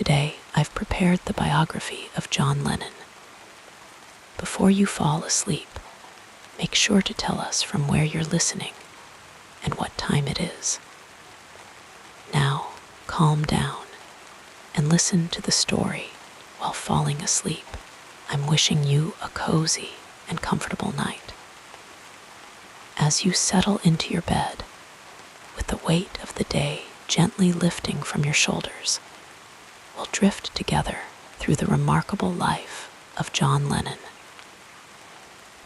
Today, I've prepared the biography of John Lennon. Before you fall asleep, make sure to tell us from where you're listening and what time it is. Now, calm down and listen to the story while falling asleep. I'm wishing you a cozy and comfortable night. As you settle into your bed, with the weight of the day gently lifting from your shoulders, we'll drift together through the remarkable life of John Lennon.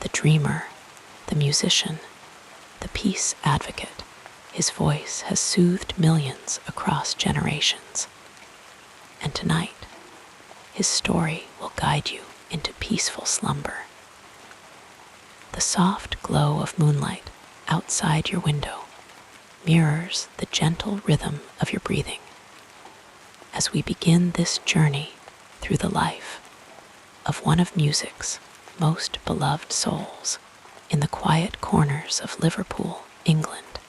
The dreamer, the musician, the peace advocate, his voice has soothed millions across generations. And tonight, his story will guide you into peaceful slumber. The soft glow of moonlight outside your window mirrors the gentle rhythm of your breathing. As we begin this journey through the life of one of music's most beloved souls in the quiet corners of Liverpool, England.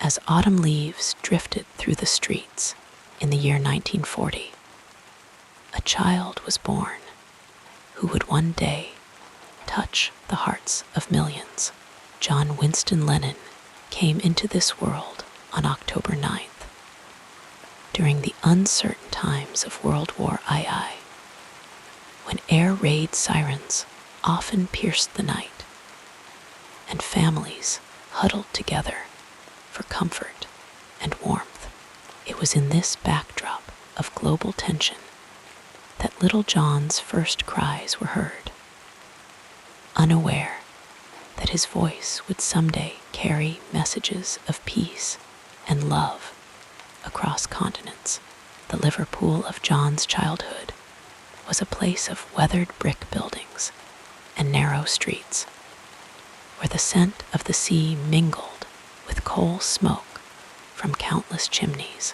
As autumn leaves drifted through the streets in the year 1940, a child was born who would one day touch the hearts of millions. John Winston Lennon came into this world on October 9th, during the uncertain times of World War II, when air raid sirens often pierced the night, and families huddled together for comfort and warmth. It was in this backdrop of global tension that little John's first cries were heard, unaware that his voice would someday carry messages of peace and love across continents. The Liverpool of John's childhood was a place of weathered brick buildings and narrow streets, where the scent of the sea mingled with coal smoke from countless chimneys.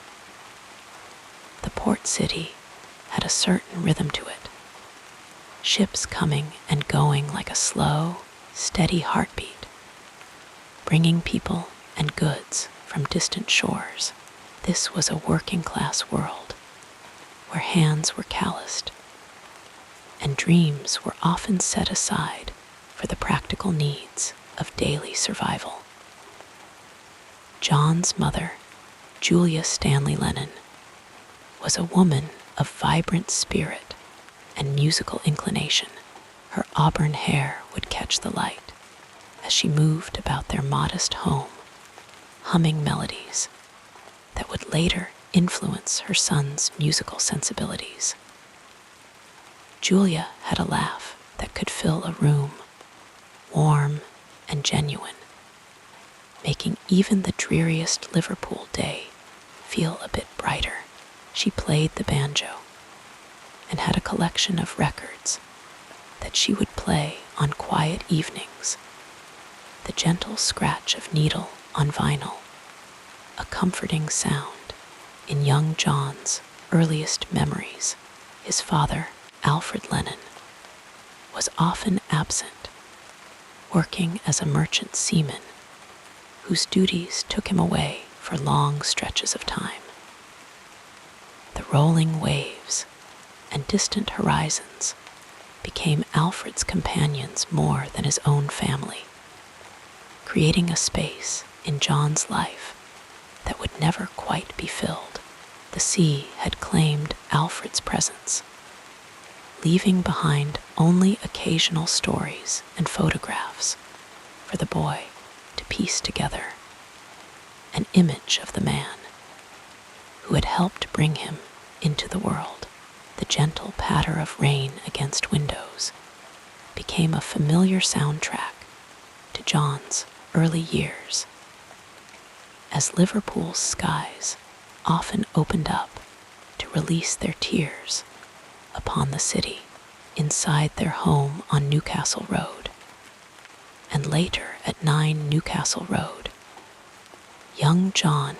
The port city had a certain rhythm to it, ships coming and going like a slow, steady heartbeat, bringing people and goods from distant shores. This was a working-class world where hands were calloused and dreams were often set aside for the practical needs of daily survival. John's mother, Julia Stanley Lennon, was a woman of vibrant spirit and musical inclination. Her auburn hair would catch the light as she moved about their modest home, humming melodies that would later influence her son's musical sensibilities. Julia had a laugh that could fill a room, warm and genuine, making even the dreariest Liverpool day feel a bit brighter. She played the banjo and had a collection of records that she would play on quiet evenings. The gentle scratch of needle on vinyl, a comforting sound in young John's earliest memories. His father, Alfred Lennon, was often absent, working as a merchant seaman whose duties took him away for long stretches of time. The rolling waves and distant horizons became Alfred's companions more than his own family, creating a space in John's life that would never quite be filled. The sea had claimed Alfred's presence, leaving behind only occasional stories and photographs for the boy to piece together, an image of the man who had helped bring him into the world. The gentle patter of rain against windows became a familiar soundtrack to John's early years, as Liverpool's skies often opened up to release their tears upon the city inside their home on Newcastle Road, and later at 9 Newcastle Road. Young John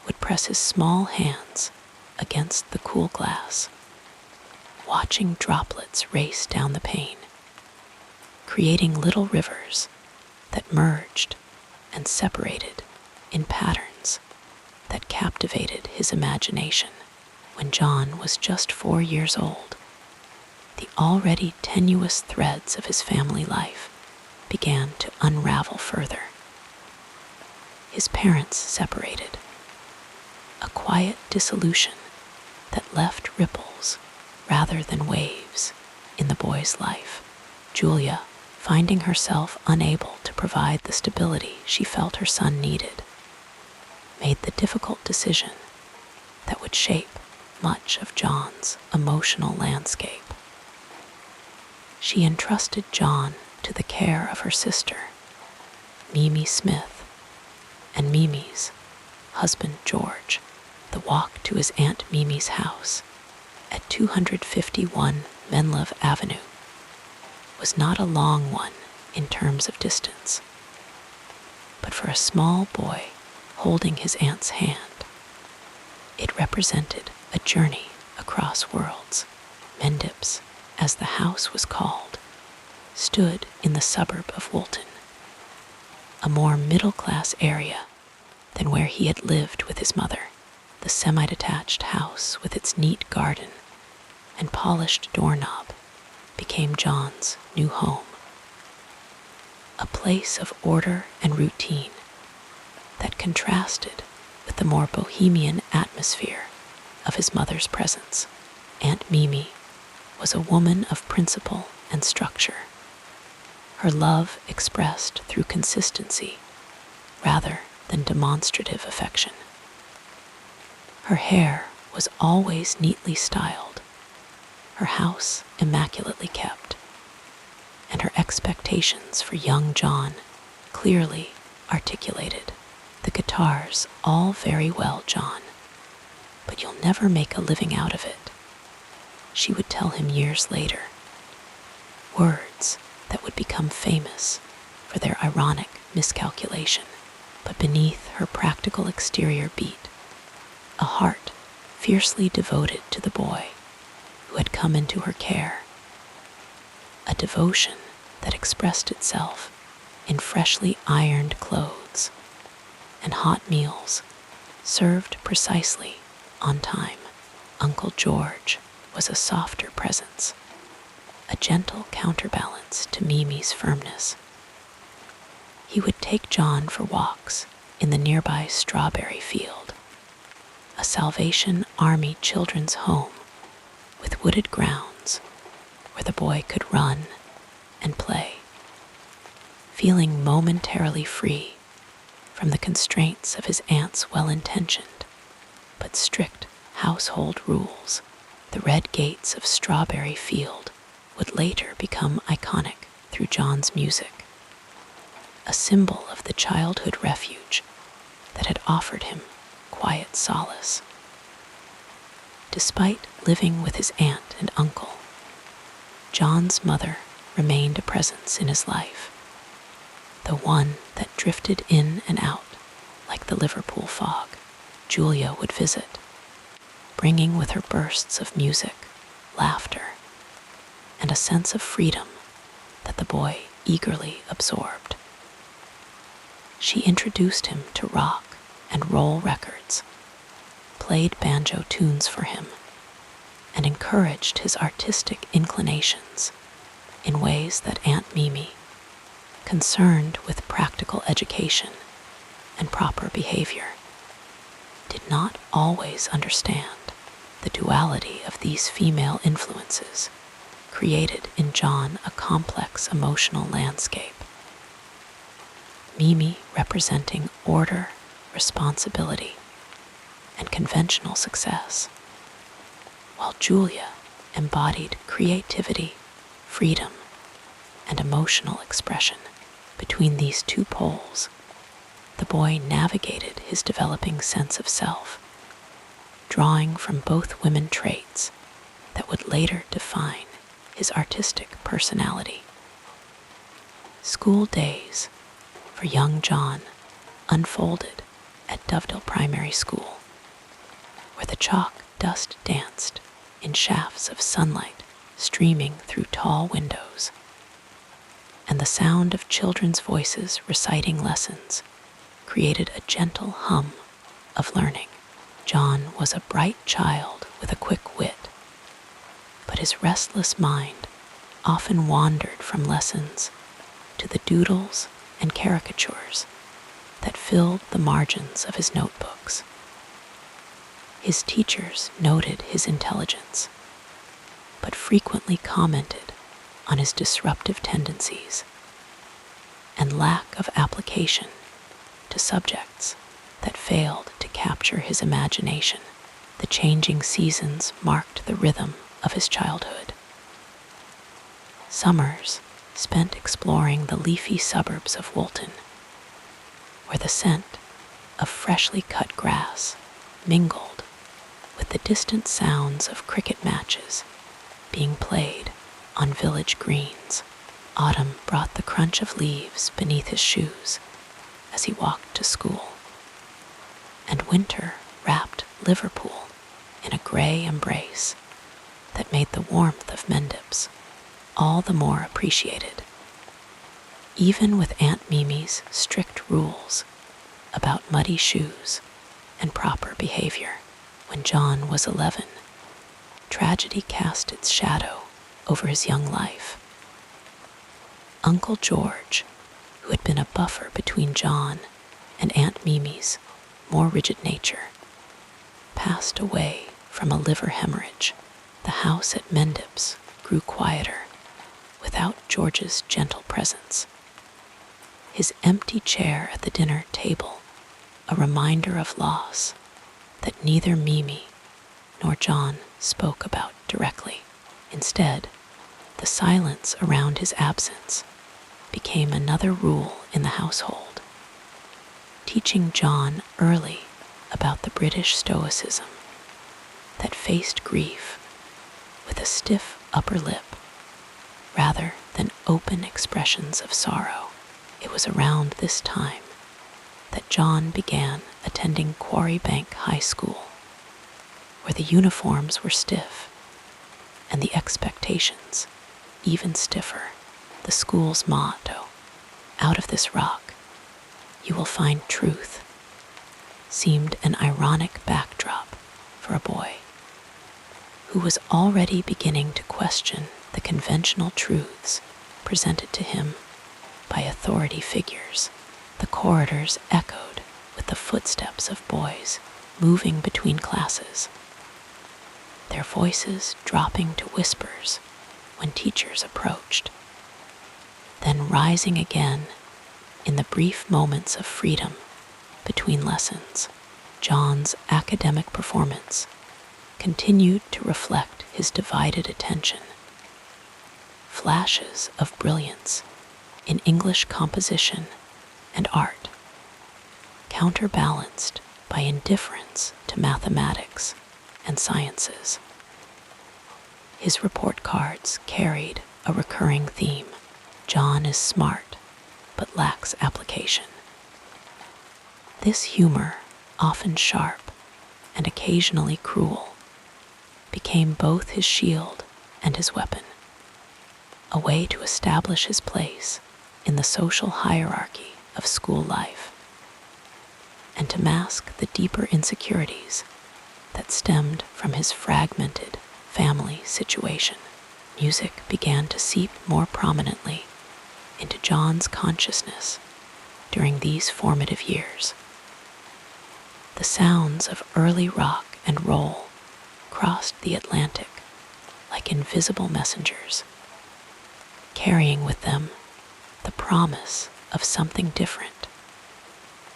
would press his small hands against the cool glass, watching droplets race down the pane, creating little rivers that merged and separated in patterns that captivated his imagination. when John was just 4 years old, the already tenuous threads of his family life began to unravel further. His parents separated, a quiet dissolution that left ripples rather than waves in the boy's life. Julia, finding herself unable to provide the stability she felt her son needed, made the difficult decision that would shape much of John's emotional landscape. She entrusted John to the care of her sister, Mimi Smith, and Mimi's husband, George. The walk to his Aunt Mimi's house at 251 Menlove Avenue was not a long one in terms of distance, but for a small boy holding his aunt's hand, it represented a journey across worlds. Mendips, as the house was called, stood in the suburb of Woolton, a more middle-class area than where he had lived with his mother. The semi-detached house with its neat garden and polished doorknob became John's new home, a place of order and routine that contrasted with the more bohemian atmosphere of his mother's presence. Aunt Mimi was a woman of principle and structure, her love expressed through consistency rather than demonstrative affection. Her hair was always neatly styled, her house immaculately kept, and her expectations for young John clearly articulated. The guitars all very well, John, but you'll never make a living out of it, she would tell him years later, words that would become famous for their ironic miscalculation. But beneath her practical exterior beat a heart fiercely devoted to the boy who had come into her care, a devotion that expressed itself in freshly ironed clothes and hot meals served precisely on time. Uncle George was a softer presence, a gentle counterbalance to Mimi's firmness. He would take John for walks in the nearby strawberry field, a Salvation Army children's home with wooded grounds where the boy could run and play, feeling momentarily free from the constraints of his aunt's well-intentioned but strict household rules. The red gates of Strawberry Field would later become iconic through John's music, a symbol of the childhood refuge that had offered him quiet solace. Despite living with his aunt and uncle, John's mother remained a presence in his life, the one that drifted in and out like the Liverpool fog. Julia would visit, bringing with her bursts of music, laughter, and a sense of freedom that the boy eagerly absorbed. She introduced him to rock and roll records, played banjo tunes for him, and encouraged his artistic inclinations in ways that Aunt Mimi, concerned with practical education and proper behavior, did not always understand. The duality of these female influences created in John a complex emotional landscape. Mimi representing order, responsibility, and conventional success, while Julia embodied creativity, freedom, and emotional expression. Between these two poles, the boy navigated his developing sense of self, drawing from both women traits that would later define his artistic personality. School days for young John unfolded at Dovedale Primary School, where the chalk dust danced in shafts of sunlight streaming through tall windows, and the sound of children's voices reciting lessons created a gentle hum of learning. John was a bright child with a quick wit, but his restless mind often wandered from lessons to the doodles and caricatures that filled the margins of his notebooks. His teachers noted his intelligence, but frequently commented on his disruptive tendencies and lack of application to subjects that failed to capture his imagination. The changing seasons marked the rhythm of his childhood. Summers spent exploring the leafy suburbs of Woolton, where the scent of freshly cut grass mingled with the distant sounds of cricket matches being played on village greens. Autumn brought the crunch of leaves beneath his shoes as he walked to school, and winter wrapped Liverpool in a gray embrace that made the warmth of Mendips all the more appreciated. Even with Aunt Mimi's strict rules about muddy shoes and proper behavior, when John was 11, tragedy cast its shadow over his young life. Uncle George, who had been a buffer between John and Aunt Mimi's more rigid nature, passed away from a liver hemorrhage. The house at Mendips grew quieter without George's gentle presence. His empty chair at the dinner table, a reminder of loss that neither Mimi nor John spoke about directly. Instead, the silence around his absence became another rule in the household, teaching John early about the British stoicism that faced grief with a stiff upper lip rather than open expressions of sorrow. It was around this time that John began attending Quarry Bank High School, where the uniforms were stiff and the expectations even stiffer. The school's motto, "Out of this rock, you will find truth," seemed an ironic backdrop for a boy who was already beginning to question the conventional truths presented to him by authority figures. The corridors echoed with the footsteps of boys moving between classes, their voices dropping to whispers when teachers approached, then rising again in the brief moments of freedom between lessons. John's academic performance continued to reflect his divided attention. Flashes of brilliance in English composition and art, counterbalanced by indifference to mathematics and sciences. His report cards carried a recurring theme: John is smart, but lacks application. This humor, often sharp and occasionally cruel, became both his shield and his weapon, a way to establish his place in the social hierarchy of school life, and to mask the deeper insecurities that stemmed from his fragmented family situation. Music began to seep more prominently into John's consciousness during these formative years. The sounds of early rock and roll crossed the Atlantic like invisible messengers, carrying with them the promise of something different,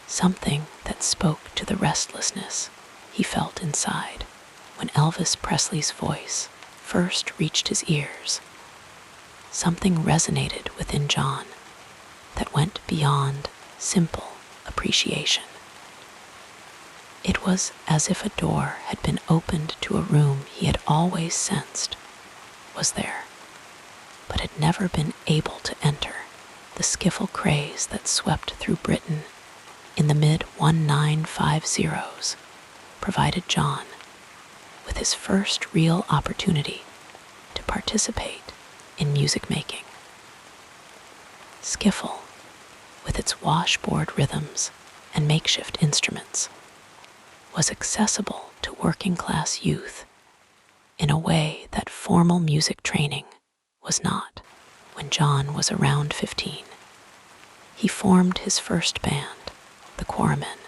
something that spoke to the restlessness he felt inside. When Elvis Presley's voice first reached his ears, something resonated within John that went beyond simple appreciation. It was as if a door had been opened to a room he had always sensed was there, but had never been able to enter. The skiffle craze that swept through Britain in the mid-1950s provided John with his first real opportunity to participate in music making. Skiffle, with its washboard rhythms and makeshift instruments, was accessible to working-class youth in a way that formal music training was not. When John was around 15, he formed his first band, the Quarrymen,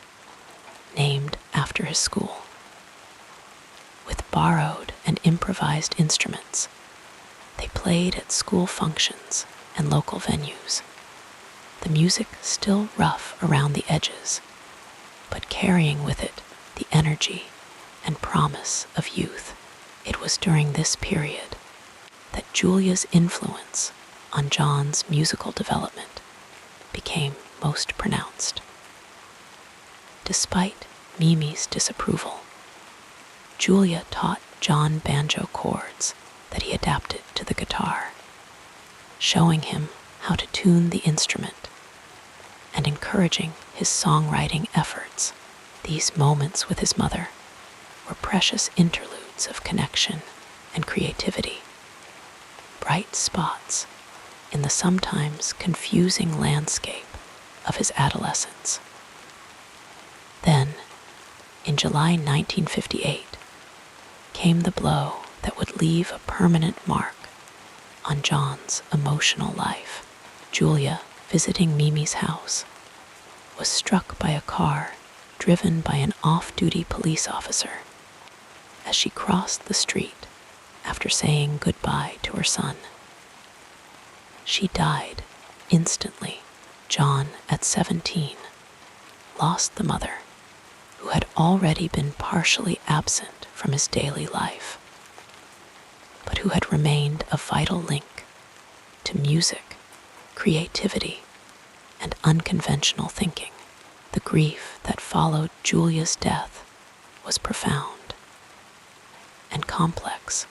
named after his school. With borrowed and improvised instruments, they played at school functions and local venues, the music still rough around the edges, but carrying with it the energy and promise of youth. It was during this period that Julia's influence on John's musical development became most pronounced. Despite Mimi's disapproval, Julia taught John banjo chords that he adapted to the guitar, showing him how to tune the instrument and encouraging his songwriting efforts. These moments with his mother were precious interludes of connection and creativity, bright spots in the sometimes confusing landscape of his adolescence. Then, in July 1958, came the blow that would leave a permanent mark on John's emotional life. Julia, visiting Mimi's house, was struck by a car driven by an off-duty police officer as she crossed the street after saying goodbye to her son. She died instantly. John, at 17, lost the mother who had already been partially absent from his daily life, but who had remained a vital link to music, creativity, and unconventional thinking. The grief that followed Julia's death was profound and complex,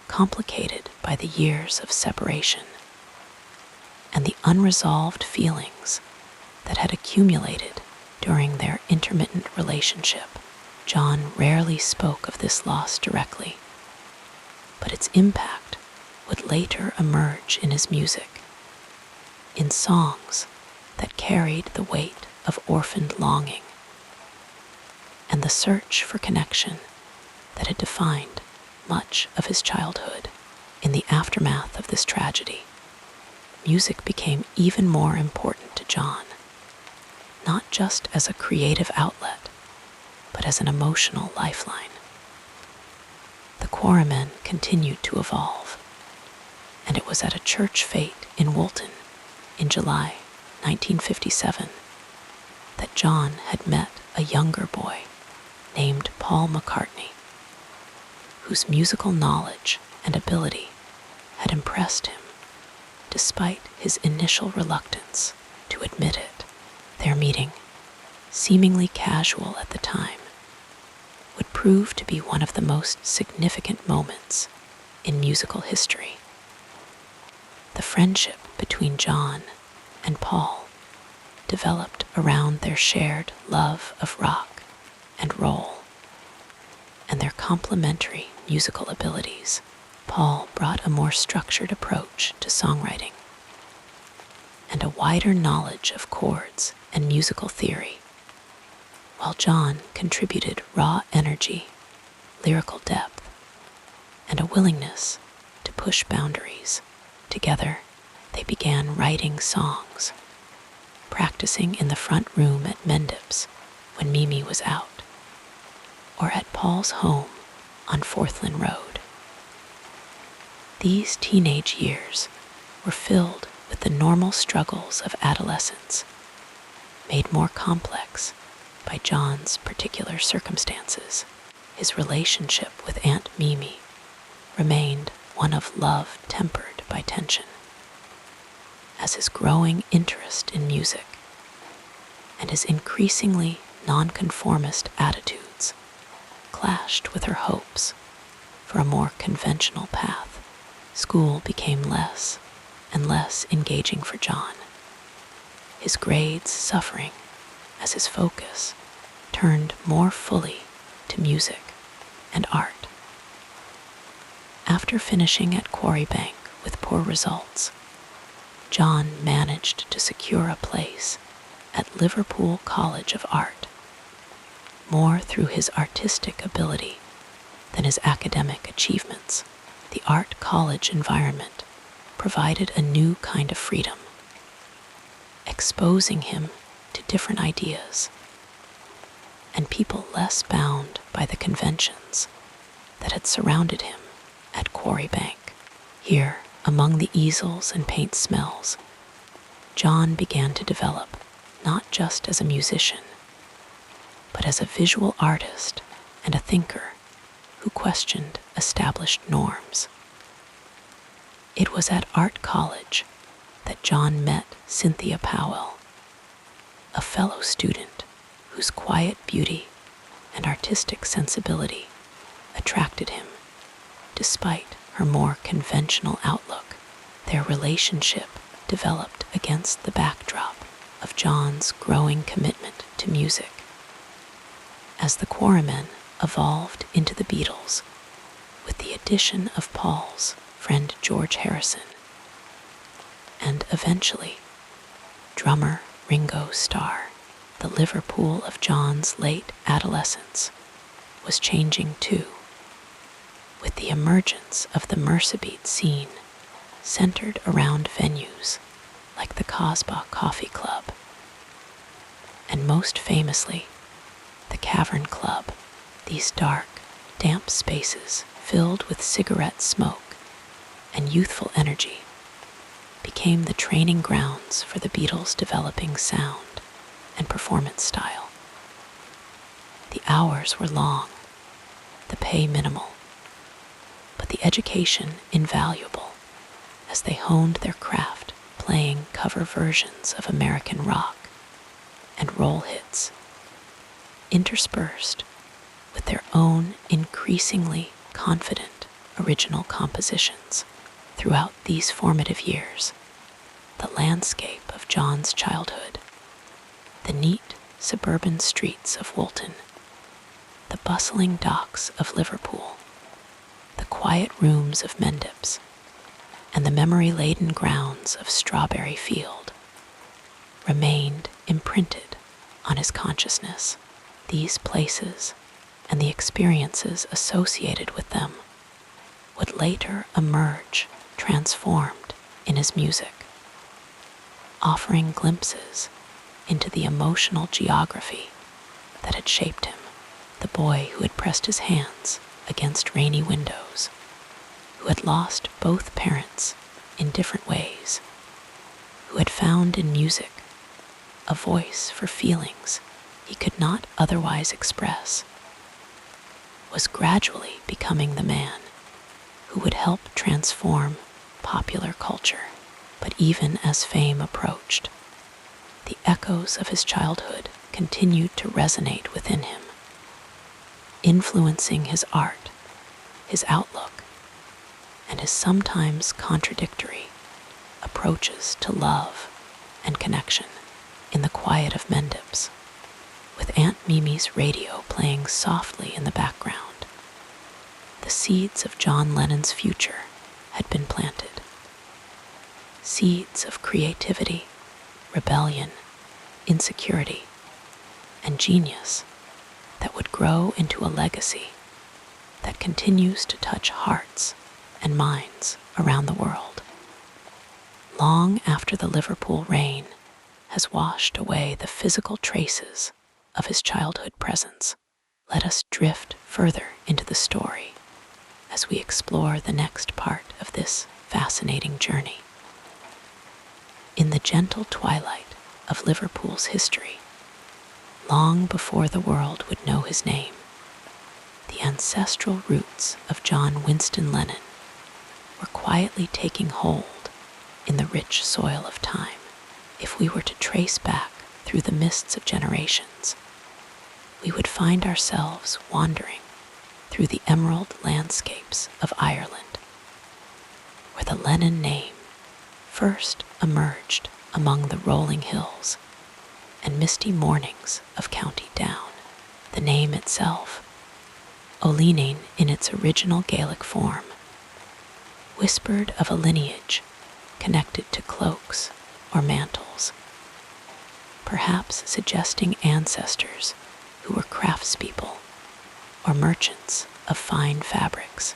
complicated by the years of separation and the unresolved feelings that had accumulated during their intermittent relationship. John rarely spoke of this loss directly, but its impact would later emerge in his music, in songs that carried the weight of orphaned longing and the search for connection that had defined much of his childhood. In the aftermath of this tragedy, music became even more important to John, not just as a creative outlet, but as an emotional lifeline. The Quarrymen continued to evolve, and it was at a church fete in Woolton in July 1957 that John had met a younger boy named Paul McCartney, whose musical knowledge and ability had impressed him despite his initial reluctance to admit it. Their meeting, seemingly casual at the time, would prove to be one of the most significant moments in musical history. The friendship between John and Paul developed around their shared love of rock and roll and their complementary musical abilities. Paul brought a more structured approach to songwriting and a wider knowledge of chords and musical theory, while John contributed raw energy, lyrical depth, and a willingness to push boundaries. Together, they began writing songs, practicing in the front room at Mendip's when Mimi was out, or at Paul's home on Forthland Road. These teenage years were filled with the normal struggles of adolescence, made more complex by John's particular circumstances. His relationship with Aunt Mimi remained one of love tempered by tension, as his growing interest in music and his increasingly nonconformist attitudes clashed with her hopes for a more conventional path. School became less and less engaging for John, his grades suffering as his focus turned more fully to music and art. After finishing at Quarry Bank with poor results, John managed to secure a place at Liverpool College of Art, more through his artistic ability than his academic achievements. The art college environment provided a new kind of freedom, exposing him to different ideas and people less bound by the conventions that had surrounded him at Quarry Bank. Here, among the easels and paint smells, John began to develop not just as a musician, but as a visual artist and a thinker who questioned established norms. It was at art college that John met Cynthia Powell, a fellow student whose quiet beauty and artistic sensibility attracted him despite her more conventional outlook. Their relationship developed against the backdrop of John's growing commitment to music. As the Quarrymen evolved into the Beatles, with the addition of Paul's friend George Harrison, and eventually drummer Ringo Starr, the Liverpool of John's late adolescence was changing too, with the emergence of the Merseybeat scene centered around venues like the Casbah Coffee Club, and most famously, the Cavern Club. These dark, damp spaces filled with cigarette smoke and youthful energy became the training grounds for the Beatles' developing sound and performance style. The hours were long, the pay minimal, but the education invaluable as they honed their craft playing cover versions of American rock and roll hits, interspersed with their own increasingly confident original compositions. Throughout these formative years, the landscape of John's childhood, the neat suburban streets of Woolton, the bustling docks of Liverpool, the quiet rooms of Mendips, and the memory-laden grounds of Strawberry Field remained imprinted on his consciousness. These places and the experiences associated with them would later emerge transformed in his music, offering glimpses into the emotional geography that had shaped him. The boy who had pressed his hands against rainy windows, who had lost both parents in different ways, who had found in music a voice for feelings he could not otherwise express, was gradually becoming the man who would help transform popular culture. But even as fame approached, the echoes of his childhood continued to resonate within him, influencing his art, his outlook, and his sometimes contradictory approaches to love and connection. In the quiet of Mendips, with Aunt Mimi's radio playing softly in the background, the seeds of John Lennon's future had been planted. Seeds of creativity, rebellion, insecurity, and genius that would grow into a legacy that continues to touch hearts and minds around the world. Long after the Liverpool rain has washed away the physical traces of his childhood presence, let us drift further into the story as we explore the next part of this fascinating journey. In the gentle twilight of Liverpool's history, long before the world would know his name, the ancestral roots of John Winston Lennon were quietly taking hold in the rich soil of time. If we were to trace back through the mists of generations, we would find ourselves wandering through the emerald landscapes of Ireland, where the Lennon name first emerged among the rolling hills and misty mornings of County Down. The name itself, Oleanin in its original Gaelic form, whispered of a lineage connected to cloaks or mantles, perhaps suggesting ancestors who were craftspeople or merchants of fine fabrics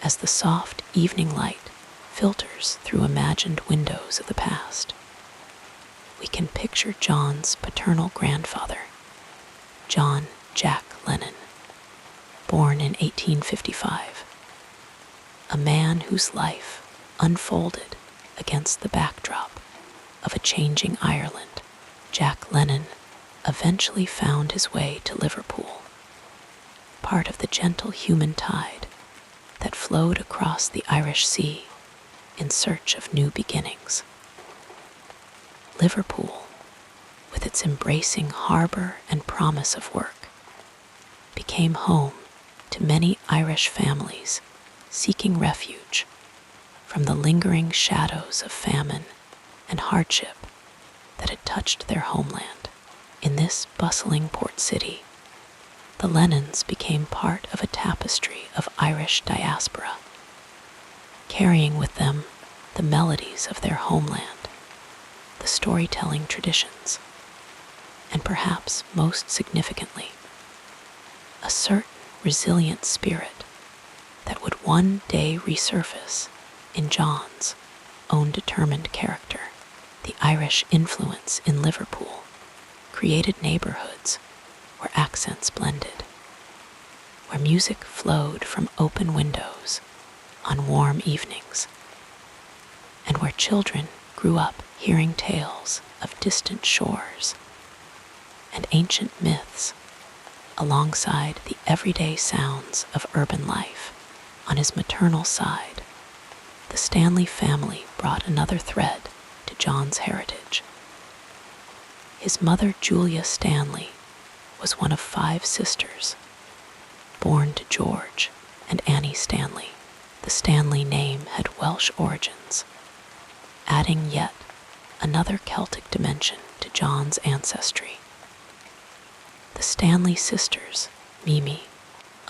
as the soft evening light filters through imagined windows of the past. We can picture John's paternal grandfather, John Jack Lennon, born in 1855, a man whose life unfolded against the backdrop of a changing Ireland. Jack Lennon eventually found his way to Liverpool, part of the gentle human tide that flowed across the Irish Sea in search of new beginnings. Liverpool, with its embracing harbor and promise of work, became home to many Irish families seeking refuge from the lingering shadows of famine and hardship that had touched their homeland. In this bustling port city, the Lennons became part of a tapestry of Irish diaspora, carrying with them the melodies of their homeland, the storytelling traditions, and perhaps most significantly, a certain resilient spirit that would one day resurface in John's own determined character. The Irish influence in Liverpool created neighborhoods where accents blended, where music flowed from open windows on warm evenings, and where children grew up hearing tales of distant shores and ancient myths alongside the everyday sounds of urban life. On his maternal side, the Stanley family brought another thread to John's heritage. His mother, Julia Stanley, was one of 5 sisters, born to George and Annie Stanley. The Stanley name had Welsh origins, adding yet another Celtic dimension to John's ancestry. The Stanley sisters, Mimi,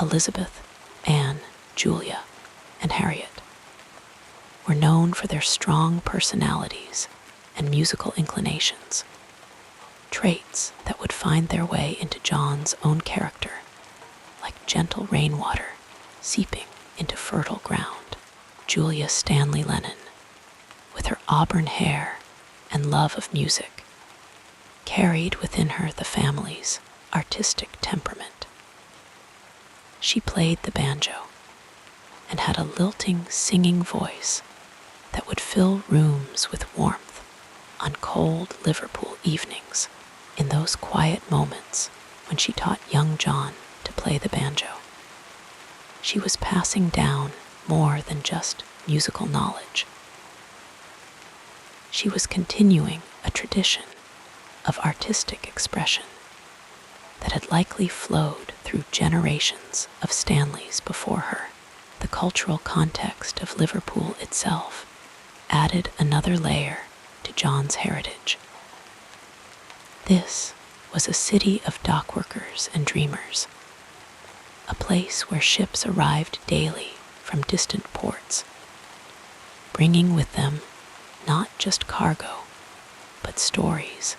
Elizabeth, Anne, Julia, and Harriet, were known for their strong personalities and musical inclinations, traits that would find their way into John's own character, like gentle rainwater seeping into fertile ground. Julia Stanley Lennon, with her auburn hair and love of music, carried within her the family's artistic temperament. She played the banjo and had a lilting singing voice that would fill rooms with warmth on cold Liverpool evenings. In those quiet moments when she taught young John to play the banjo, she was passing down more than just musical knowledge. She was continuing a tradition of artistic expression that had likely flowed through generations of Stanleys before her. The cultural context of Liverpool itself added another layer to John's heritage. This was a city of dockworkers and dreamers, a place where ships arrived daily from distant ports, bringing with them not just cargo, but stories,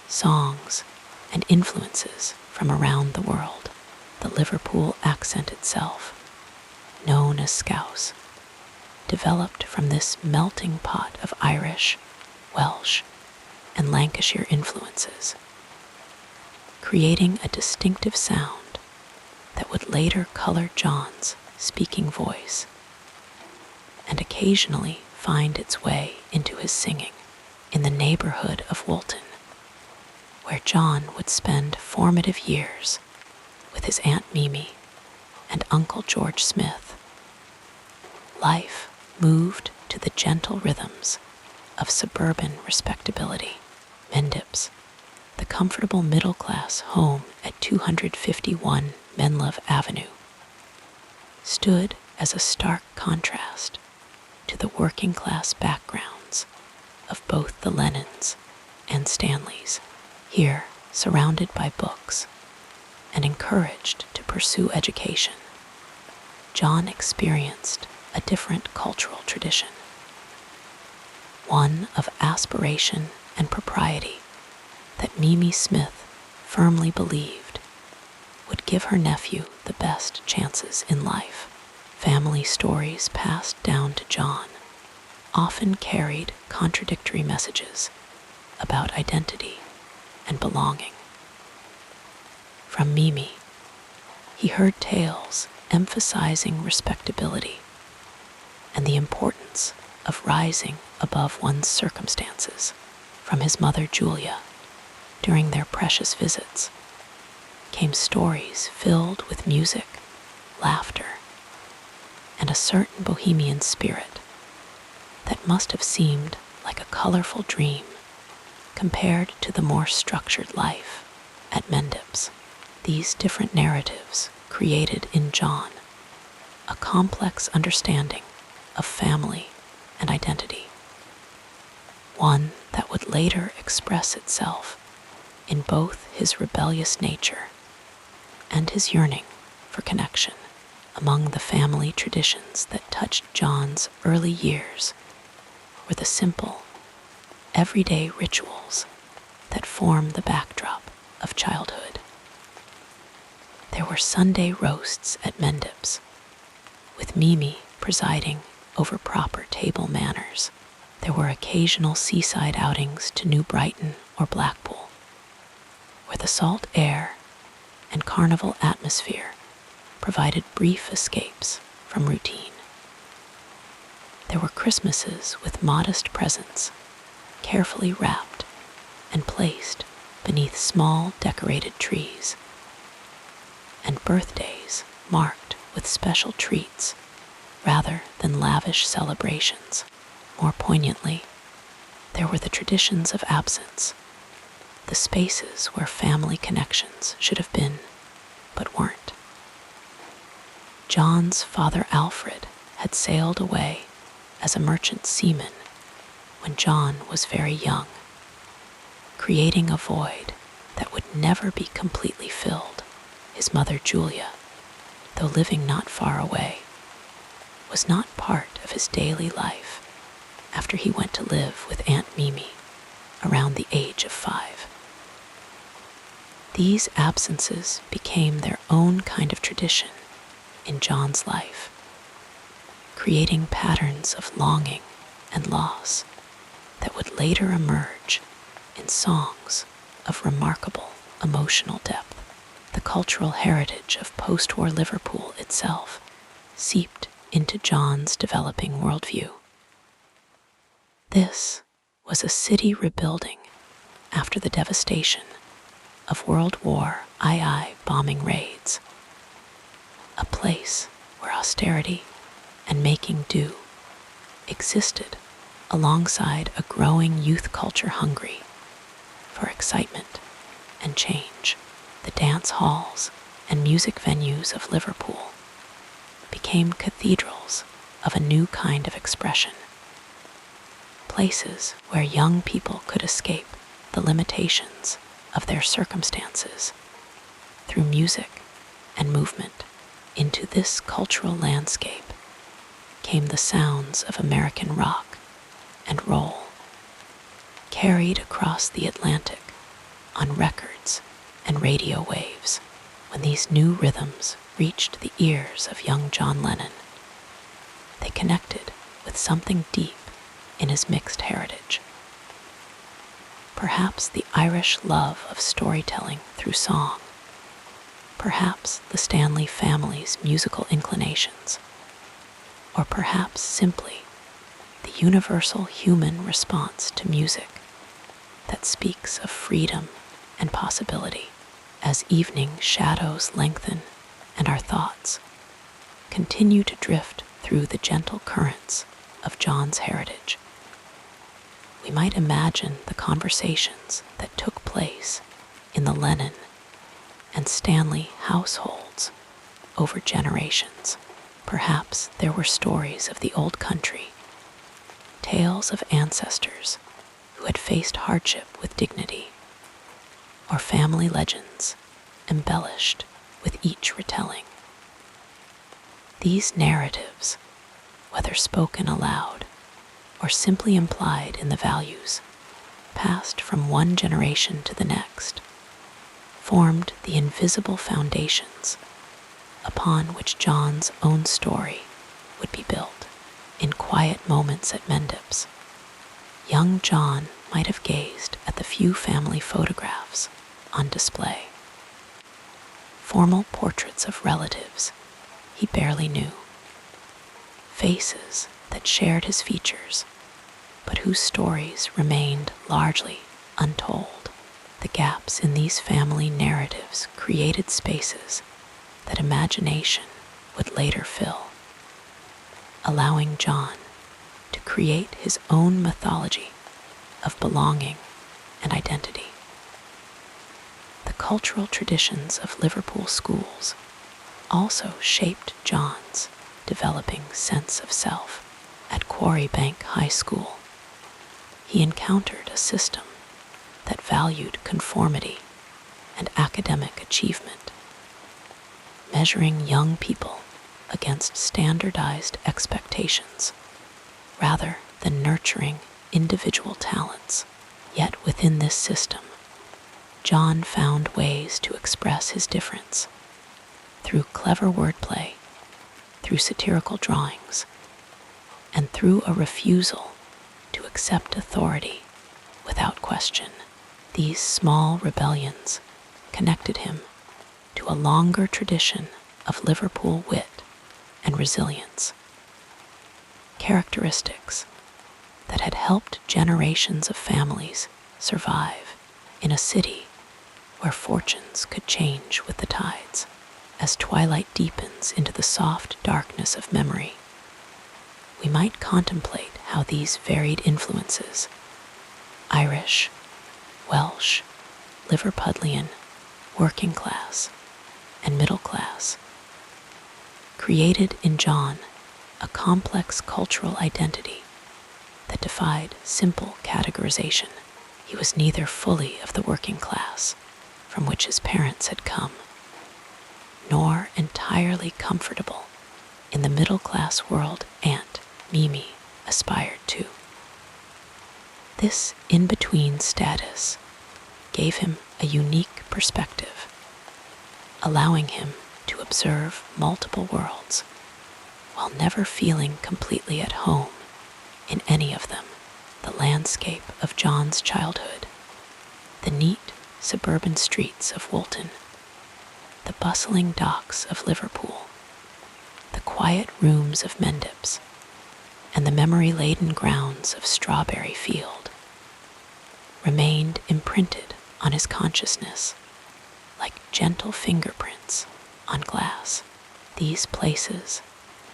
songs, and influences from around the world. The Liverpool accent itself, known as Scouse, developed from this melting pot of Irish, Welsh, and Lancashire influences, creating a distinctive sound that would later color John's speaking voice and occasionally find its way into his singing. In the neighborhood of Woolton, where John would spend formative years with his Aunt Mimi and Uncle George Smith, life moved to the gentle rhythms of suburban respectability. Mendips, the comfortable middle-class home at 251 Menlove Avenue, stood as a stark contrast to the working-class backgrounds of both the Lennons and Stanleys. Here, surrounded by books and encouraged to pursue education, John experienced a different cultural tradition, one of aspiration and propriety that Mimi Smith firmly believed would give her nephew the best chances in life. Family stories passed down to John often carried contradictory messages about identity and belonging. From Mimi, he heard tales emphasizing respectability and the importance of rising above one's circumstances. From his mother Julia, during their precious visits, came stories filled with music, laughter, and a certain bohemian spirit that must have seemed like a colorful dream compared to the more structured life at Mendip's. These different narratives created in John a complex understanding of family and identity, one that would later express itself in both his rebellious nature and his yearning for connection. Among the family traditions that touched John's early years were the simple, everyday rituals that form the backdrop of childhood. There were Sunday roasts at Mendip's, with Mimi presiding over proper table manners. There were occasional seaside outings to New Brighton or Blackpool, where the salt air and carnival atmosphere provided brief escapes from routine. There were Christmases with modest presents, carefully wrapped and placed beneath small decorated trees, and birthdays marked with special treats rather than lavish celebrations. More poignantly, there were the traditions of absence, the spaces where family connections should have been, but weren't. John's father Alfred had sailed away as a merchant seaman when John was very young, creating a void that would never be completely filled. His mother Julia, though living not far away, was not part of his daily life after he went to live with Aunt Mimi around the age of 5. These absences became their own kind of tradition in John's life, creating patterns of longing and loss that would later emerge in songs of remarkable emotional depth. The cultural heritage of post-war Liverpool itself seeped into John's developing worldview. This was a city rebuilding after the devastation of World War II bombing raids, a place where austerity and making do existed alongside a growing youth culture hungry for excitement and change. The dance halls and music venues of Liverpool became cathedrals of a new kind of expression, places where young people could escape the limitations of their circumstances through music and movement. Into this cultural landscape came the sounds of American rock and roll, carried across the Atlantic on records and radio waves. When these new rhythms reached the ears of young John Lennon, they connected with something deep in his mixed heritage. Perhaps the Irish love of storytelling through song, perhaps the Stanley family's musical inclinations, or perhaps simply the universal human response to music that speaks of freedom and possibility. As evening shadows lengthen and our thoughts continue to drift through the gentle currents of John's heritage, we might imagine the conversations that took place in the Lennon and Stanley households over generations. Perhaps there were stories of the old country, tales of ancestors who had faced hardship with dignity, or family legends embellished with each retelling. These narratives, whether spoken aloud or simply implied in the values passed from one generation to the next, formed the invisible foundations upon which John's own story would be built. In quiet moments at Mendip's, young John might have gazed at the few family photographs on display. Formal portraits of relatives he barely knew. Faces that shared his features, but whose stories remained largely untold. The gaps in these family narratives created spaces that imagination would later fill, allowing John to create his own mythology of belonging and identity. The cultural traditions of Liverpool schools also shaped John's developing sense of self. At Quarrybank High School, he encountered a system that valued conformity and academic achievement, measuring young people against standardized expectations rather than nurturing individual talents. Yet within this system, John found ways to express his difference through clever wordplay, through satirical drawings, and through a refusal to accept authority without question. These small rebellions connected him to a longer tradition of Liverpool wit and resilience, characteristics that had helped generations of families survive in a city where fortunes could change with the tides. As twilight deepens into the soft darkness of memory, we might contemplate how these varied influences, Irish, Welsh, Liverpudlian, working class, and middle class, created in John a complex cultural identity that defied simple categorization. He was neither fully of the working class from which his parents had come, nor entirely comfortable in the middle-class world Aunt Mimi aspired to. This in-between status gave him a unique perspective, allowing him to observe multiple worlds while never feeling completely at home in any of them. The landscape of John's childhood, the neat suburban streets of Woolton, the bustling docks of Liverpool, the quiet rooms of Mendip's, and the memory-laden grounds of Strawberry Field, remained imprinted on his consciousness like gentle fingerprints on glass. These places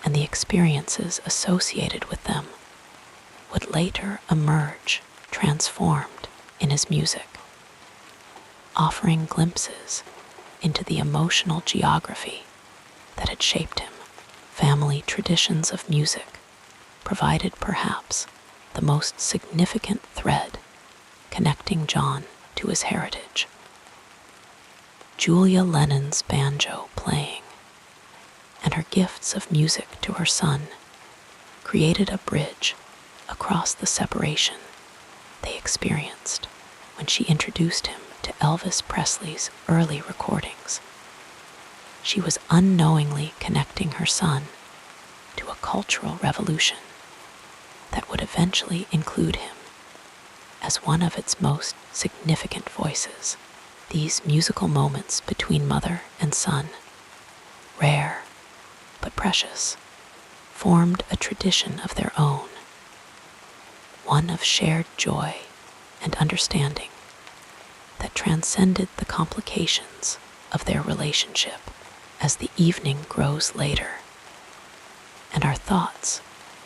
and the experiences associated with them would later emerge transformed in his music, offering glimpses into the emotional geography that had shaped him. Family traditions of music provided perhaps the most significant thread connecting John to his heritage. Julia Lennon's banjo playing and her gifts of music to her son created a bridge across the separation they experienced when she introduced him to Elvis Presley's early recordings. She was unknowingly connecting her son to a cultural revolution that would eventually include him as one of its most significant voices. These musical moments between mother and son, rare but precious, formed a tradition of their own, one of shared joy and understanding that transcended the complications of their relationship. As the evening grows later and our thoughts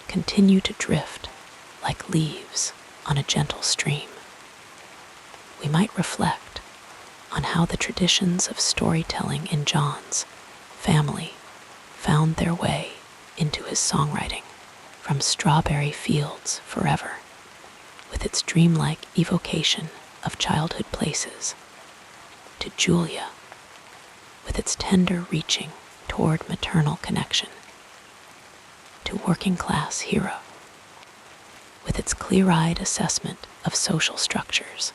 continue to drift like leaves on a gentle stream, we might reflect on how the traditions of storytelling in John's family found their way into his songwriting. From Strawberry Fields Forever, with its dreamlike evocation of childhood places, to Julia, with its tender reaching toward maternal connection, to Working Class Hero, with its clear-eyed assessment of social structures.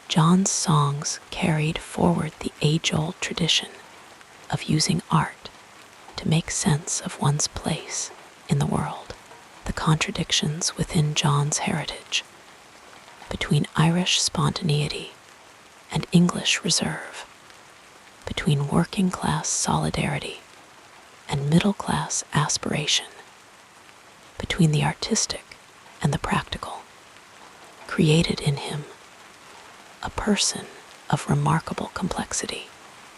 John's songs carried forward the age-old tradition of using art to make sense of one's place in the world. The contradictions within John's heritage, between Irish spontaneity and English reserve, between working-class solidarity and middle-class aspiration, between the artistic and the practical, created in him a person of remarkable complexity.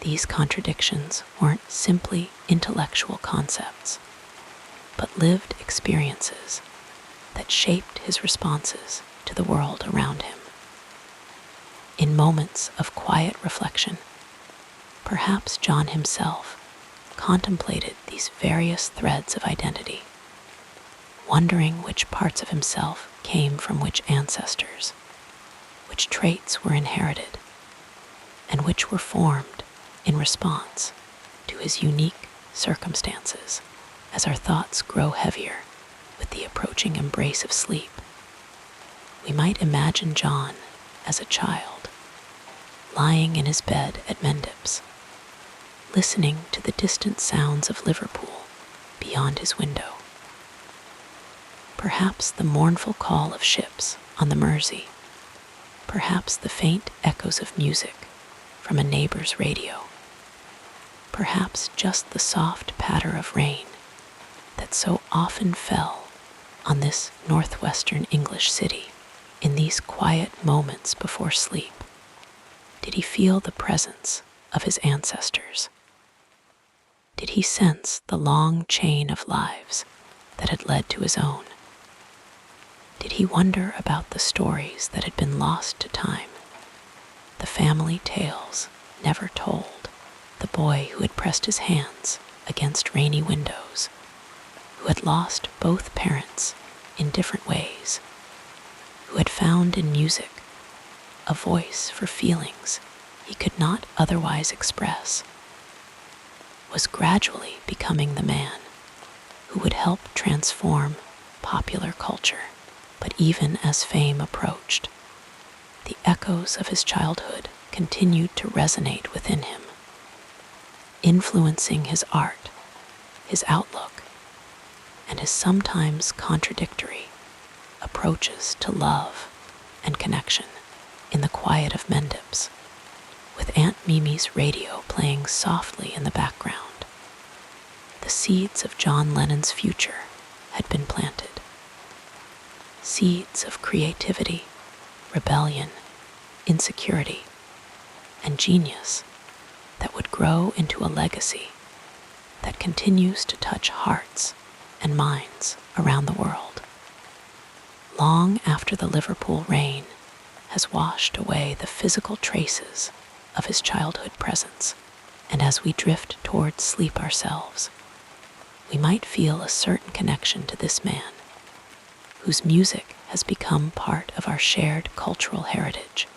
These contradictions weren't simply intellectual concepts, but lived experiences that shaped his responses to the world around him. In moments of quiet reflection, perhaps John himself contemplated these various threads of identity, wondering which parts of himself came from which ancestors, which traits were inherited, and which were formed in response to his unique circumstances. As our thoughts grow heavier with the approaching embrace of sleep, we might imagine John as a child, lying in his bed at Mendips, listening to the distant sounds of Liverpool beyond his window. Perhaps the mournful call of ships on the Mersey, perhaps the faint echoes of music from a neighbor's radio, perhaps just the soft patter of rain that so often fell on this northwestern English city. In these quiet moments before sleep, did he feel the presence of his ancestors? Did he sense the long chain of lives that had led to his own? Did he wonder about the stories that had been lost to time, the family tales never told, the boy who had pressed his hands against rainy windows, who had lost both parents in different ways, who had found in music a voice for feelings he could not otherwise express, was gradually becoming the man who would help transform popular culture. But even as fame approached, the echoes of his childhood continued to resonate within him, influencing his art, his outlook, and his sometimes contradictory approaches to love and connection. In the quiet of Mendips, with Aunt Mimi's radio playing softly in the background, the seeds of John Lennon's future had been planted. Seeds of creativity, rebellion, insecurity, and genius that would grow into a legacy that continues to touch hearts and minds around the world. Long after the Liverpool rain has washed away the physical traces of his childhood presence, and as we drift towards sleep ourselves, we might feel a certain connection to this man, whose music has become part of our shared cultural heritage,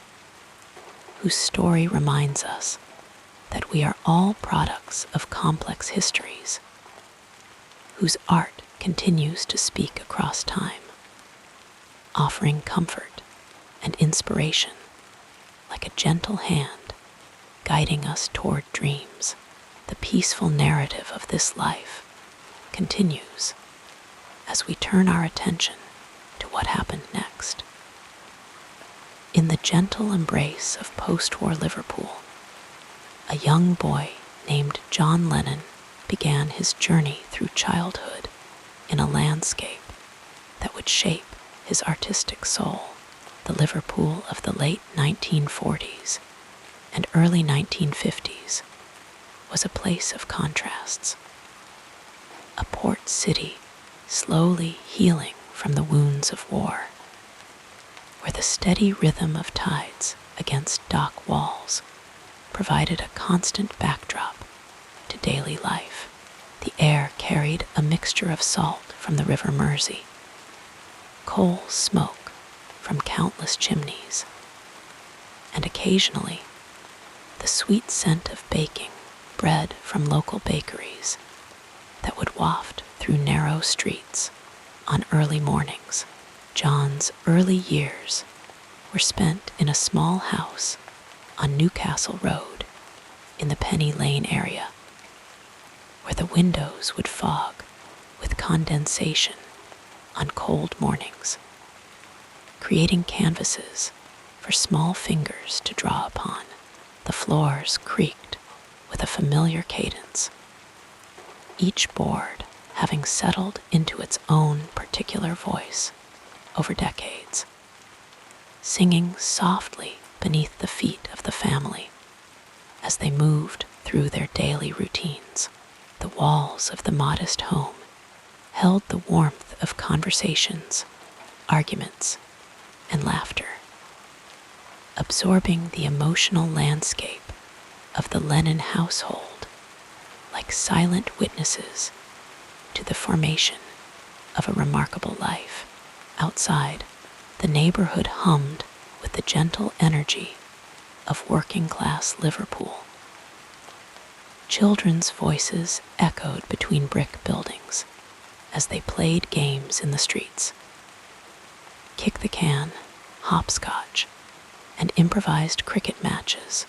whose story reminds us that we are all products of complex histories, whose art continues to speak across time, offering comfort and inspiration like a gentle hand guiding us toward dreams. The peaceful narrative of this life continues as we turn our attention to what happened next. In the gentle embrace of post-war Liverpool, a young boy named John Lennon began his journey through childhood in a landscape that would shape his artistic soul. The Liverpool of the late 1940s and early 1950s was a place of contrasts, a port city slowly healing from the wounds of war, where the steady rhythm of tides against dock walls provided a constant backdrop to daily life. The air carried a mixture of salt from the River Mersey, coal smoke from countless chimneys, and occasionally the sweet scent of baking bread from local bakeries that would waft through narrow streets on early mornings. John's early years were spent in a small house on Newcastle Road in the Penny Lane area, where the windows would fog with condensation on cold mornings, creating canvases for small fingers to draw upon. The floors creaked with a familiar cadence, each board having settled into its own particular voice over decades, singing softly beneath the feet of the family as they moved through their daily routines. The walls of the modest home held the warmth of conversations, arguments, and laughter, absorbing the emotional landscape of the Lennon household like silent witnesses to the formation of a remarkable life. Outside, the neighborhood hummed with the gentle energy of working-class Liverpool. Children's voices echoed between brick buildings as they played games in the streets. Kick the can, hopscotch, and improvised cricket matches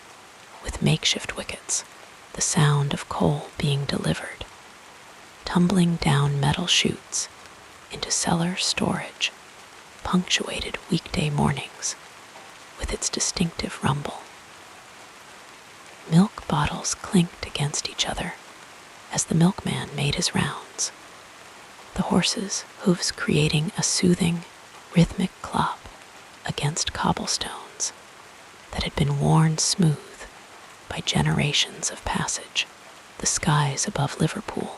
with makeshift wickets, the sound of coal being delivered, tumbling down metal chutes into cellar storage, punctuated weekday mornings with its distinctive rumble. Milk bottles clinked against each other as the milkman made his rounds, the horses' hooves creating a soothing, rhythmic clop against cobblestones that had been worn smooth by generations of passage. The skies above Liverpool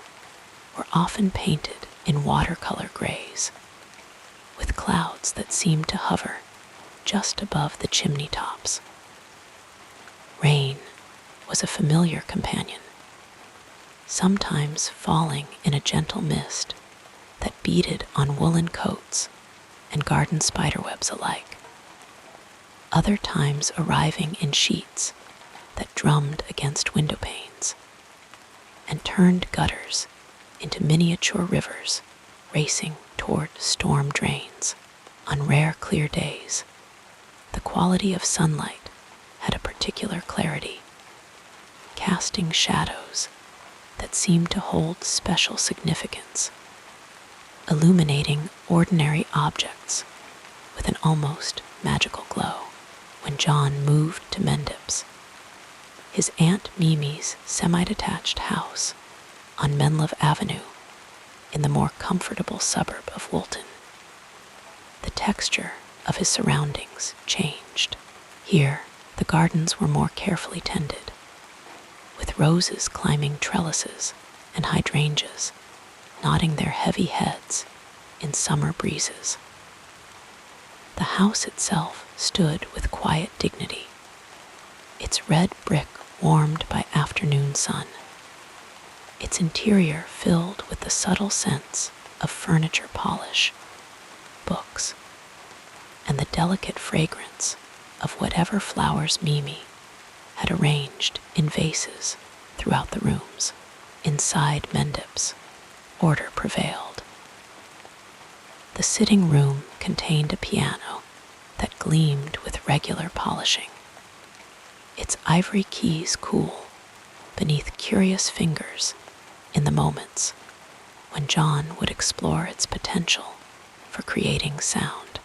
were often painted in watercolor grays, with clouds that seemed to hover just above the chimney tops. Rain was a familiar companion, sometimes falling in a gentle mist that beaded on woolen coats and garden spiderwebs alike, other times arriving in sheets that drummed against window panes and turned gutters into miniature rivers racing toward storm drains. On rare clear days, the quality of sunlight had a particular clarity, casting shadows that seemed to hold special significance, illuminating ordinary objects with an almost magical glow. When John moved to Mendips, his Aunt Mimi's semi-detached house on Menlove Avenue in the more comfortable suburb of Woolton, the texture of his surroundings changed. Here, the gardens were more carefully tended, with roses climbing trellises and hydrangeas nodding their heavy heads in summer breezes. The house itself stood with quiet dignity, its red brick warmed by afternoon sun, its interior filled with the subtle sense of furniture polish, books, and the delicate fragrance of whatever flowers Mimi had arranged in vases throughout the rooms. Inside Mendips, order prevailed. The sitting room contained a piano that gleamed with regular polishing, its ivory keys cool beneath curious fingers in the moments when John would explore its potential for creating sound.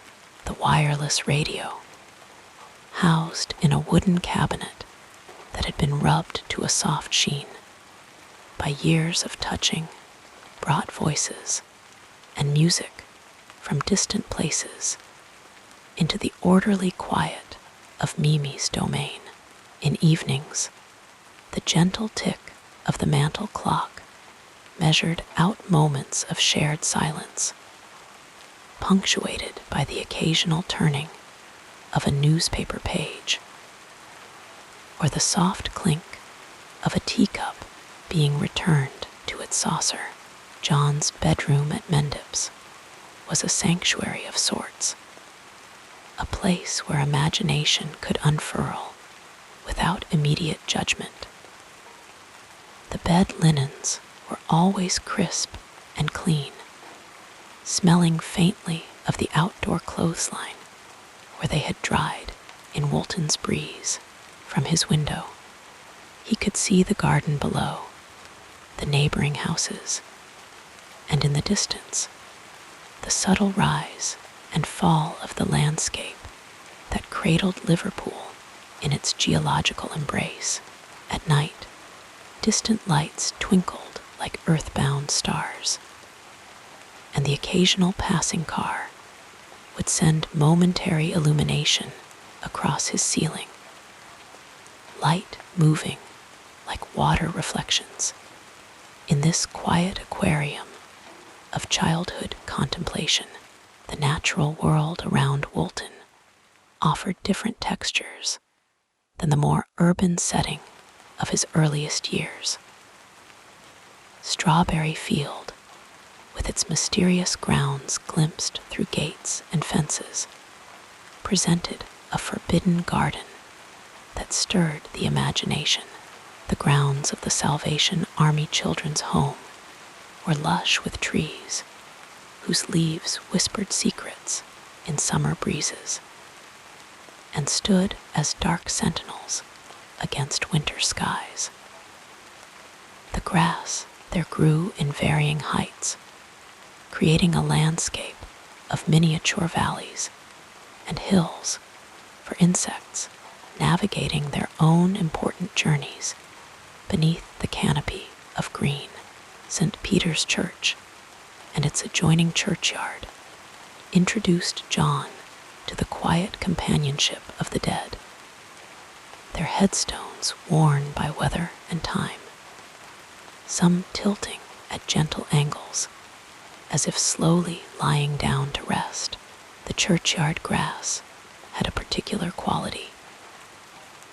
The wireless radio, housed in a wooden cabinet that had been rubbed to a soft sheen by years of touching, brought voices and music from distant places into the orderly quiet of Mimi's domain. In evenings, the gentle tick of the mantel clock measured out moments of shared silence, punctuated by the occasional turning of a newspaper page, or the soft clink of a teacup being returned to its saucer. John's bedroom at Mendips was a sanctuary of sorts, a place where imagination could unfurl without immediate judgment. The bed linens were always crisp and clean, smelling faintly of the outdoor clothesline where they had dried in Woolton's breeze. From his window, he could see the garden below, the neighboring houses, and in the distance, the subtle rise and fall of the landscape that cradled Liverpool in its geological embrace. At night, distant lights twinkled like earthbound stars, and the occasional passing car would send momentary illumination across his ceiling, light moving like water reflections in this quiet aquarium of childhood contemplation. The natural world around Woolton offered different textures than the more urban setting of his earliest years. Strawberry Field, with its mysterious grounds glimpsed through gates and fences, presented a forbidden garden that stirred the imagination. The grounds of the Salvation Army Children's Home were lush with trees whose leaves whispered secrets in summer breezes and stood as dark sentinels against winter skies. The grass there grew in varying heights, creating a landscape of miniature valleys and hills for insects navigating their own important journeys beneath the canopy of green. St. Peter's Church and its adjoining churchyard introduced John to the quiet companionship of the dead, their headstones worn by weather and time, some tilting at gentle angles, as if slowly lying down to rest. The churchyard grass had a particular quality,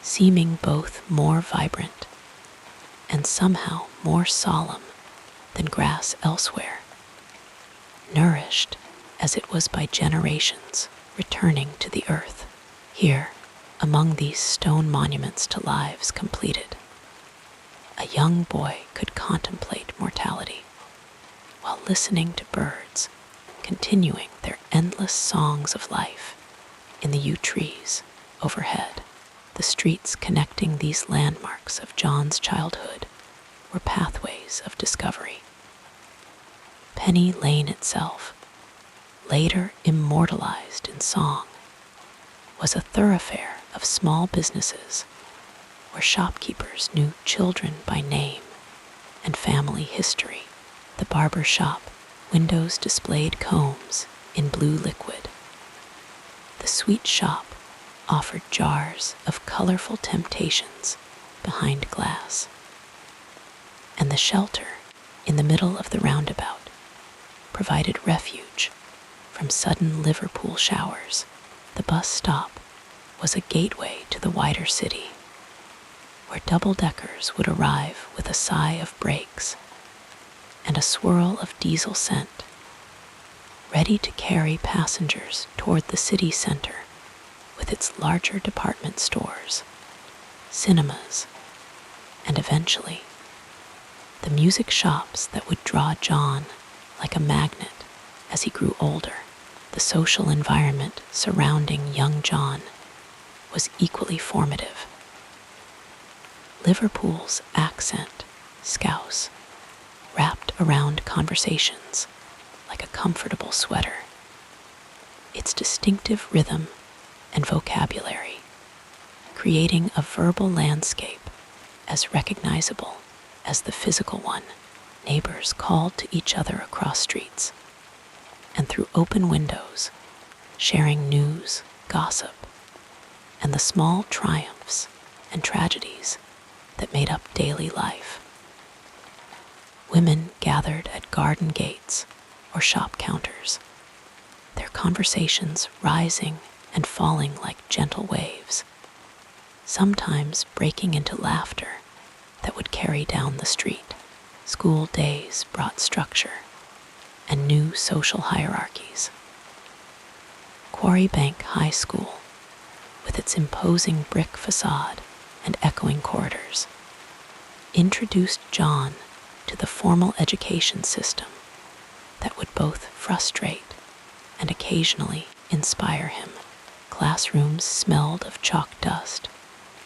seeming both more vibrant and somehow more solemn than grass elsewhere, nourished as it was by generations returning to the earth. Here, among these stone monuments to lives completed, a young boy could contemplate mortality while listening to birds continuing their endless songs of life in the yew trees overhead. The streets connecting these landmarks of John's childhood were pathways of discovery. Penny Lane itself, later immortalized in song, was a thoroughfare of small businesses where shopkeepers knew children by name and family history. The barber shop windows displayed combs in blue liquid. The sweet shop offered jars of colorful temptations behind glass. And the shelter in the middle of the roundabout provided refuge from sudden Liverpool showers. The bus stop was a gateway to the wider city, where double-deckers would arrive with a sigh of brakes and a swirl of diesel scent, ready to carry passengers toward the city center with its larger department stores, cinemas, and eventually the music shops that would draw John like a magnet as he grew older. The social environment surrounding young John was equally formative. Liverpool's accent, scouse, wrapped around conversations like a comfortable sweater. Its distinctive rhythm and vocabulary, creating a verbal landscape as recognizable as the physical one. Neighbors called to each other across streets and through open windows, sharing news, gossip, and the small triumphs and tragedies that made up daily life. Women gathered at garden gates or shop counters, their conversations rising and falling like gentle waves, sometimes breaking into laughter that would carry down the street. School days brought structure and new social hierarchies. Quarry Bank High School, with its imposing brick facade and echoing corridors, introduced John to the formal education system that would both frustrate and occasionally inspire him. Classrooms smelled of chalk dust,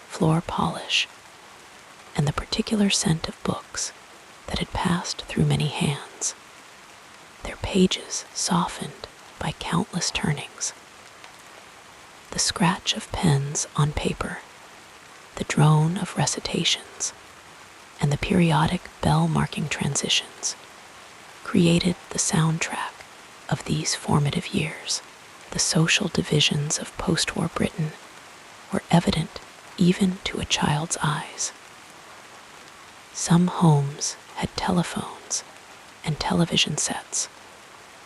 floor polish, and the particular scent of books that had passed through many hands, their pages softened by countless turnings. The scratch of pens on paper, the drone of recitations, and the periodic bell-marking transitions created the soundtrack of these formative years. The social divisions of post-war Britain were evident even to a child's eyes. Some homes had telephones and television sets,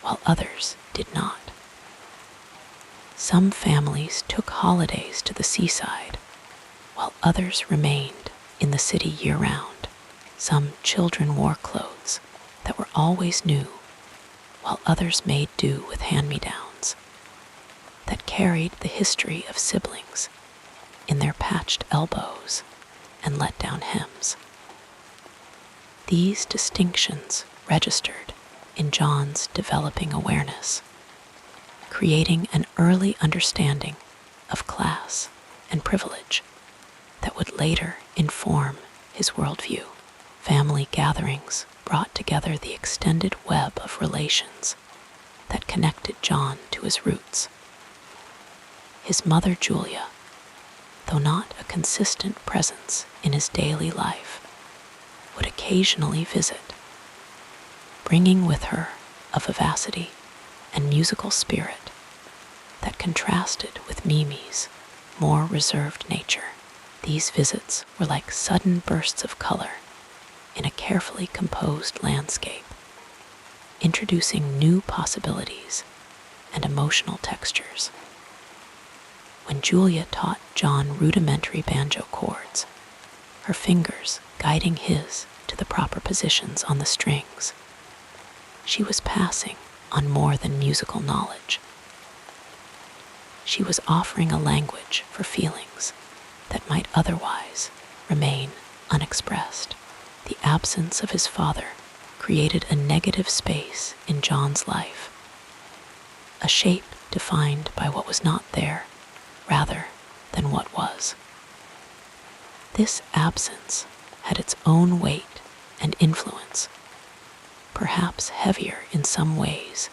while others did not. Some families took holidays to the seaside, while others remained in the city year-round. Some children wore clothes that were always new, while others made do with hand-me-downs that carried the history of siblings in their patched elbows and let-down hems. These distinctions registered in John's developing awareness, creating an early understanding of class and privilege that would later inform his worldview. Family gatherings brought together the extended web of relations that connected John to his roots. His mother, Julia, though not a consistent presence in his daily life, would occasionally visit, bringing with her a vivacity and musical spirit that contrasted with Mimi's more reserved nature. These visits were like sudden bursts of color in a carefully composed landscape, introducing new possibilities and emotional textures. When Julia taught John rudimentary banjo chords, her fingers guiding his to the proper positions on the strings, she was passing on more than musical knowledge. She was offering a language for feelings that might otherwise remain unexpressed. The absence of his father created a negative space in John's life, a shape defined by what was not there rather than what was. This absence had its own weight and influence, perhaps heavier in some ways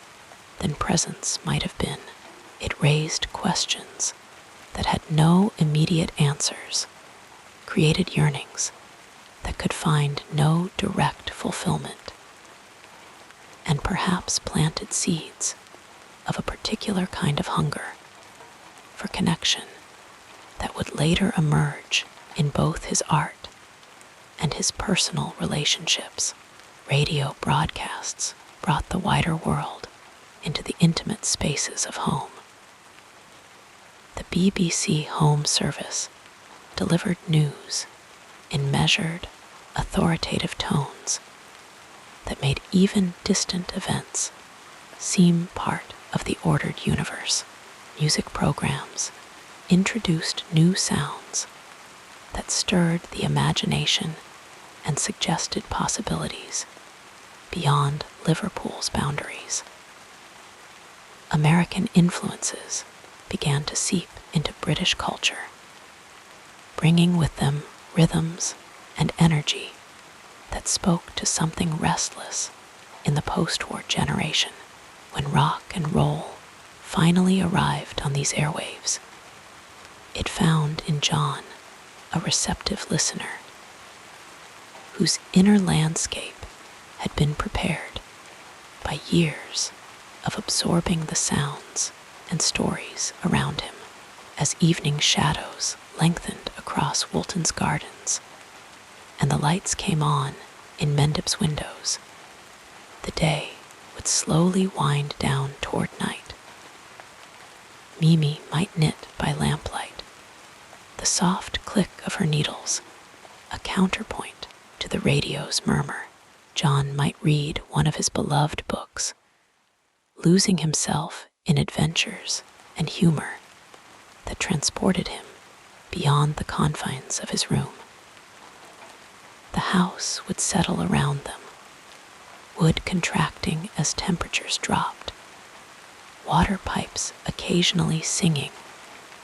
than presence might have been. It raised questions that had no immediate answers, created yearnings that could find no direct fulfillment, and perhaps planted seeds of a particular kind of hunger for connection that would later emerge in both his art and his personal relationships. Radio broadcasts brought the wider world into the intimate spaces of home. The BBC Home Service delivered news in measured, authoritative tones that made even distant events seem part of the ordered universe. Music programs introduced new sounds that stirred the imagination and suggested possibilities beyond Liverpool's boundaries. American influences began to seep into British culture, bringing with them rhythms and energy that spoke to something restless in the post-war generation. When rock and roll finally arrived on these airwaves, it found in John a receptive listener whose inner landscape had been prepared by years of absorbing the sounds and stories around him. As evening shadows lengthened across Woolton's gardens and the lights came on in Mendip's windows, the day would slowly wind down toward night. Mimi might knit by lamplight, the soft click of her needles a counterpoint to the radio's murmur. John might read one of his beloved books, losing himself in adventures and humor that transported him beyond the confines of his room. The house would settle around them, wood contracting as temperatures dropped, water pipes occasionally singing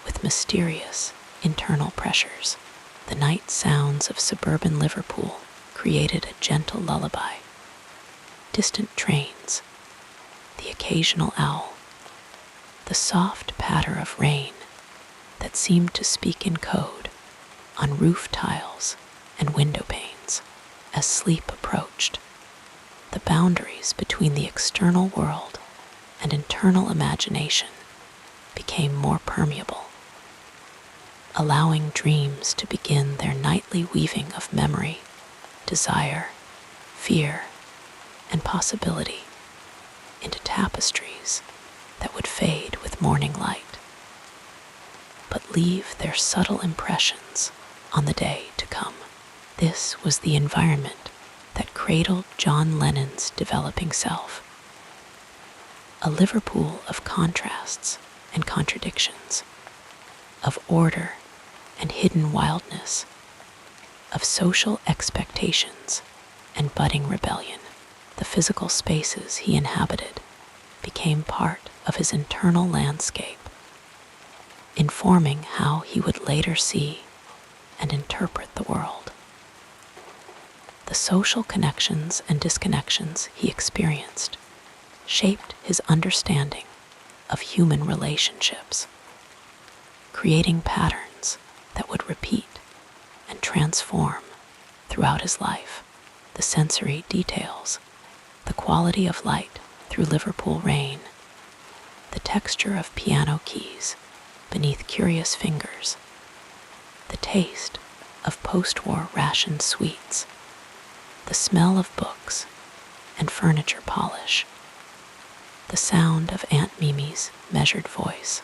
with mysterious internal pressures. The night sounds of suburban Liverpool created a gentle lullaby. Distant trains, the occasional owl, the soft patter of rain that seemed to speak in code on roof tiles and window panes. As sleep approached, the boundaries between the external world and internal imagination became more permeable, allowing dreams to begin their nightly weaving of memory, desire, fear, and possibility into tapestries that would fade with morning light, but leave their subtle impressions on the day to come. This was the environment that cradled John Lennon's developing self, a Liverpool of contrasts and contradictions, of order and hidden wildness, of social expectations and budding rebellion. The physical spaces he inhabited became part of his internal landscape, informing how he would later see and interpret the world. The social connections and disconnections he experienced shaped his understanding of human relationships, creating patterns that would repeat and transform throughout his life. The sensory details, the quality of light through Liverpool rain, the texture of piano keys beneath curious fingers, the taste of post-war rationed sweets, the smell of books and furniture polish, the sound of Aunt Mimi's measured voice.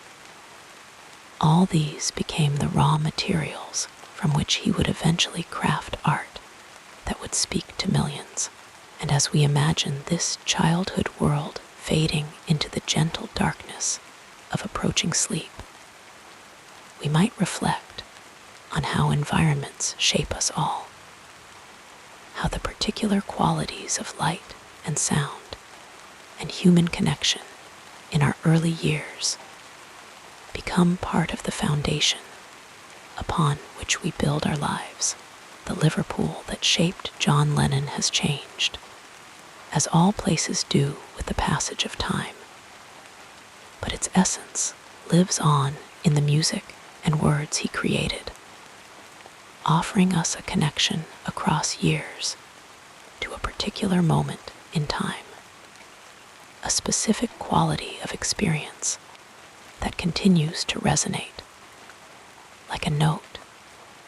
All these became the raw materials from which he would eventually craft art that would speak to millions. And as we imagine this childhood world fading into the gentle darkness of approaching sleep, we might reflect on how environments shape us all, how the particular qualities of light and sound and human connection in our early years become part of the foundation upon which we build our lives. The Liverpool that shaped John Lennon has changed, as all places do with the passage of time, but its essence lives on in the music and words he created, offering us a connection across years to a particular moment in time, a specific quality of experience that continues to resonate like a note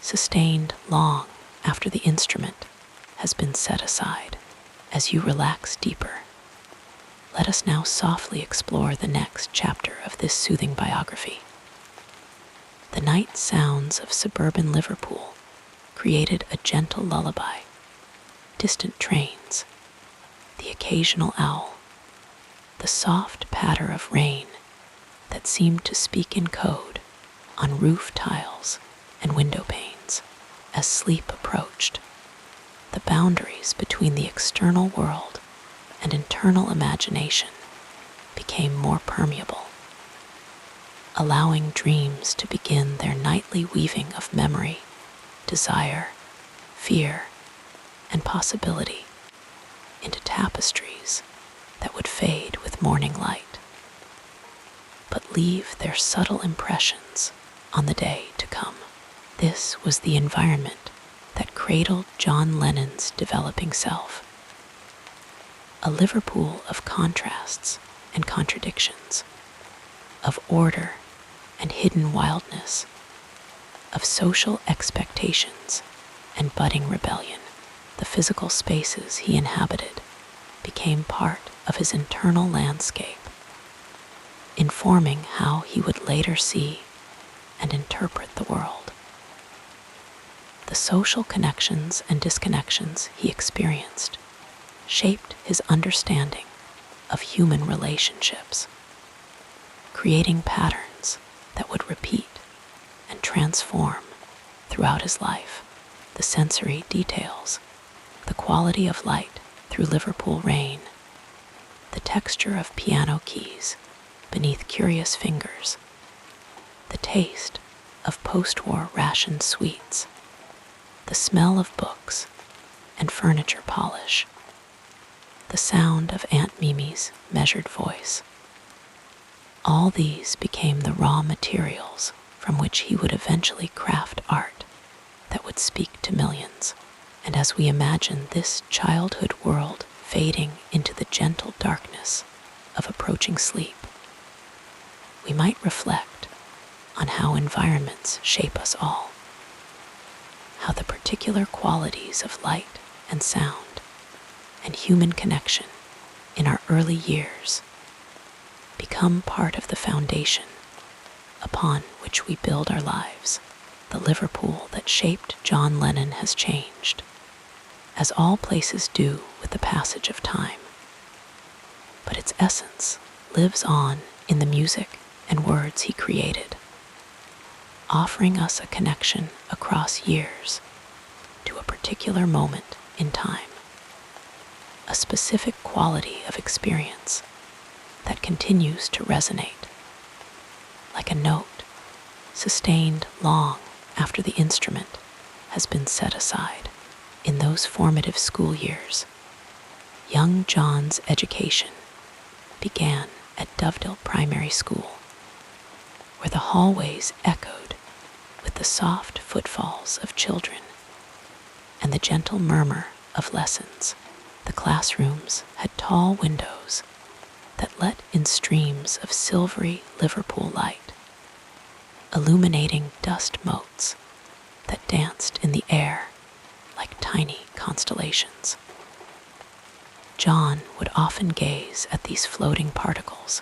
sustained long after the instrument has been set aside. As you relax deeper, let us now softly explore the next chapter of this soothing biography. The night sounds of suburban Liverpool created a gentle lullaby. Distant trains, the occasional owl, the soft patter of rain that seemed to speak in code on roof tiles and window panes. As sleep approached, the boundaries between the external world and internal imagination became more permeable, allowing dreams to begin their nightly weaving of memory, desire, fear, and possibility into tapestries that would fade with morning light, but leave their subtle impressions on the day to come. This was the environment that cradled John Lennon's developing self, a Liverpool of contrasts and contradictions, of order and hidden wildness, of social expectations and budding rebellion. The physical spaces he inhabited became part of his internal landscape, informing how he would later see and interpret the world. The social connections and disconnections he experienced shaped his understanding of human relationships, creating patterns that would repeat and transform throughout his life. The sensory details, the quality of light through Liverpool rain, the texture of piano keys beneath curious fingers, The taste of post-war rationed sweets, the smell of books and furniture polish, the sound of Aunt Mimi's measured voice. All these became the raw materials from which he would eventually craft art that would speak to millions. And as we imagine this childhood world fading into the gentle darkness of approaching sleep, we might reflect on how environments shape us all, how the particular qualities of light and sound and human connection in our early years become part of the foundation upon which we build our lives. The Liverpool that shaped John Lennon has changed, as all places do with the passage of time. But its essence lives on in the music and words he created, offering us a connection across years to a particular moment in time, a specific quality of experience that continues to resonate, like a note sustained long after the instrument has been set aside. In those formative school years, young John's education began at Dovedale Primary School, where the hallways echoed with the soft footfalls of children and the gentle murmur of lessons. The classrooms had tall windows that let in streams of silvery Liverpool light, illuminating dust motes that danced in the air like tiny constellations. John would often gaze at these floating particles,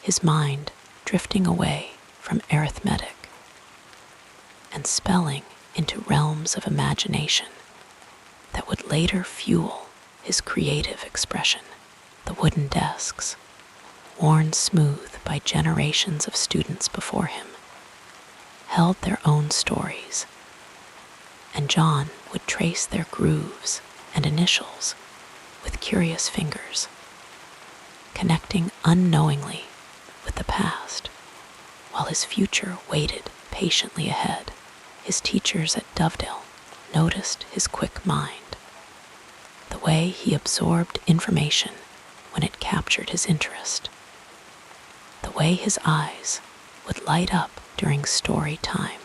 his mind drifting away from arithmetic and spelling into realms of imagination that would later fuel his creative expression. The wooden desks, worn smooth by generations of students before him, held their own stories, and John would trace their grooves and initials with curious fingers, connecting unknowingly with the past, while his future waited patiently ahead. His teachers at Dovedale noticed his quick mind, the way he absorbed information when it captured his interest, the way his eyes would light up during story time,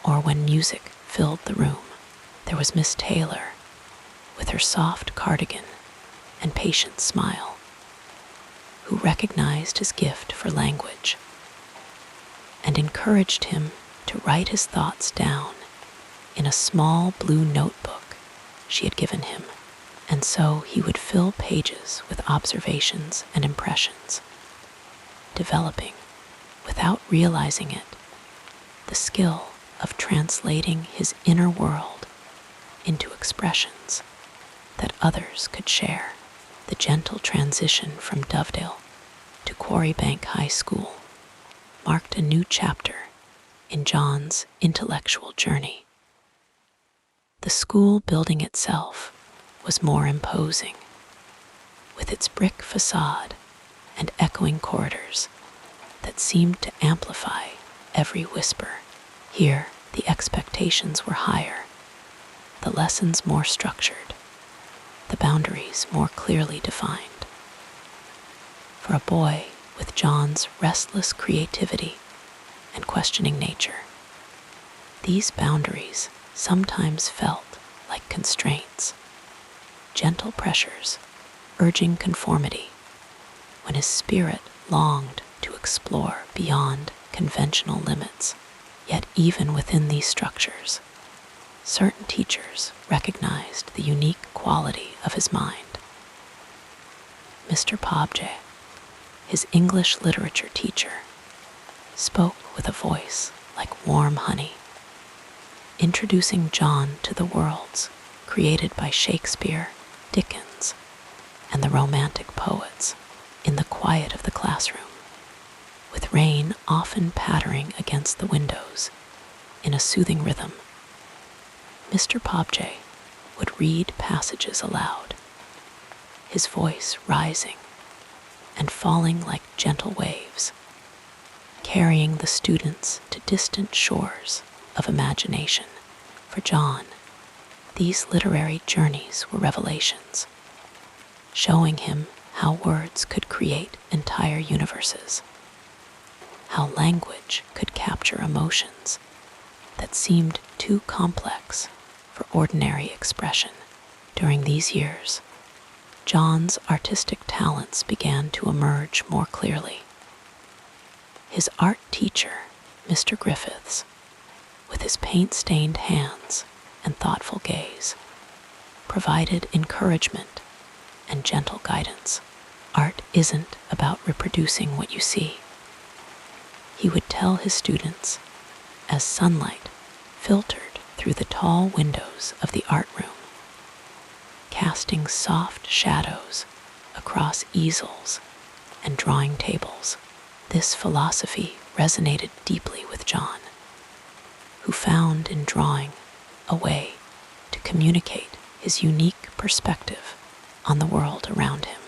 or when music filled the room. There was Miss Taylor, with her soft cardigan and patient smile, who recognized his gift for language and encouraged him to write his thoughts down in a small blue notebook she had given him, and so he would fill pages with observations and impressions, developing, without realizing it, the skill of translating his inner world into expressions that others could share. The gentle transition from Dovedale to Quarrybank High School marked a new chapter in John's intellectual journey. The school building itself was more imposing, with its brick facade and echoing corridors that seemed to amplify every whisper. Here, the expectations were higher, the lessons more structured, the boundaries more clearly defined. For a boy with John's restless creativity and questioning nature, these boundaries sometimes felt like constraints, gentle pressures urging conformity, when his spirit longed to explore beyond conventional limits. Yet even within these structures, certain teachers recognized the unique quality of his mind. Mr. Pobje, his English literature teacher, spoke with a voice like warm honey, introducing John to the worlds created by Shakespeare, Dickens, and the Romantic poets in the quiet of the classroom, with rain often pattering against the windows in a soothing rhythm. Mr. Pobje would read passages aloud, his voice rising and falling like gentle waves, carrying the students to distant shores of imagination. For John, these literary journeys were revelations, showing him how words could create entire universes, how language could capture emotions that seemed too complex for ordinary expression. During these years, John's artistic talents began to emerge more clearly. His art teacher, Mr. Griffiths, with his paint-stained hands and thoughtful gaze, provided encouragement and gentle guidance. Art isn't about reproducing what you see, he would tell his students as sunlight filtered through the tall windows of the art room, casting soft shadows across easels and drawing tables. This philosophy resonated deeply with John, who found in drawing a way to communicate his unique perspective on the world around him.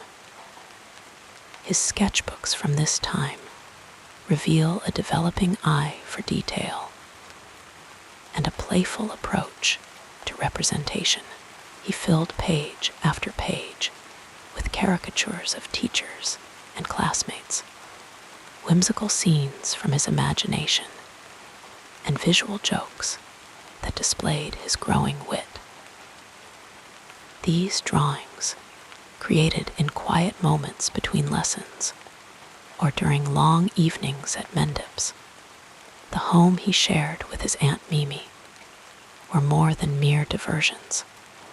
His sketchbooks from this time reveal a developing eye for detail and a playful approach to representation. He filled page after page with caricatures of teachers and classmates, whimsical scenes from his imagination, and visual jokes that displayed his growing wit. These drawings, created in quiet moments between lessons or during long evenings at Mendip's, the home he shared with his Aunt Mimi, were more than mere diversions.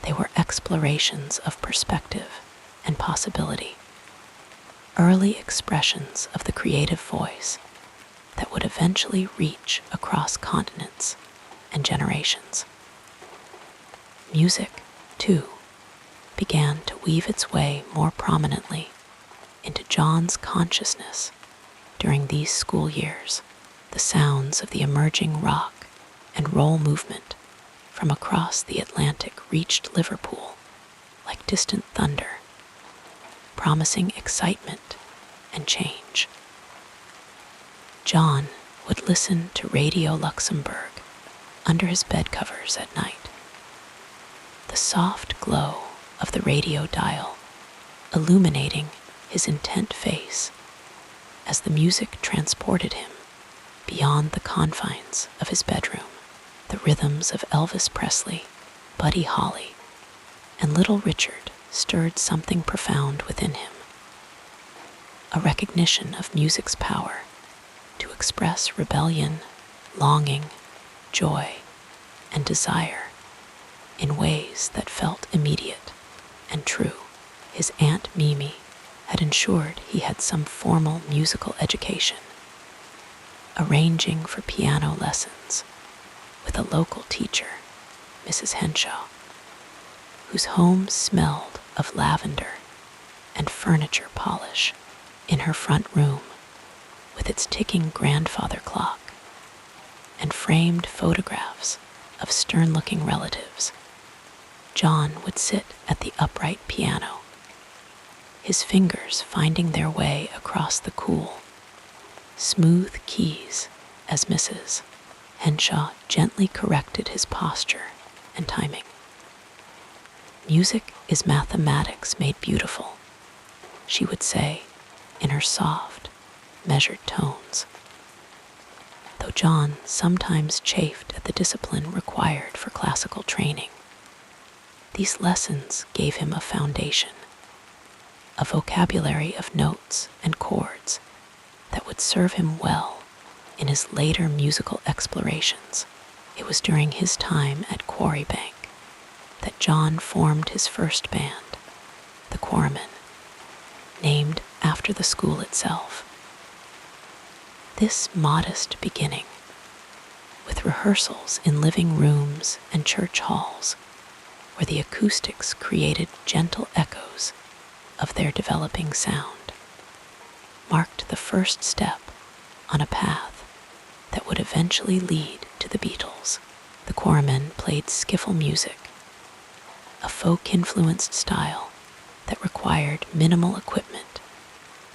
They were explorations of perspective and possibility, early expressions of the creative voice that would eventually reach across continents and generations. Music, too, began to weave its way more prominently into John's consciousness during these school years. The sounds of the emerging rock and roll movement from across the Atlantic reached Liverpool like distant thunder, promising excitement and change. John would listen to Radio Luxembourg under his bed covers at night, the soft glow of the radio dial illuminating his intent face as the music transported him beyond the confines of his bedroom. The rhythms of Elvis Presley, Buddy Holly, and Little Richard stirred something profound within him, a recognition of music's power to express rebellion, longing, joy, and desire in ways that felt immediate and true. His Aunt Mimi had ensured he had some formal musical education, arranging for piano lessons with a local teacher, Mrs. Henshaw, whose home smelled of lavender and furniture polish. In her front room, with its ticking grandfather clock and framed photographs of stern-looking relatives, John would sit at the upright piano, his fingers finding their way across the cool, smooth keys as Mrs. Henshaw gently corrected his posture and timing. Music is mathematics made beautiful, she would say in her soft, measured tones. Though John sometimes chafed at the discipline required for classical training, these lessons gave him a foundation, a vocabulary of notes and chords that would serve him well in his later musical explorations. It was during his time at Quarrybank that John formed his first band, the Quarrymen, named after the school itself. This modest beginning, with rehearsals in living rooms and church halls, where the acoustics created gentle echoes of their developing sound, marked the first step on a path that would eventually lead to the Beatles. The Quarrymen played skiffle music, a folk-influenced style that required minimal equipment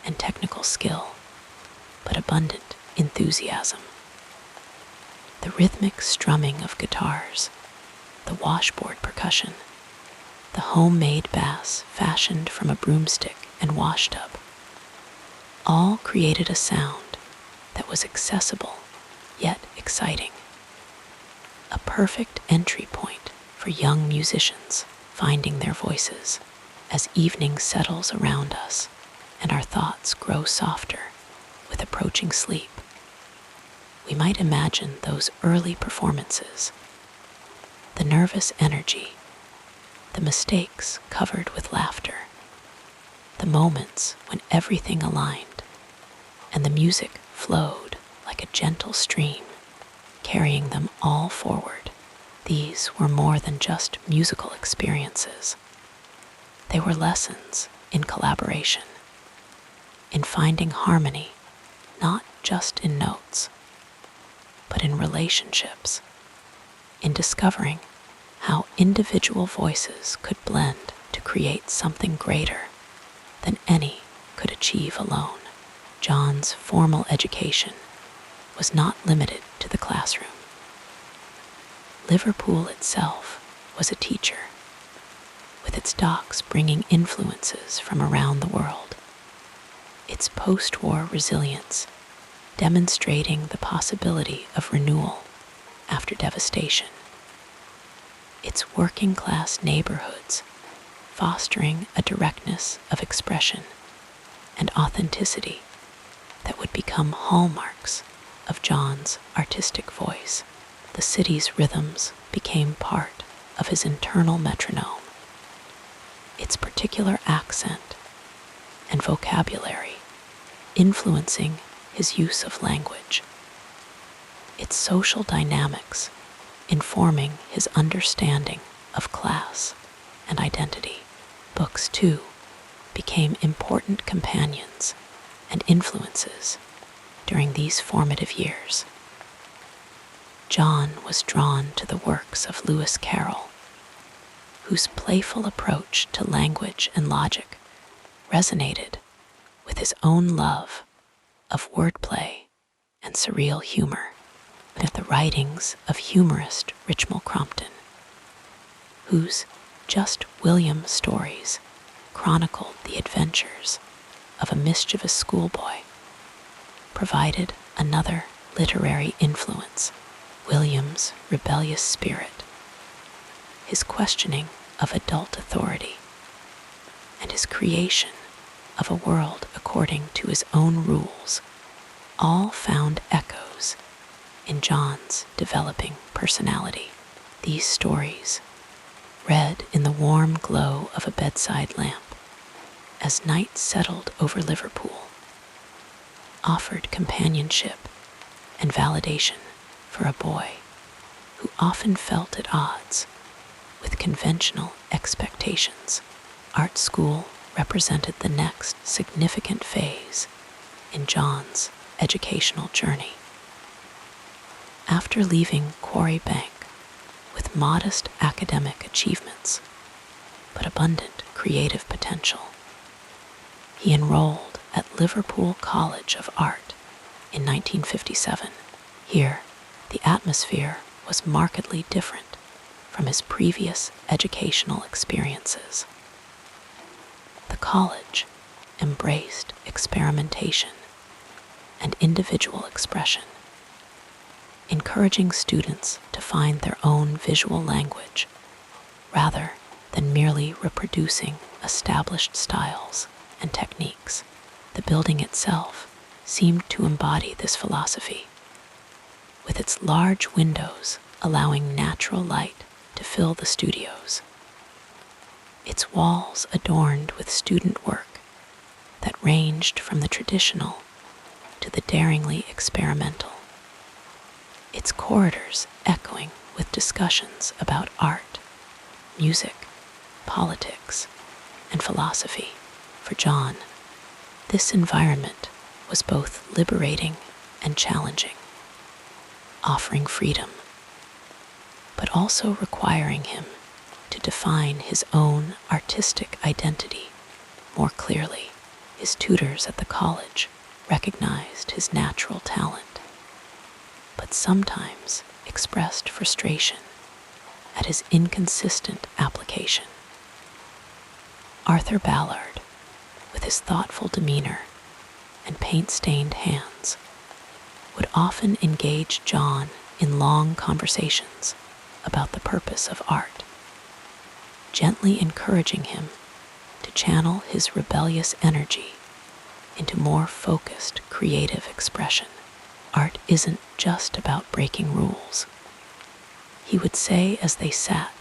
and technical skill, but abundant enthusiasm. The rhythmic strumming of guitars, the washboard percussion, the homemade bass fashioned from a broomstick and washtub, all created a sound that was accessible yet exciting. A perfect entry point for young musicians finding their voices as evening settles around us and our thoughts grow softer with approaching sleep. We might imagine those early performances, the nervous energy, the mistakes covered with laughter, the moments when everything aligned and the music flowed like a gentle stream, carrying them all forward. These were more than just musical experiences. They were lessons in collaboration, in finding harmony, not just in notes, but in relationships, in discovering how individual voices could blend to create something greater than any could achieve alone. John's formal education was not limited to the classroom. Liverpool itself was a teacher, with its docks bringing influences from around the world, its post-war resilience demonstrating the possibility of renewal after devastation, its working-class neighborhoods fostering a directness of expression and authenticity that would become hallmarks of John's artistic voice. The city's rhythms became part of his internal metronome, its particular accent and vocabulary influencing his use of language, its social dynamics informing his understanding of class and identity. Books, too, became important companions and influences during these formative years. John was drawn to the works of Lewis Carroll, whose playful approach to language and logic resonated with his own love of wordplay and surreal humor, and the writings of humorist Richmal Crompton, whose Just William stories chronicled the adventures of a mischievous schoolboy, provided another literary influence. William's rebellious spirit, his questioning of adult authority, and his creation of a world according to his own rules, all found echoes in John's developing personality. These stories, read in the warm glow of a bedside lamp as night settled over Liverpool, offered companionship and validation for a boy who often felt at odds with conventional expectations. Art school represented the next significant phase in John's educational journey. After leaving Quarry Bank with modest academic achievements but abundant creative potential, he enrolled at Liverpool College of Art in 1957. Here, the atmosphere was markedly different from his previous educational experiences. The college embraced experimentation and individual expression, encouraging students to find their own visual language rather than merely reproducing established styles and techniques. The building itself seemed to embody this philosophy, with its large windows allowing natural light to fill the studios, its walls adorned with student work that ranged from the traditional to the daringly experimental, its corridors echoing with discussions about art, music, politics, and philosophy. For John, this environment was both liberating and challenging, offering freedom, but also requiring him to define his own artistic identity more clearly. His tutors at the college recognized his natural talent, but sometimes expressed frustration at his inconsistent application. Arthur Ballard, with his thoughtful demeanor and paint-stained hands, would often engage John in long conversations about the purpose of art, gently encouraging him to channel his rebellious energy into more focused creative expression. Art isn't just about breaking rules, he would say as they sat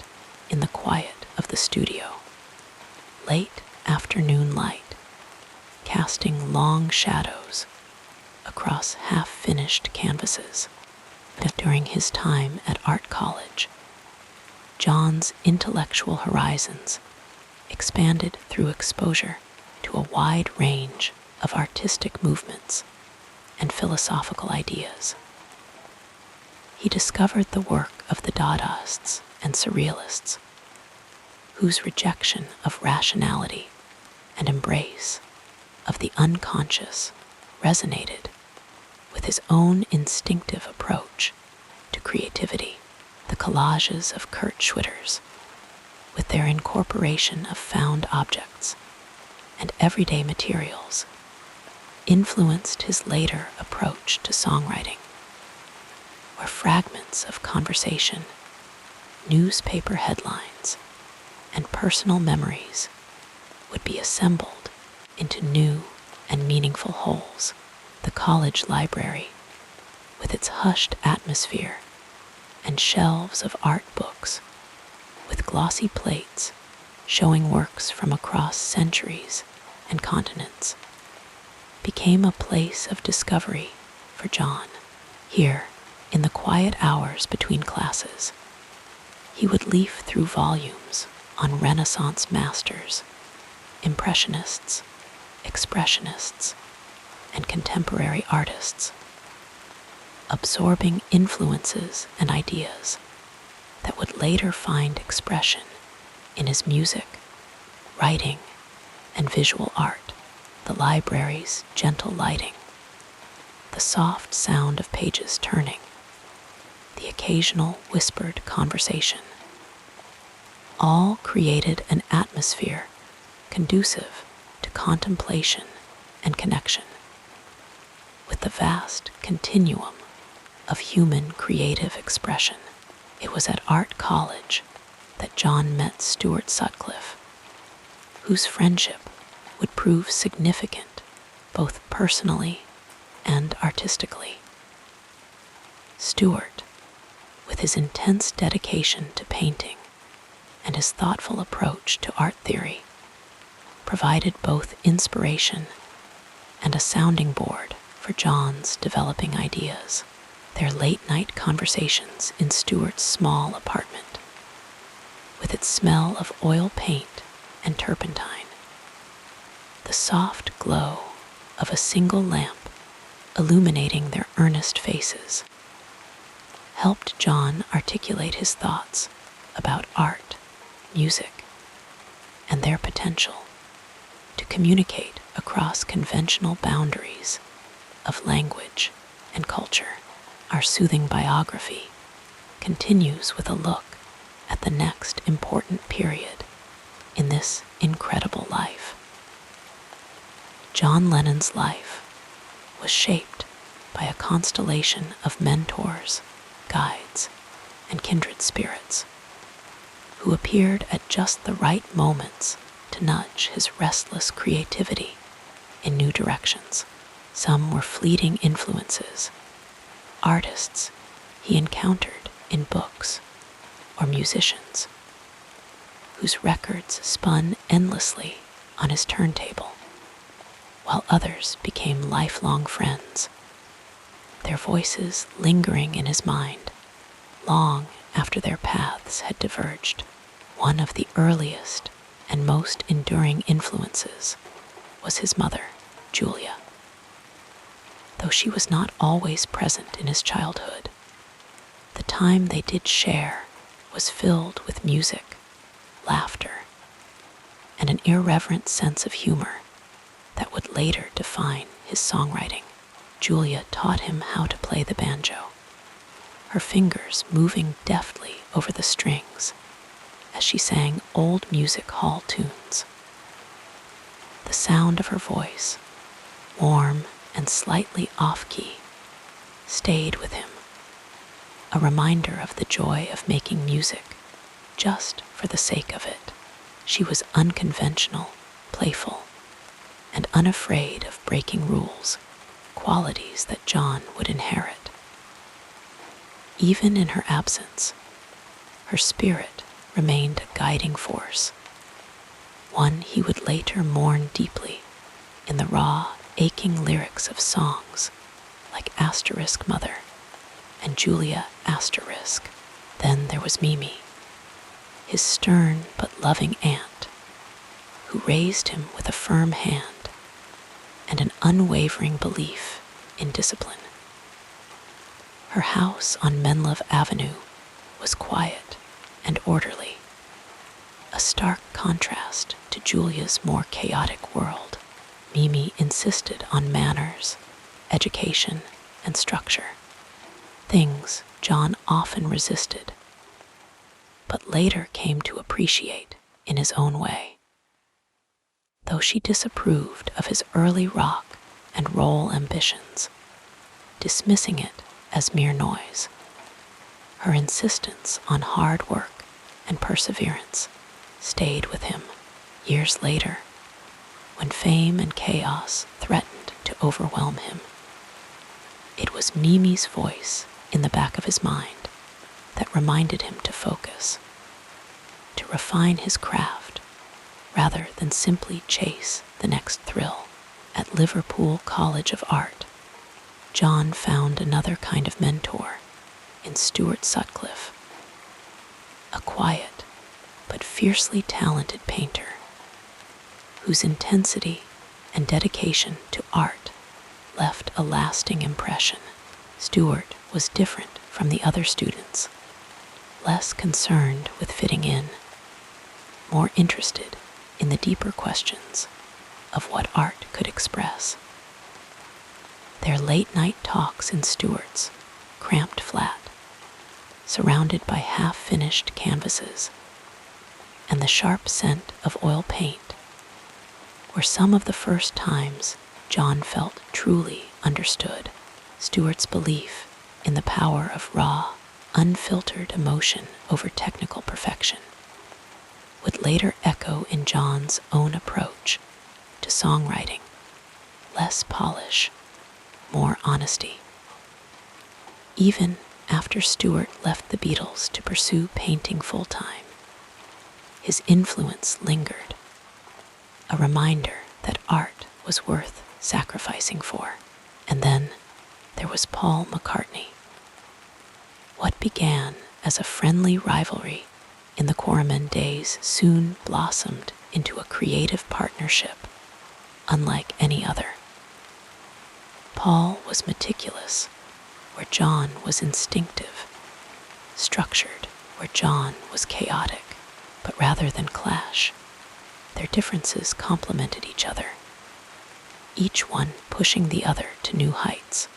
in the quiet of the studio. Late afternoon light, casting long shadows across half-finished canvases. During his time at art college, John's intellectual horizons expanded through exposure to a wide range of artistic movements and philosophical ideas. He discovered the work of the Dadaists and Surrealists, whose rejection of rationality and embrace of the unconscious resonated with his own instinctive approach to creativity. The collages of Kurt Schwitters, with their incorporation of found objects and everyday materials, influenced his later approach to songwriting, where fragments of conversation, newspaper headlines, and personal memories would be assembled into new and meaningful wholes. The college library, with its hushed atmosphere and shelves of art books, with glossy plates showing works from across centuries and continents, became a place of discovery for John. Here, in the quiet hours between classes, he would leaf through volumes on Renaissance masters, Impressionists, Expressionists, and contemporary artists, absorbing influences and ideas that would later find expression in his music, writing, and visual art. The library's gentle lighting, the soft sound of pages turning, the occasional whispered conversation, all created an atmosphere conducive to contemplation and connection with the vast continuum of human creative expression. It was at art college that John met Stuart Sutcliffe, whose friendship would prove significant both personally and artistically. Stuart, with his intense dedication to painting and his thoughtful approach to art theory, provided both inspiration and a sounding board for John's developing ideas. Their late-night conversations in Stuart's small apartment, with its smell of oil paint and turpentine, the soft glow of a single lamp illuminating their earnest faces, helped John articulate his thoughts about art, music, and their potential to communicate across conventional boundaries of language and culture. Our soothing biography continues with a look at the next important period in this incredible life. John Lennon's life was shaped by a constellation of mentors, guides, and kindred spirits who appeared at just the right moments to nudge his restless creativity in new directions. Some were fleeting influences, artists he encountered in books, or musicians whose records spun endlessly on his turntable, while others became lifelong friends, their voices lingering in his mind long after their paths had diverged. One of the earliest and most enduring influences was his mother, Julia. Though she was not always present in his childhood, the time they did share was filled with music, laughter, and an irreverent sense of humor that would later define his songwriting, Julia taught him how to play the banjo, her fingers moving deftly over the strings as she sang old music hall tunes. The sound of her voice, warm and slightly off-key, stayed with him, a reminder of the joy of making music just for the sake of it. She was unconventional, playful, and unafraid of breaking rules, qualities that John would inherit. Even in her absence, her spirit remained a guiding force, one he would later mourn deeply in the raw, aching lyrics of songs like Asterisk Mother and Julia Asterisk. Then there was Mimi, his stern but loving aunt, who raised him with a firm hand and an unwavering belief in discipline. Her house on Menlove Avenue was quiet and orderly, a stark contrast to Julia's more chaotic world. Mimi insisted on manners, education, and structure, things John often resisted, but later came to appreciate in his own way. Though she disapproved of his early rock and roll ambitions, dismissing it as mere noise, her insistence on hard work and perseverance stayed with him years later, when fame and chaos threatened to overwhelm him. It was Mimi's voice in the back of his mind that reminded him to focus, to refine his craft, rather than simply chase the next thrill. At Liverpool College of Art, John found another kind of mentor in Stuart Sutcliffe, a quiet but fiercely talented painter whose intensity and dedication to art left a lasting impression. Stuart was different from the other students, less concerned with fitting in, more interested in the deeper questions of what art could express. Their late-night talks in Stuart's cramped flat, surrounded by half-finished canvases and the sharp scent of oil paint, were some of the first times John felt truly understood. Stuart's belief in the power of raw, unfiltered emotion over technical perfection would later echo in John's own approach to songwriting: less polish, more honesty. Even after Stuart left the Beatles to pursue painting full-time, his influence lingered, a reminder that art was worth sacrificing for. And then there was Paul McCartney. What began as a friendly rivalry in the Quarrymen days soon blossomed into a creative partnership unlike any other. Paul was meticulous, where John was instinctive, structured, where John was chaotic. But rather than clash, their differences complemented each other, each one pushing the other to new heights.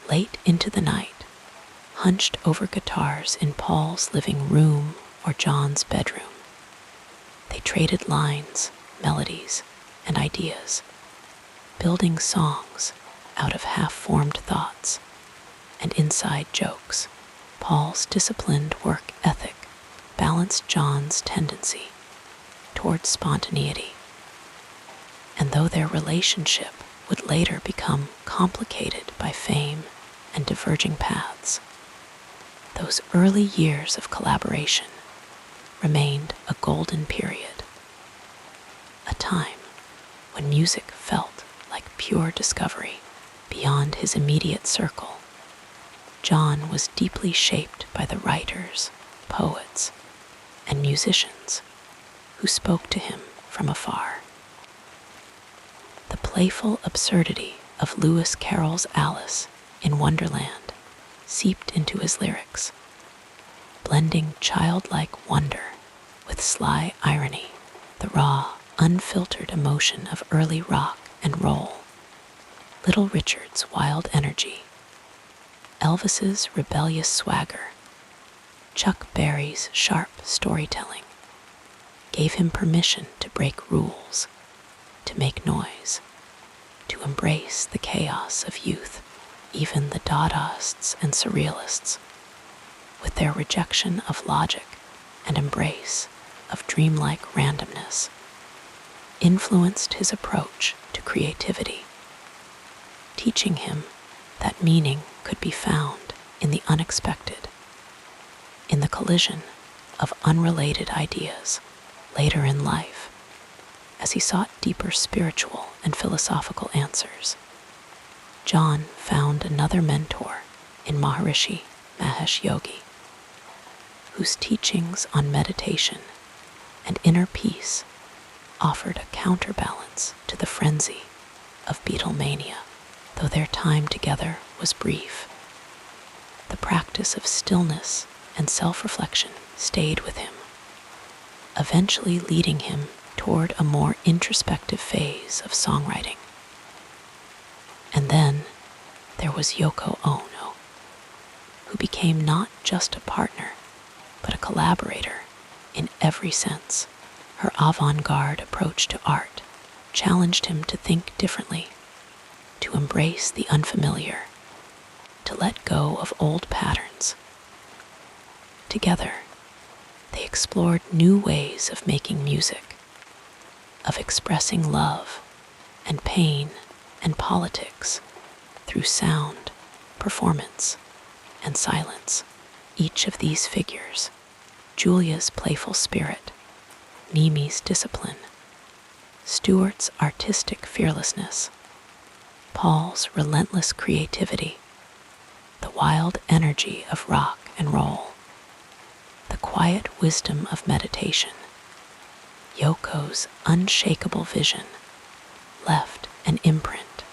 Late into the night, hunched over guitars in Paul's living room or John's bedroom, they traded lines, melodies, and ideas, building songs out of half-formed thoughts and inside jokes. Paul's disciplined work ethic balanced John's tendency towards spontaneity, and though their relationship would later become complicated by fame and diverging paths, those early years of collaboration remained a golden period, a time when music felt like pure discovery. Beyond his immediate circle, John was deeply shaped by the writers, poets, and musicians who spoke to him from afar. The playful absurdity of Lewis Carroll's Alice in Wonderland seeped into his lyrics, blending childlike wonder with sly irony. The raw, unfiltered emotion of early rock and roll Little Richard's wild energy, Elvis's rebellious swagger, Chuck Berry's sharp storytelling gave him permission to break rules, to make noise, to embrace the chaos of youth. Even the Dadaists and Surrealists, with their rejection of logic and embrace of dreamlike randomness, influenced his approach to creativity, teaching him that meaning could be found in the unexpected, in the collision of unrelated ideas later in life, as he sought deeper spiritual and philosophical answers. John found another mentor in Maharishi Mahesh Yogi, whose teachings on meditation and inner peace offered a counterbalance to the frenzy of Beatlemania. Though their time together was brief, the practice of stillness and self-reflection stayed with him, eventually leading him toward a more introspective phase of songwriting. And then there was Yoko Ono, who became not just a partner, but a collaborator in every sense. Her avant-garde approach to art challenged him to think differently, to embrace the unfamiliar, to let go of old patterns. Together, they explored new ways of making music, of expressing love and pain and politics through sound, performance, and silence. Each of these figures, Julia's playful spirit, Mimi's discipline, Stuart's artistic fearlessness, Paul's relentless creativity, the wild energy of rock and roll, the quiet wisdom of meditation, Yoko's unshakable vision, left an imprint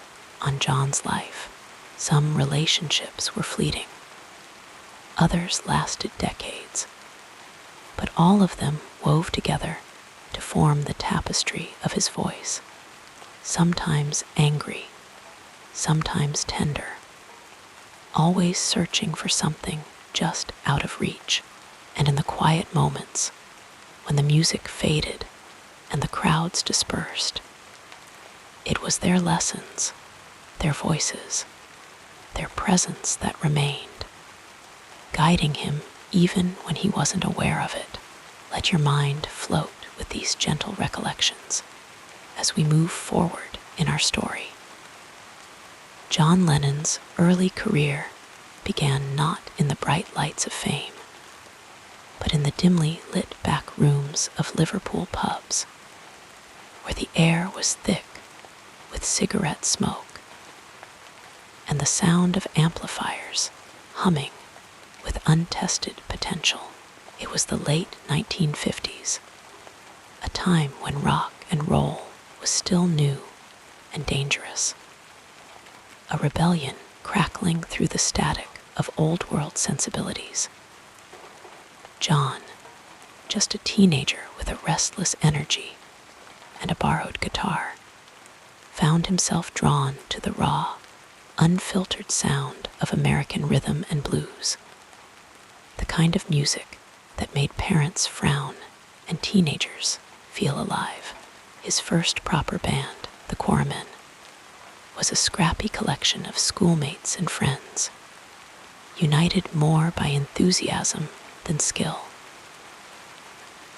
on John's life. Some relationships were fleeting, others lasted decades, but all of them wove together to form the tapestry of his voice, sometimes angry, sometimes tender, always searching for something just out of reach. And in the quiet moments, when the music faded and the crowds dispersed, it was their lessons, their voices, their presence that remained, guiding him even when he wasn't aware of it. Let your mind float with these gentle recollections as we move forward in our story. John Lennon's early career began not in the bright lights of fame, but in the dimly lit back rooms of Liverpool pubs, where the air was thick with cigarette smoke and the sound of amplifiers humming with untested potential. It was the late 1950s, a time when rock and roll was still new and dangerous, a rebellion crackling through the static of old-world sensibilities. John, just a teenager with a restless energy and a borrowed guitar, found himself drawn to the raw, unfiltered sound of American rhythm and blues, the kind of music that made parents frown and teenagers feel alive. His first proper band, the Quarrymen, was a scrappy collection of schoolmates and friends, united more by enthusiasm than skill.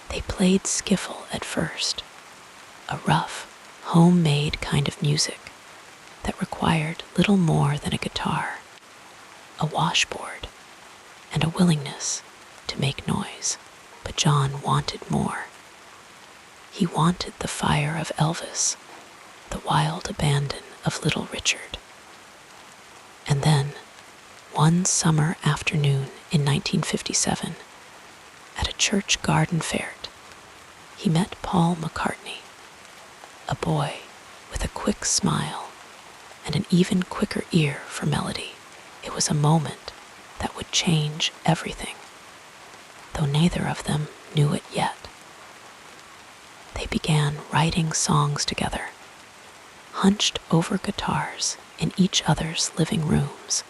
They played skiffle at first, a rough, homemade kind of music that required little more than a guitar, a washboard, and a willingness to make noise. But John wanted more. He wanted the fire of Elvis, the wild abandon of Little Richard. And then, one summer afternoon in 1957, at a church garden fair, he met Paul McCartney, a boy with a quick smile and an even quicker ear for melody. It was a moment that would change everything, though neither of them knew it yet. They began writing songs together, hunched over guitars in each other's living rooms,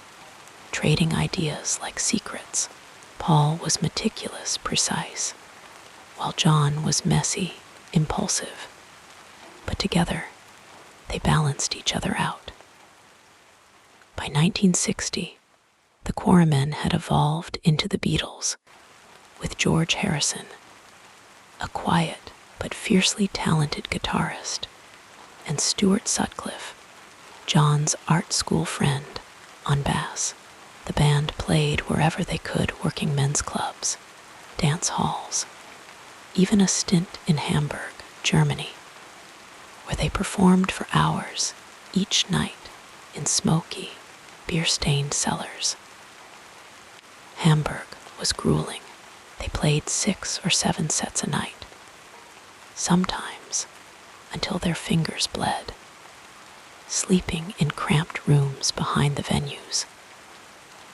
trading ideas like secrets. Paul was meticulous, precise, while John was messy, impulsive. But together, they balanced each other out. By 1960, the Quarrymen had evolved into the Beatles, with George Harrison, a quiet but fiercely talented guitarist, and Stuart Sutcliffe, John's art school friend, on bass. The band played wherever they could: working men's clubs, dance halls, even a stint in Hamburg, Germany, where they performed for hours each night in smoky, beer-stained cellars. Hamburg was grueling. They played 6 or 7 sets a night, sometimes until their fingers bled, sleeping in cramped rooms behind the venues,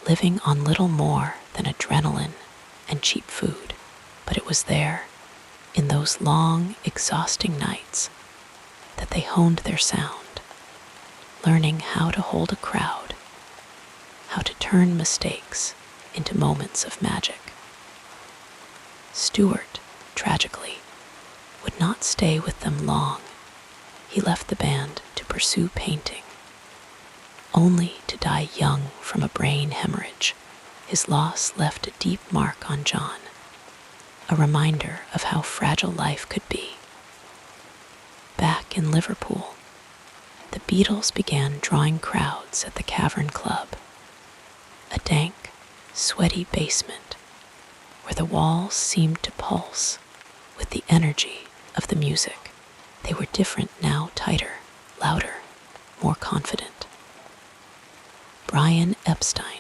living on little more than adrenaline and cheap food. But it was there, in those long, exhausting nights, that they honed their sound, learning how to hold a crowd, how to turn mistakes into moments of magic. Stuart, tragically, would not stay with them long. He left the band to pursue painting, only to die young from a brain hemorrhage. His loss left a deep mark on John, a reminder of how fragile life could be. Back in Liverpool, the Beatles began drawing crowds at the Cavern Club, a dank, sweaty basement where the walls seemed to pulse with the energy of the music. They were different now, tighter, louder, more confident. Brian Epstein,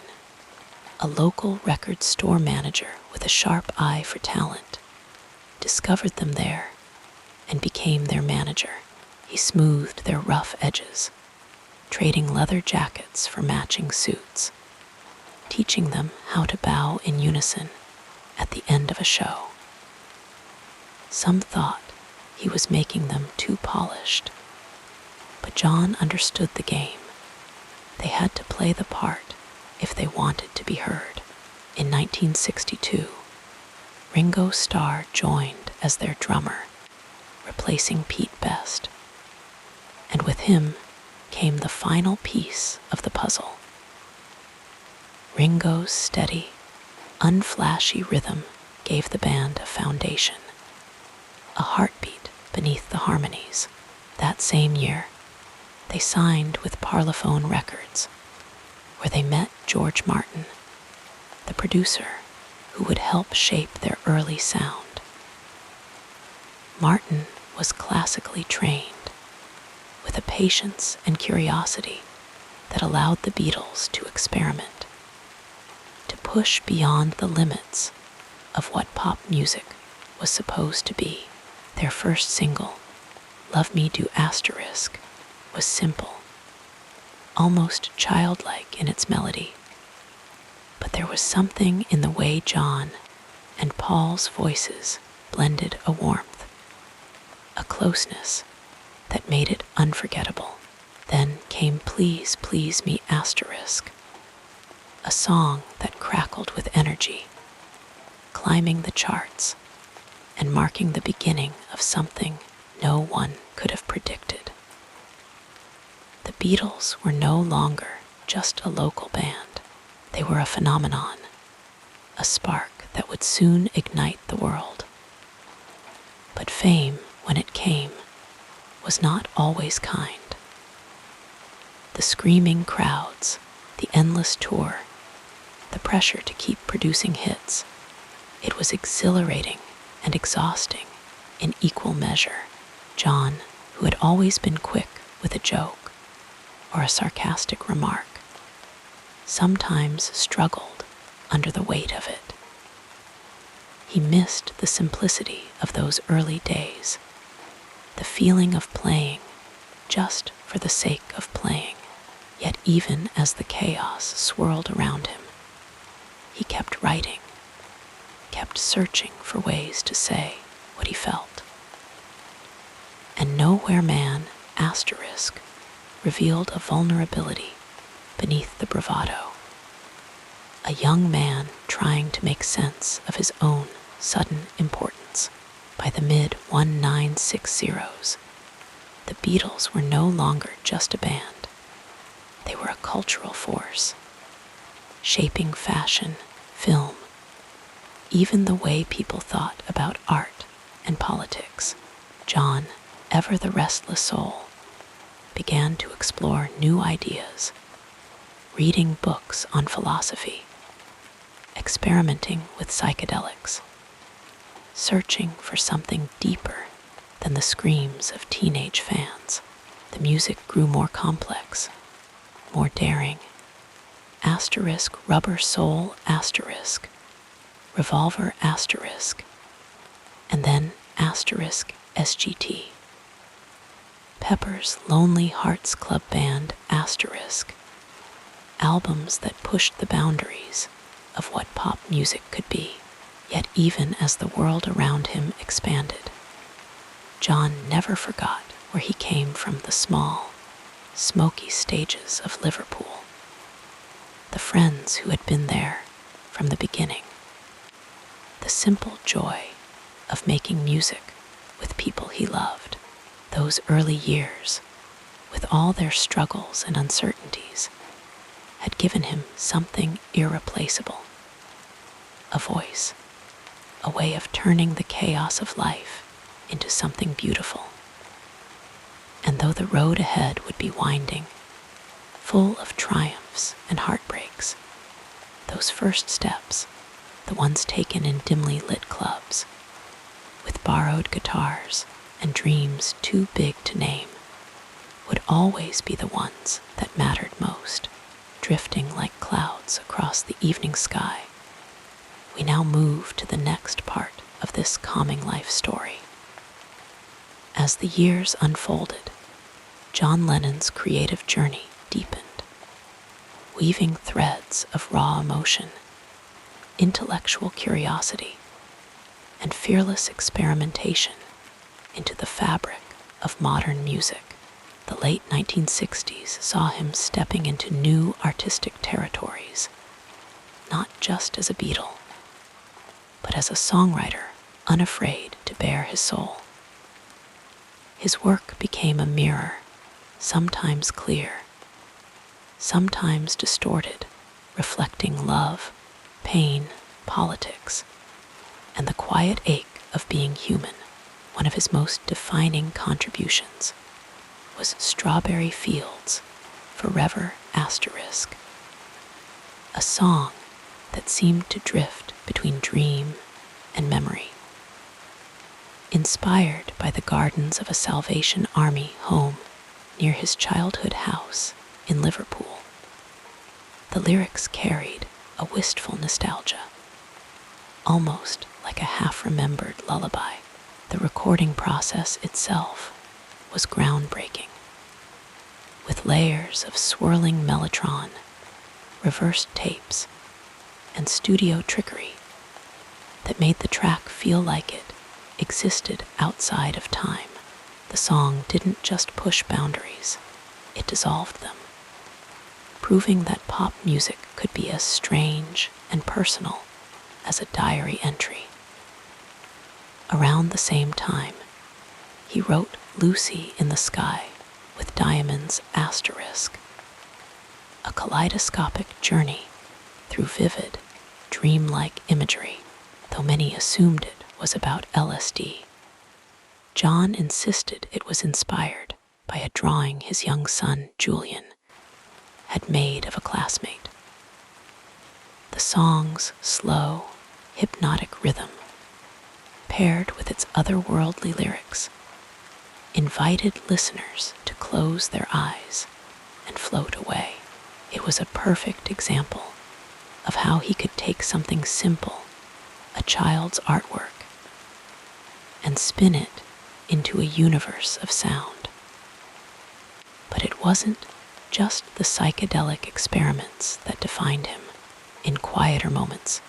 a local record store manager with a sharp eye for talent, discovered them there and became their manager. He smoothed their rough edges, trading leather jackets for matching suits, teaching them how to bow in unison at the end of a show. Some thought he was making them too polished, but John understood the game. They had to play the part if they wanted to be heard. In 1962, Ringo Starr joined as their drummer, replacing Pete Best, and with him came the final piece of the puzzle. Ringo's steady, unflashy rhythm gave the band a foundation, a heartbeat beneath the harmonies. That same year, they signed with Parlophone Records, where they met George Martin, the producer who would help shape their early sound. Martin was classically trained, with a patience and curiosity that allowed the Beatles to experiment, to push beyond the limits of what pop music was supposed to be. Their first single, Love Me Do*, was simple, almost childlike in its melody. But there was something in the way John and Paul's voices blended, a warmth, a closeness that made it unforgettable. Then came Please Please Me*, a song that crackled with energy, climbing the charts and marking the beginning of something no one could have predicted. The Beatles were no longer just a local band. They were a phenomenon, a spark that would soon ignite the world. But fame, when it came, was not always kind. The screaming crowds, the endless tour, the pressure to keep producing hits, it was exhilarating and exhausting in equal measure. John, who had always been quick with a joke or a sarcastic remark, sometimes struggled under the weight of it. He missed the simplicity of those early days, the feeling of playing just for the sake of playing. Yet even as the chaos swirled around him, he kept writing, kept searching for ways to say what he felt. And Nowhere Man*, revealed a vulnerability beneath the bravado. A young man trying to make sense of his own sudden importance. By the mid-1960s, the Beatles were no longer just a band. They were a cultural force, shaping fashion, film, even the way people thought about art and politics. John, ever the restless soul, began to explore new ideas, reading books on philosophy, experimenting with psychedelics, searching for something deeper than the screams of teenage fans. The music grew more complex, more daring. Asterisk Rubber Soul asterisk, Revolver asterisk, and then asterisk SGT. Pepper's Lonely Hearts Club Band asterisk, albums that pushed the boundaries of what pop music could be. Yet even as the world around him expanded, John never forgot where he came from: the small, smoky stages of Liverpool, the friends who had been there from the beginning, the simple joy of making music with people he loved. Those early years, with all their struggles and uncertainties, had given him something irreplaceable: a voice, a way of turning the chaos of life into something beautiful. And though the road ahead would be winding, full of triumphs and heartbreaks, those first steps, the ones taken in dimly lit clubs, with borrowed guitars and dreams too big to name, would always be the ones that mattered most. Drifting like clouds across the evening sky, we now move to the next part of this calming life story. As the years unfolded, John Lennon's creative journey deepened, weaving threads of raw emotion, intellectual curiosity, and fearless experimentation into the fabric of modern music. The late 1960s saw him stepping into new artistic territories, not just as a Beatle, but as a songwriter unafraid to bare his soul. His work became a mirror, sometimes clear, sometimes distorted, reflecting love, pain, politics, and the quiet ache of being human. One of his most defining contributions was Strawberry Fields, Forever asterisk, a song that seemed to drift between dream and memory. Inspired by the gardens of a Salvation Army home near his childhood house in Liverpool, the lyrics carried a wistful nostalgia, almost like a half-remembered lullaby. The recording process itself was groundbreaking, with layers of swirling mellotron, reversed tapes, and studio trickery that made the track feel like it existed outside of time. The song didn't just push boundaries, it dissolved them, proving that pop music could be as strange and personal as a diary entry. Around the same time, he wrote Lucy in the Sky with Diamonds asterisk, a kaleidoscopic journey through vivid, dreamlike imagery. Though many assumed it was about LSD, John insisted it was inspired by a drawing his young son, Julian, had made of a classmate. The song's slow, hypnotic rhythm, paired with its otherworldly lyrics, invited listeners to close their eyes and float away. It was a perfect example of how he could take something simple, a child's artwork, and spin it into a universe of sound. But it wasn't just the psychedelic experiments that defined him. In quieter moments,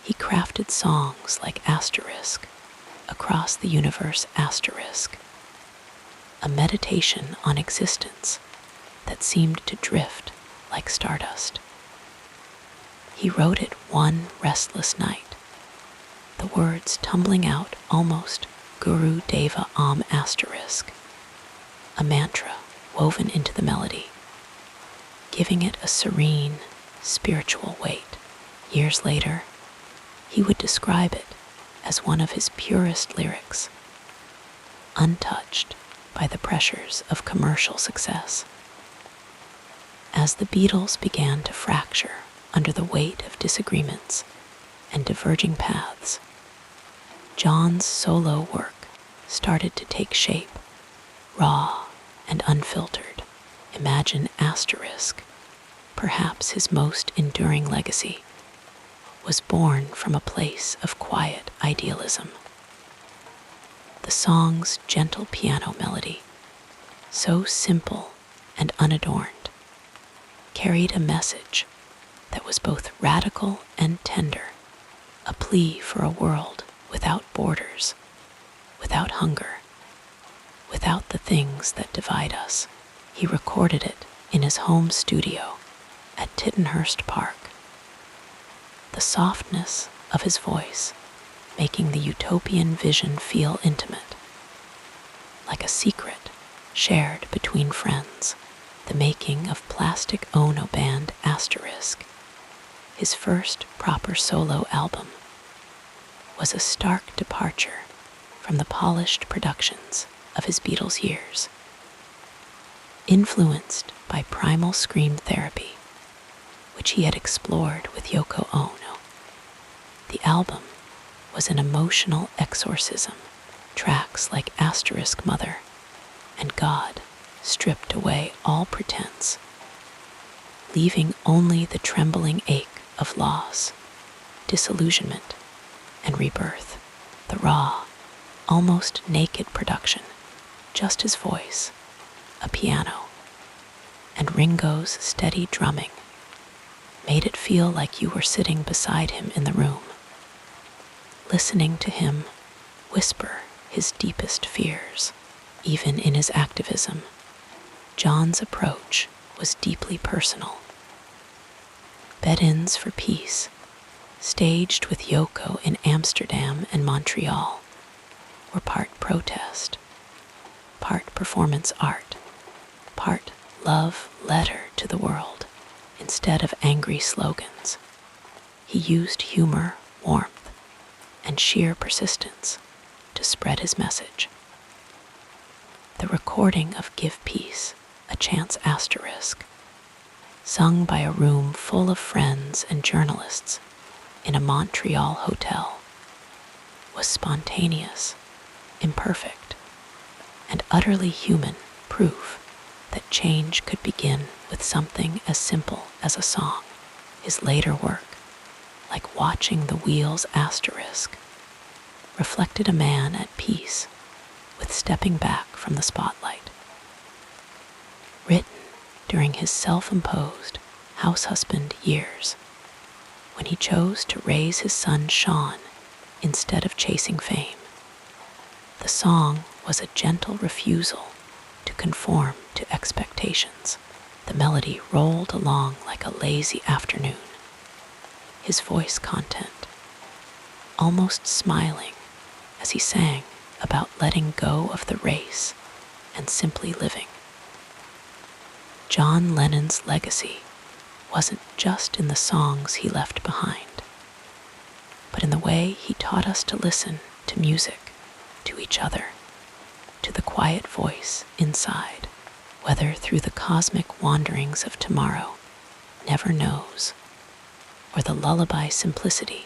he crafted songs like Asterisk, Across the Universe asterisk, a meditation on existence that seemed to drift like stardust. He wrote it one restless night, the words tumbling out almost Guru Deva asterisk, a mantra woven into the melody, giving it a serene, spiritual weight. Years later, he would describe it as one of his purest lyrics, untouched by the pressures of commercial success. As the Beatles began to fracture under the weight of disagreements and diverging paths, John's solo work started to take shape, raw and unfiltered. Imagine asterisk, perhaps his most enduring legacy, was born from a place of quiet idealism. The song's gentle piano melody, so simple and unadorned, carried a message that was both radical and tender, a plea for a world without borders, without hunger, without the things that divide us. He recorded it in his home studio at Tittenhurst Park, the softness of his voice making the utopian vision feel intimate, like a secret shared between friends. The making of Plastic Ono Band asterisk, his first proper solo album, was a stark departure from the polished productions of his Beatles years. Influenced by primal scream therapy, which he had explored with Yoko Ono, the album was an emotional exorcism. Tracks like Asterisk Mother and God stripped away all pretense, leaving only the trembling ache of loss, disillusionment, and rebirth. The raw, almost naked production, just his voice, a piano, and Ringo's steady drumming made it feel like you were sitting beside him in the room, listening to him whisper his deepest fears. Even in his activism, John's approach was deeply personal. Bed-ins for Peace, staged with Yoko in Amsterdam and Montreal, were part protest, part performance art, part love letter to the world. Instead of angry slogans, he used humor, warmth, and sheer persistence to spread his message. The recording of Give Peace a Chance asterisk, sung by a room full of friends and journalists in a Montreal hotel, was spontaneous, imperfect, and utterly human proof that change could begin with something as simple as a song. His later work, like Watching the Wheels asterisk, reflected a man at peace with stepping back from the spotlight. Written during his self-imposed house husband years, when he chose to raise his son Sean instead of chasing fame, the song was a gentle refusal to conform to expectations. The melody rolled along like a lazy afternoon, his voice content, almost smiling as he sang about letting go of the race and simply living. John Lennon's legacy wasn't just in the songs he left behind, but in the way he taught us to listen to music, to each other, to the quiet voice inside. Whether through the cosmic wanderings of tomorrow never knows, or the lullaby simplicity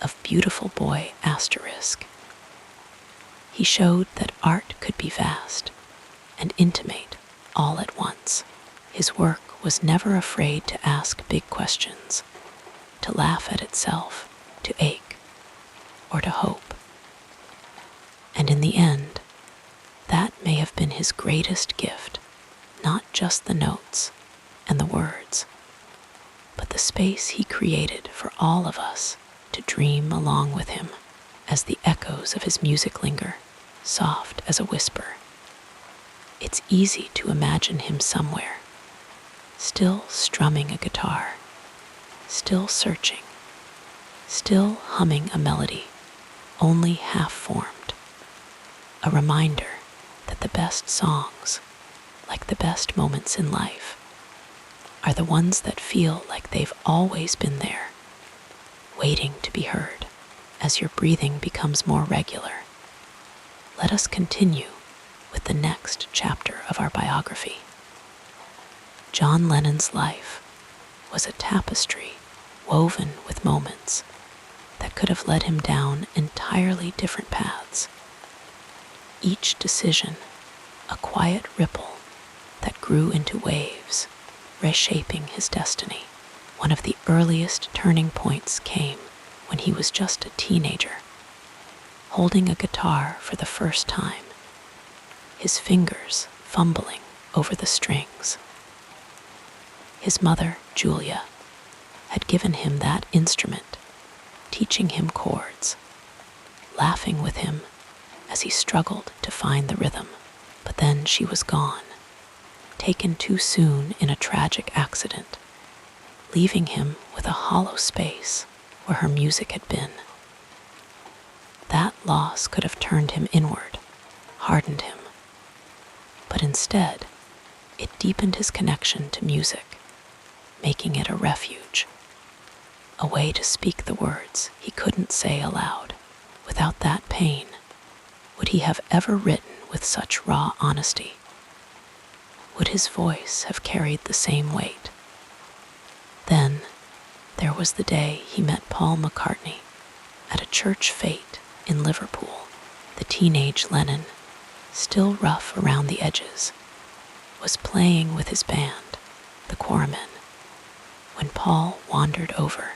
of Beautiful Boy asterisk, he showed that art could be vast and intimate all at once. His work was never afraid to ask big questions, to laugh at itself, to ache, or to hope. And in the end, that may have been his greatest gift, not just the notes and the words, but the space he created for all of us to dream along with him as the echoes of his music linger, soft as a whisper. It's easy to imagine him somewhere still strumming a guitar, still searching, still humming a melody only half formed. A reminder that the best songs, like the best moments in life, are the ones that feel like they've always been there, waiting to be heard. As your breathing becomes more regular, let us continue with the next chapter of our biography. John Lennon's life was a tapestry woven with moments that could have led him down entirely different paths. Each decision, a quiet ripple that grew into waves, reshaping his destiny. One of the earliest turning points came when he was just a teenager, holding a guitar for the first time, his fingers fumbling over the strings. His mother, Julia, had given him that instrument, teaching him chords, laughing with him as he struggled to find the rhythm. But then she was gone, taken too soon in a tragic accident, leaving him with a hollow space where her music had been. That loss could have turned him inward, hardened him, but instead, it deepened his connection to music, making it a refuge, a way to speak the words he couldn't say aloud. Without that pain, would he have ever written with such raw honesty? Would his voice have carried the same weight? Then, there was the day he met Paul McCartney at a church fete in Liverpool. The teenage Lennon, still rough around the edges, was playing with his band, the Quarrymen, when Paul wandered over,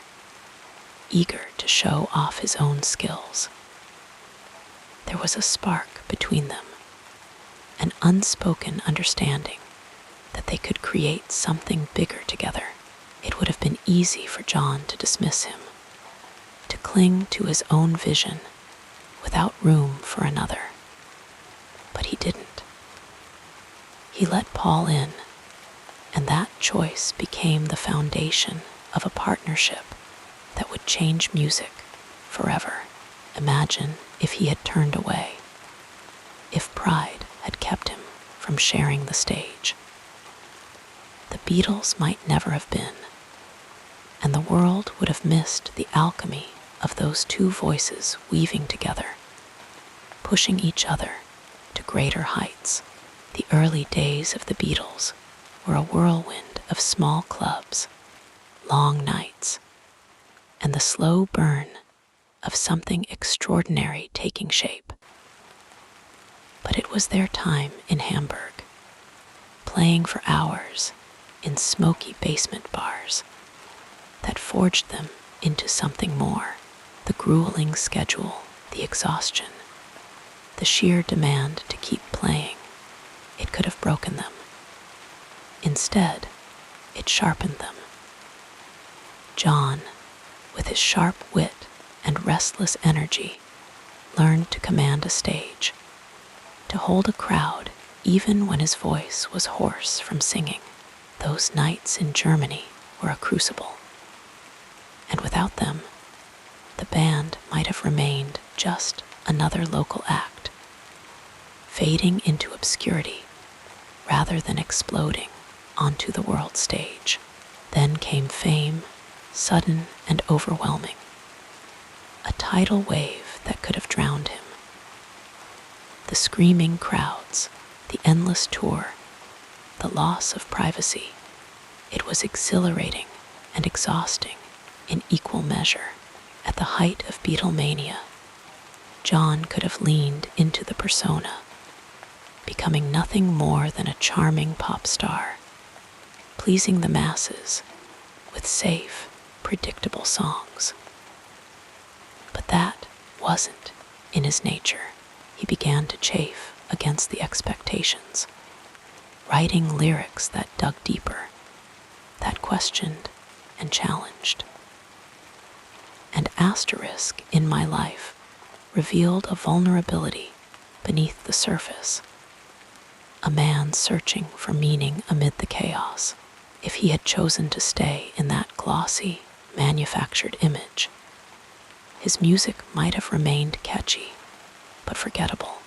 eager to show off his own skills. There was a spark between them, an unspoken understanding that they could create something bigger together. It would have been easy for John to dismiss him, to cling to his own vision without room for another. But he didn't. He let Paul in, and that choice became the foundation of a partnership that would change music forever. Imagine if he had turned away, if pride had kept him from sharing the stage. The Beatles might never have been, and the world would have missed the alchemy of those two voices weaving together, pushing each other to greater heights. The early days of the Beatles were a whirlwind of small clubs, long nights, and the slow burn of something extraordinary taking shape. But it was their time in Hamburg, playing for hours in smoky basement bars, that forged them into something more. The grueling schedule, the exhaustion, the sheer demand to keep playing, it could have broken them. Instead, it sharpened them. John, with his sharp wit and restless energy, learned to command a stage, to hold a crowd even when his voice was hoarse from singing. Those nights in Germany were a crucible, and without them, the band might have remained just another local act, fading into obscurity rather than exploding onto the world stage. Then came fame, sudden and overwhelming, a tidal wave that could have drowned him. The screaming crowds, the endless tour, the loss of privacy. It was exhilarating and exhausting in equal measure. At the height of Beatlemania, John could have leaned into the persona, becoming nothing more than a charming pop star, pleasing the masses with safe, predictable songs. But that wasn't in his nature. He began to chafe against the expectations, writing lyrics that dug deeper, that questioned and challenged. An asterisk in my life revealed a vulnerability beneath the surface, a man searching for meaning amid the chaos. If he had chosen to stay in that glossy, manufactured image, his music might have remained catchy, but forgettable,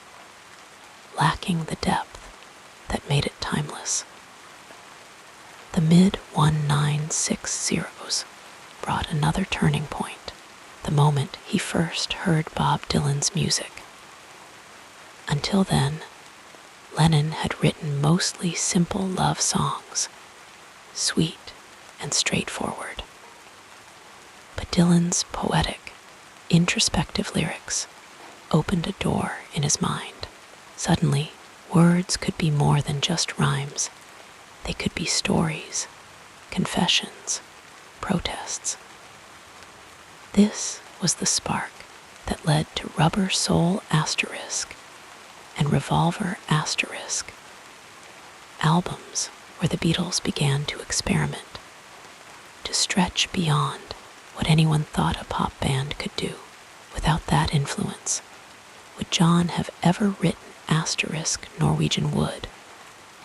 lacking the depth that made it timeless. The mid-1960s brought another turning point, the moment he first heard Bob Dylan's music. Until then, Lennon had written mostly simple love songs, sweet and straightforward. But Dylan's poetic, introspective lyrics opened a door in his mind. Suddenly, words could be more than just rhymes. They could be stories, confessions, protests. This was the spark that led to Rubber Soul Asterisk and Revolver Asterisk, albums where the Beatles began to experiment, to stretch beyond what anyone thought a pop band could do. Without that influence, would John have ever written Asterisk Norwegian Wood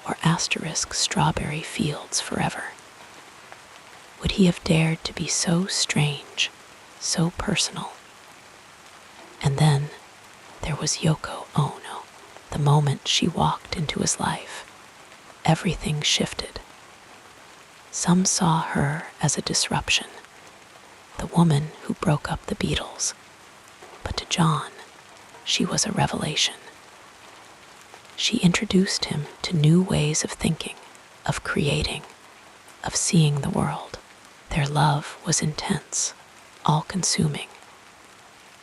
or Asterisk Strawberry Fields Forever? Would he have dared to be so strange, so personal? And then there was Yoko Ono. The moment she walked into his life, everything shifted. Some saw her as a disruption, the woman who broke up the Beatles. But to John, she was a revelation. She introduced him to new ways of thinking, of creating, of seeing the world. Their love was intense, all-consuming,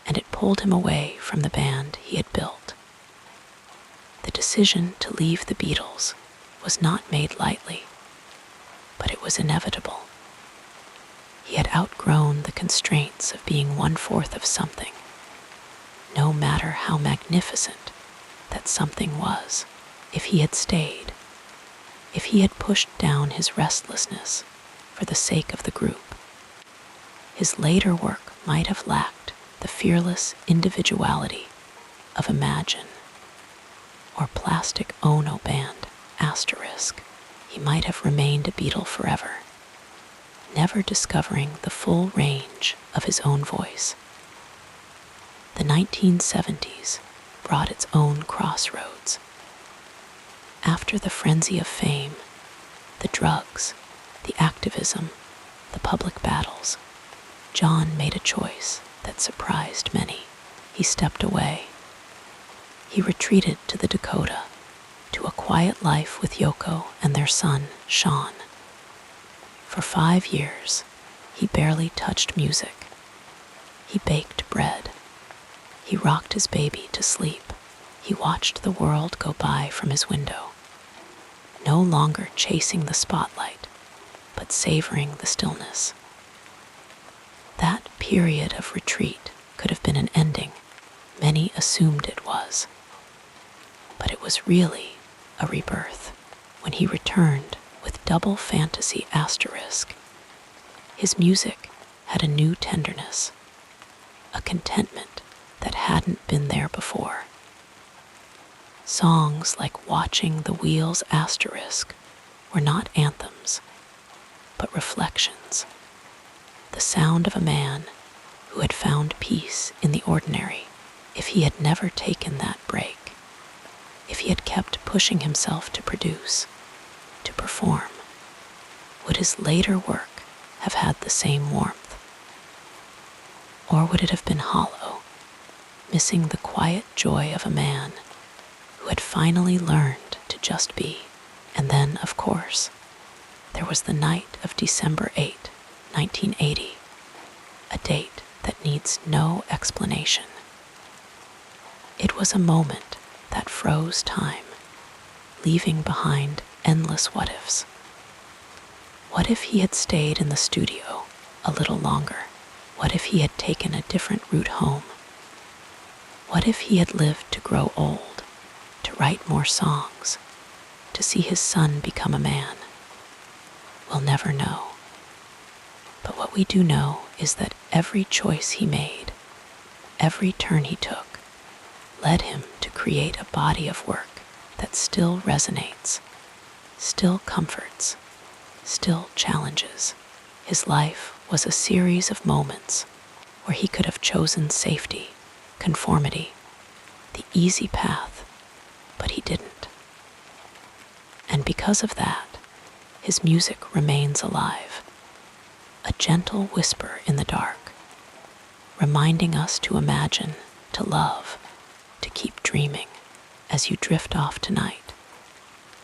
and it pulled him away from the band he had built. The decision to leave the Beatles was not made lightly, but it was inevitable. He had outgrown the constraints of being one-fourth of something, no matter how magnificent that something was. If he had stayed, if he had pushed down his restlessness for the sake of the group, his later work might have lacked the fearless individuality of Imagine or Plastic Ono Band Asterisk. He might have remained a Beatle forever, never discovering the full range of his own voice. The 1970s brought its own crossroads. After the frenzy of fame, the drugs, the activism, the public battles, John made a choice that surprised many. He stepped away. He retreated to the Dakota, to a quiet life with Yoko and their son, Sean. For 5 years, he barely touched music. He baked bread. He rocked his baby to sleep. He watched the world go by from his window, no longer chasing the spotlight, but savoring the stillness. That period of retreat could have been an ending. Many assumed it was. But it was really a rebirth. When he returned with Double Fantasy Asterisk, his music had a new tenderness, a contentment that hadn't been there before. Songs like Watching the Wheels Asterisk were not anthems, but reflections, the sound of a man who had found peace in the ordinary. If he had never taken that break, if he had kept pushing himself to produce, to perform, would his later work have had the same warmth? Or would it have been hollow, missing the quiet joy of a man who had finally learned to just be? And then, of course, there was the night of December 8, 1980, a date that needs no explanation. It was a moment that froze time, leaving behind endless what-ifs. What if he had stayed in the studio a little longer? What if he had taken a different route home? What if he had lived to grow old, to write more songs, to see his son become a man? We'll never know. But what we do know is that every choice he made, every turn he took, led him to create a body of work that still resonates, still comforts, still challenges. His life was a series of moments where he could have chosen safety, conformity, the easy path, but he didn't. And because of that, his music remains alive, a gentle whisper in the dark, reminding us to imagine, to love, to keep dreaming. As you drift off tonight,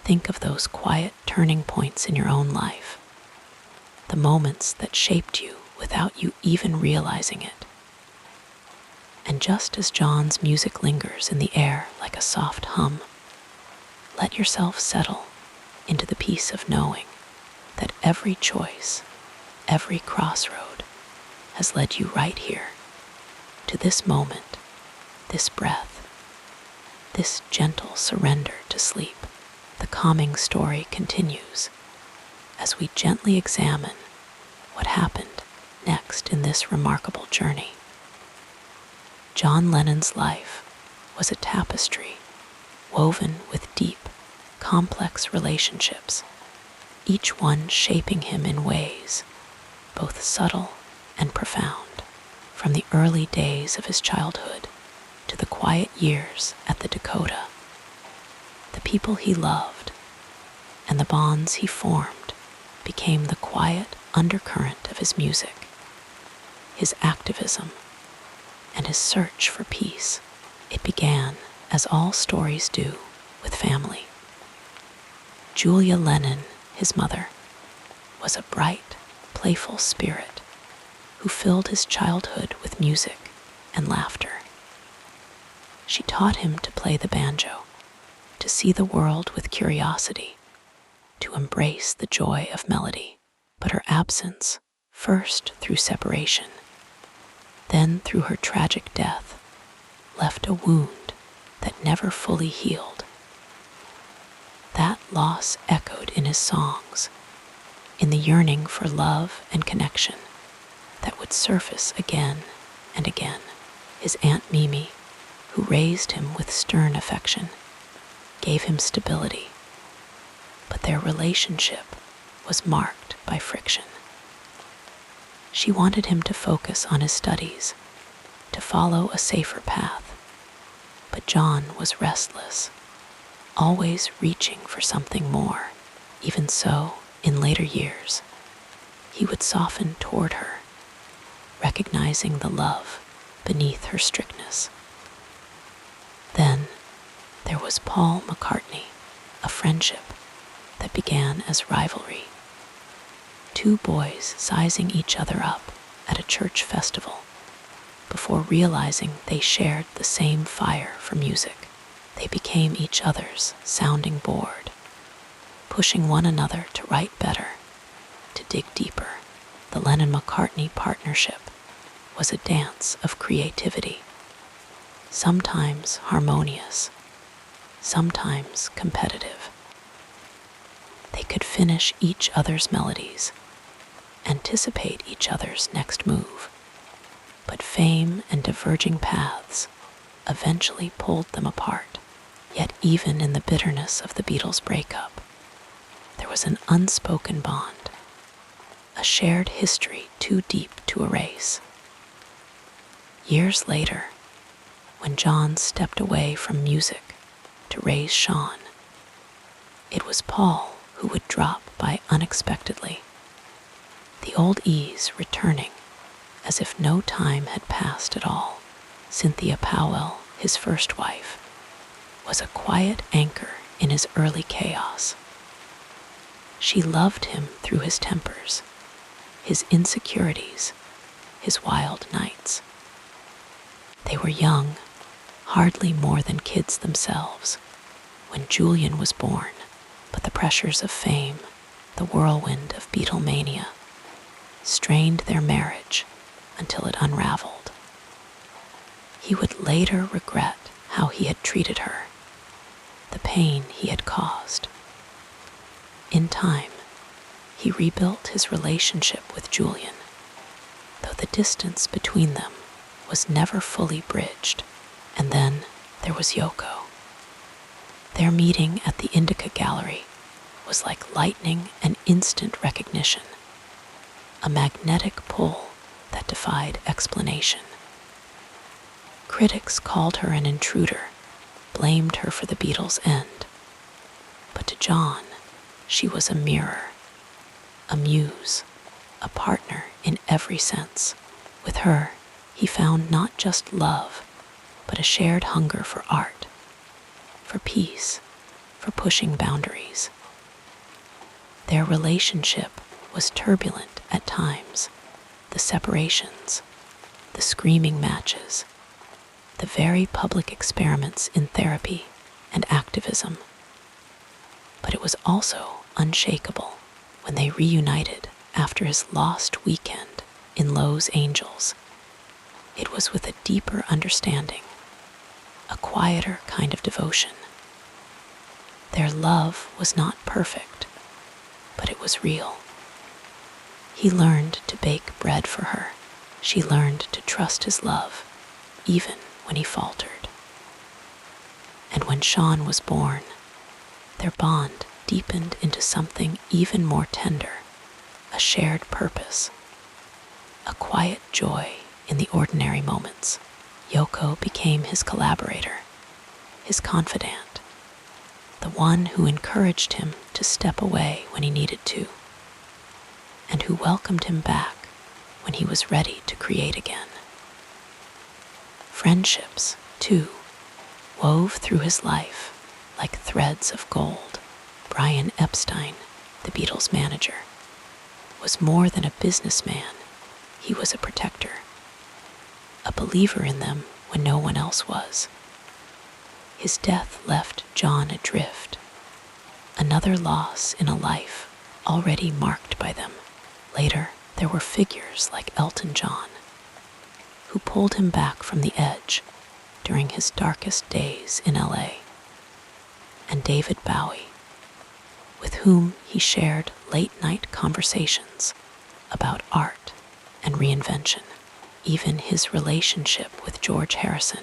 think of those quiet turning points in your own life, the moments that shaped you without you even realizing it. And just as John's music lingers in the air like a soft hum, let yourself settle into the peace of knowing that every choice, every crossroad has led you right here, to this moment, this breath, this gentle surrender to sleep. The calming story continues as we gently examine what happened next in this remarkable journey. John Lennon's life was a tapestry woven with deep, complex relationships, each one shaping him in ways both subtle and profound. From the early days of his childhood to the quiet years at the Dakota, the people he loved and the bonds he formed became the quiet undercurrent of his music, his activism, and his search for peace. It began, as all stories do, with family. Julia Lennon, his mother, was a bright, playful spirit who filled his childhood with music and laughter. She taught him to play the banjo, to see the world with curiosity, to embrace the joy of melody. But her absence, first through separation, then through her tragic death, left a wound that never fully healed. That loss echoed in his songs, in the yearning for love and connection that would surface again and again. His Aunt Mimi, who raised him with stern affection, gave him stability, but their relationship was marked by friction. She wanted him to focus on his studies, to follow a safer path, but John was restless, always reaching for something more. Even so, in later years, he would soften toward her, recognizing the love beneath her strictness. Then there was Paul McCartney, a friendship that began as rivalry. Two boys sizing each other up at a church festival before realizing they shared the same fire for music. They became each other's sounding board, pushing one another to write better, to dig deeper. The Lennon-McCartney partnership was a dance of creativity, sometimes harmonious, sometimes competitive. They could finish each other's melodies, anticipate each other's next move, but fame and diverging paths eventually pulled them apart. Yet even in the bitterness of the Beatles' breakup, there was an unspoken bond, a shared history too deep to erase. Years later, when John stepped away from music to raise Sean, it was Paul who would drop by unexpectedly, the old ease returning as if no time had passed at all. Cynthia Powell, his first wife, was a quiet anchor in his early chaos. She loved him through his tempers, his insecurities, his wild nights. They were young, hardly more than kids themselves, when Julian was born, but the pressures of fame, the whirlwind of Beatlemania, strained their marriage until it unraveled. He would later regret how he had treated her, the pain he had caused. In time, he rebuilt his relationship with Julian, though the distance between them was never fully bridged. And then there was Yoko. Their meeting at the Indica Gallery, was like lightning and instant recognition, a magnetic pull that defied explanation. Critics called her an intruder, blamed her for the Beatles' end. But to John, she was a mirror, a muse, a partner in every sense. With her, he found not just love, but a shared hunger for art, for peace, for pushing boundaries. Their relationship was turbulent at times, the separations, the screaming matches, the very public experiments in therapy and activism. But it was also unshakable when they reunited after his lost weekend in Los Angeles. It was with a deeper understanding, a quieter kind of devotion. Their love was not perfect, but it was real. He learned to bake bread for her. She learned to trust his love, even when he faltered. And when Sean was born, their bond deepened into something even more tender, a shared purpose, a quiet joy in the ordinary moments. Yoko became his collaborator, his confidant, the one who encouraged him to step away when he needed to, and who welcomed him back when he was ready to create again. Friendships, too, wove through his life like threads of gold. Brian Epstein, the Beatles' manager, was more than a businessman. He was a protector, a believer in them when no one else was. His death left John adrift, another loss in a life already marked by them. Later, there were figures like Elton John, who pulled him back from the edge during his darkest days in LA, and David Bowie, with whom he shared late-night conversations about art and reinvention. Even his relationship with George Harrison,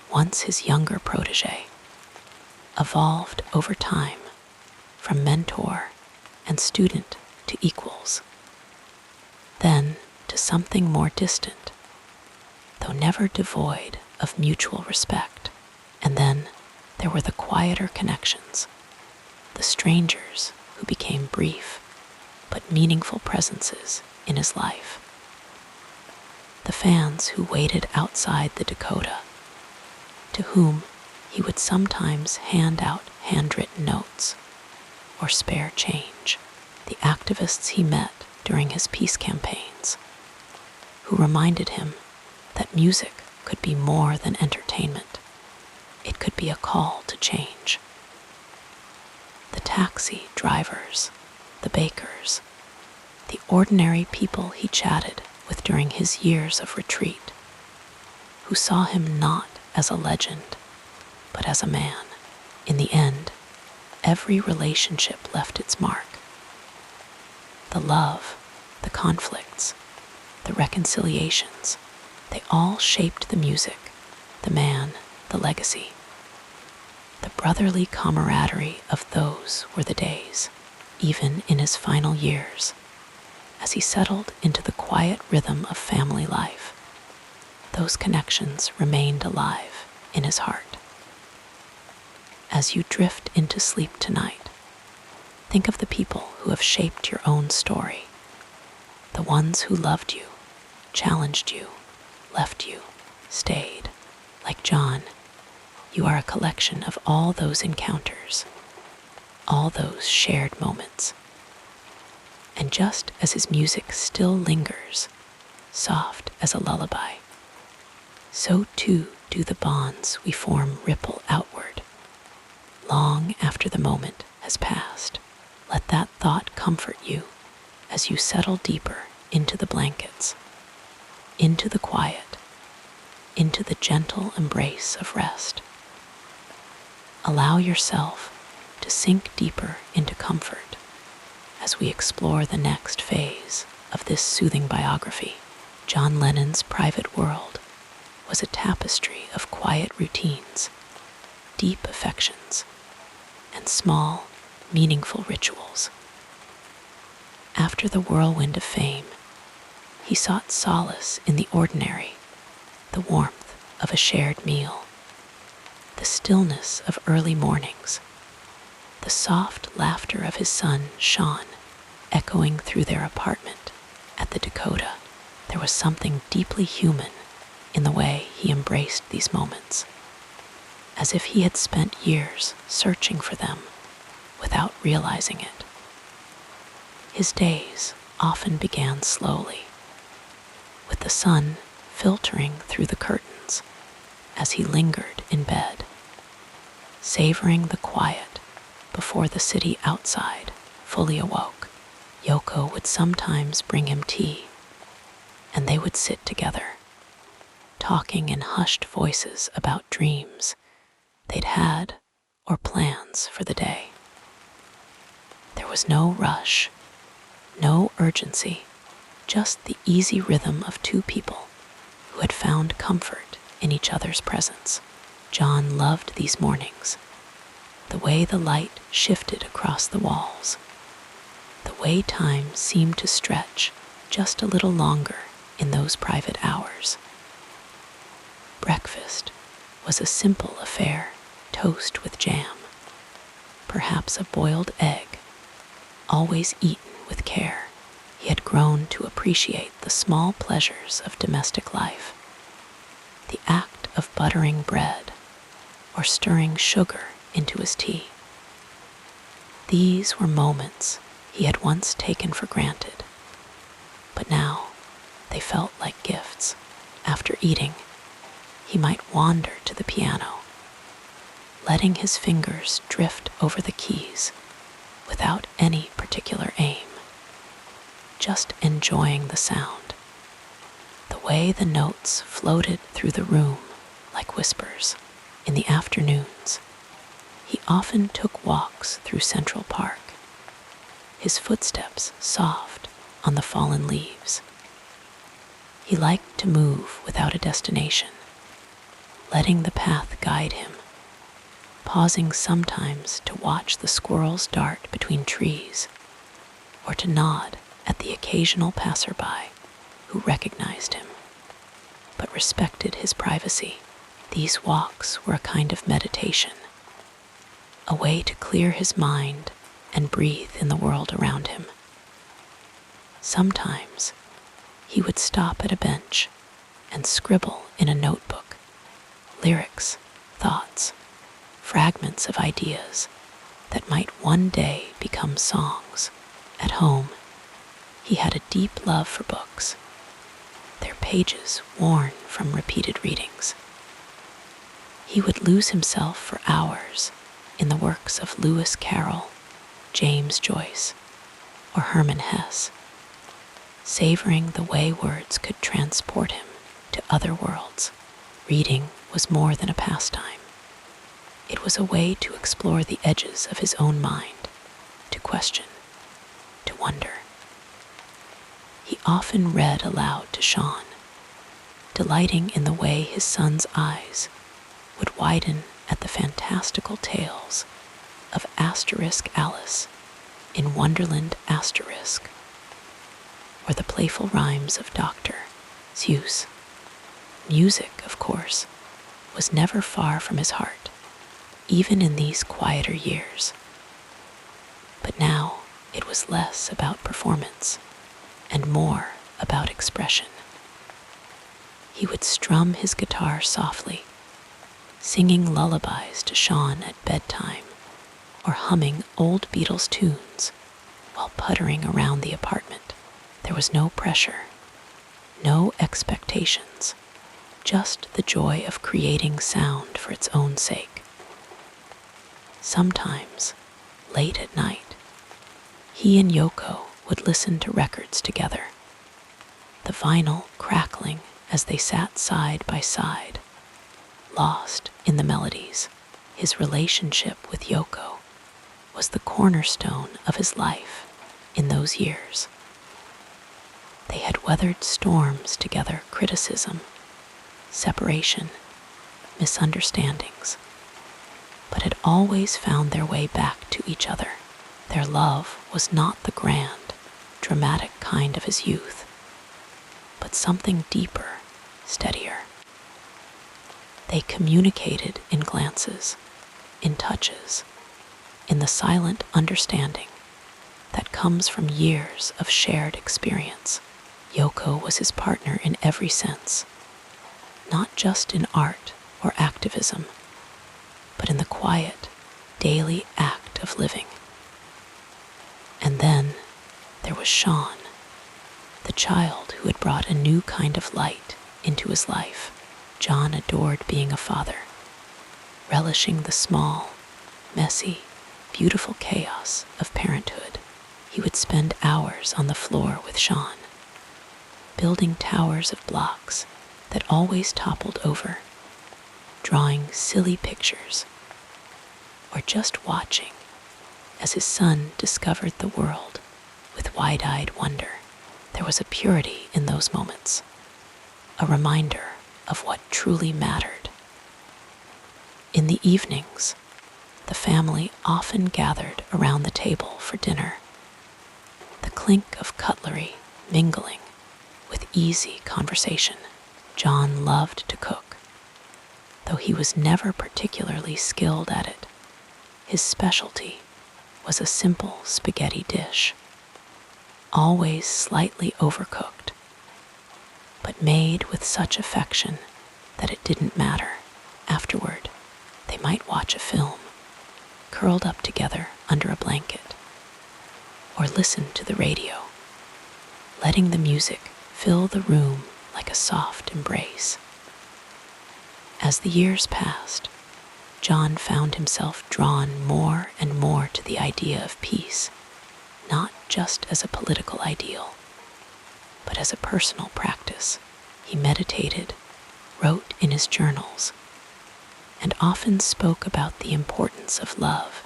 once his younger protege, evolved over time from mentor and student to equals, then to something more distant, though never devoid of mutual respect. And then there were the quieter connections, the strangers who became brief but meaningful presences in his life, the fans who waited outside the Dakota, to whom he would sometimes hand out handwritten notes or spare change, the activists he met during his peace campaigns, who reminded him that music could be more than entertainment. It could be a call to change. The taxi drivers, the bakers, the ordinary people he chatted with during his years of retreat, who saw him not as a legend, but as a man. In the end, every relationship left its mark. The love, the conflicts, the reconciliations, they all shaped the music, the man, the legacy. The brotherly camaraderie of those were the days, even in his final years, as he settled into the quiet rhythm of family life. Those connections remained alive in his heart. As you drift into sleep tonight, think of the people who have shaped your own story, the ones who loved you, challenged you, left you, stayed. Like John, you are a collection of all those encounters, all those shared moments. And just as his music still lingers, soft as a lullaby, so too do the bonds we form ripple outward, long after the moment has passed. Let that thought comfort you as you settle deeper into the blankets, into the quiet, into the gentle embrace of rest. Allow yourself to sink deeper into comfort as we explore the next phase of this soothing biography. John Lennon's private world was a tapestry of quiet routines, deep affections, and small, meaningful rituals. After the whirlwind of fame, he sought solace in the ordinary, the warmth of a shared meal, the stillness of early mornings, the soft laughter of his son, Sean, echoing through their apartment at the Dakota. There was something deeply human in the way he embraced these moments, as if he had spent years searching for them without realizing it. His days often began slowly, with the sun filtering through the curtains as he lingered in bed, savoring the quiet before the city outside fully awoke. Yoko would sometimes bring him tea, and they would sit together, talking in hushed voices about dreams they'd had or plans for the day. There was no rush, no urgency, just the easy rhythm of two people who had found comfort in each other's presence. John loved these mornings, the way the light shifted across the walls, the way time seemed to stretch just a little longer in those private hours. Breakfast was a simple affair, toast with jam, perhaps a boiled egg, always eaten with care. He had grown to appreciate the small pleasures of domestic life, the act of buttering bread or stirring sugar into his tea. These were moments he had once taken for granted, but now they felt like gifts. After eating, he might wander to the piano, letting his fingers drift over the keys without any particular aim, just enjoying the sound, the way the notes floated through the room like whispers. In the afternoons, he often took walks through Central Park, his footsteps soft on the fallen leaves. He liked to move without a destination, letting the path guide him, pausing sometimes to watch the squirrels dart between trees or to nod at the occasional passerby who recognized him but respected his privacy. These walks were a kind of meditation, a way to clear his mind and breathe in the world around him. Sometimes he would stop at a bench and scribble in a notebook lyrics, thoughts, fragments of ideas that might one day become songs. At home, he had a deep love for books, their pages worn from repeated readings. He would lose himself for hours in the works of Lewis Carroll, James Joyce, or Hermann Hesse, savoring the way words could transport him to other worlds. Reading was more than a pastime. It was a way to explore the edges of his own mind, to question, to wonder. He often read aloud to Sean, delighting in the way his son's eyes would widen at the fantastical tales of Asterisk Alice in Wonderland Asterisk, or the playful rhymes of Dr. Seuss. Music, of course, was never far from his heart, even in these quieter years. But now it was less about performance and more about expression. He would strum his guitar softly, singing lullabies to Sean at bedtime or humming old Beatles tunes while puttering around the apartment. There was no pressure, no expectations, just the joy of creating sound for its own sake. Sometimes, late at night, he and Yoko would listen to records together, the vinyl crackling as they sat side by side, lost in the melodies. His relationship with Yoko was the cornerstone of his life in those years. They had weathered storms together, criticism, separation, misunderstandings, but had always found their way back to each other. Their love was not the grand, dramatic kind of his youth, but something deeper, steadier. They communicated in glances, in touches, in the silent understanding that comes from years of shared experience. Yoko was his partner in every sense, not just in art or activism, but in the quiet, daily act of living. And then there was Sean, the child who had brought a new kind of light into his life. John adored being a father, relishing the small, messy, beautiful chaos of parenthood. He would spend hours on the floor with Sean, building towers of blocks that always toppled over, drawing silly pictures, or just watching as his son discovered the world with wide-eyed wonder. There was a purity in those moments, a reminder of what truly mattered. In the evenings, the family often gathered around the table for dinner, the clink of cutlery mingling with easy conversation. John loved to cook, though he was never particularly skilled at it. His specialty was a simple spaghetti dish, always slightly overcooked, but made with such affection that it didn't matter. Afterward, they might watch a film, curled up together under a blanket, or listen to the radio, letting the music fill the room like a soft embrace. As the years passed, John found himself drawn more and more to the idea of peace, not just as a political ideal, but as a personal practice. He meditated, wrote in his journals, and often spoke about the importance of love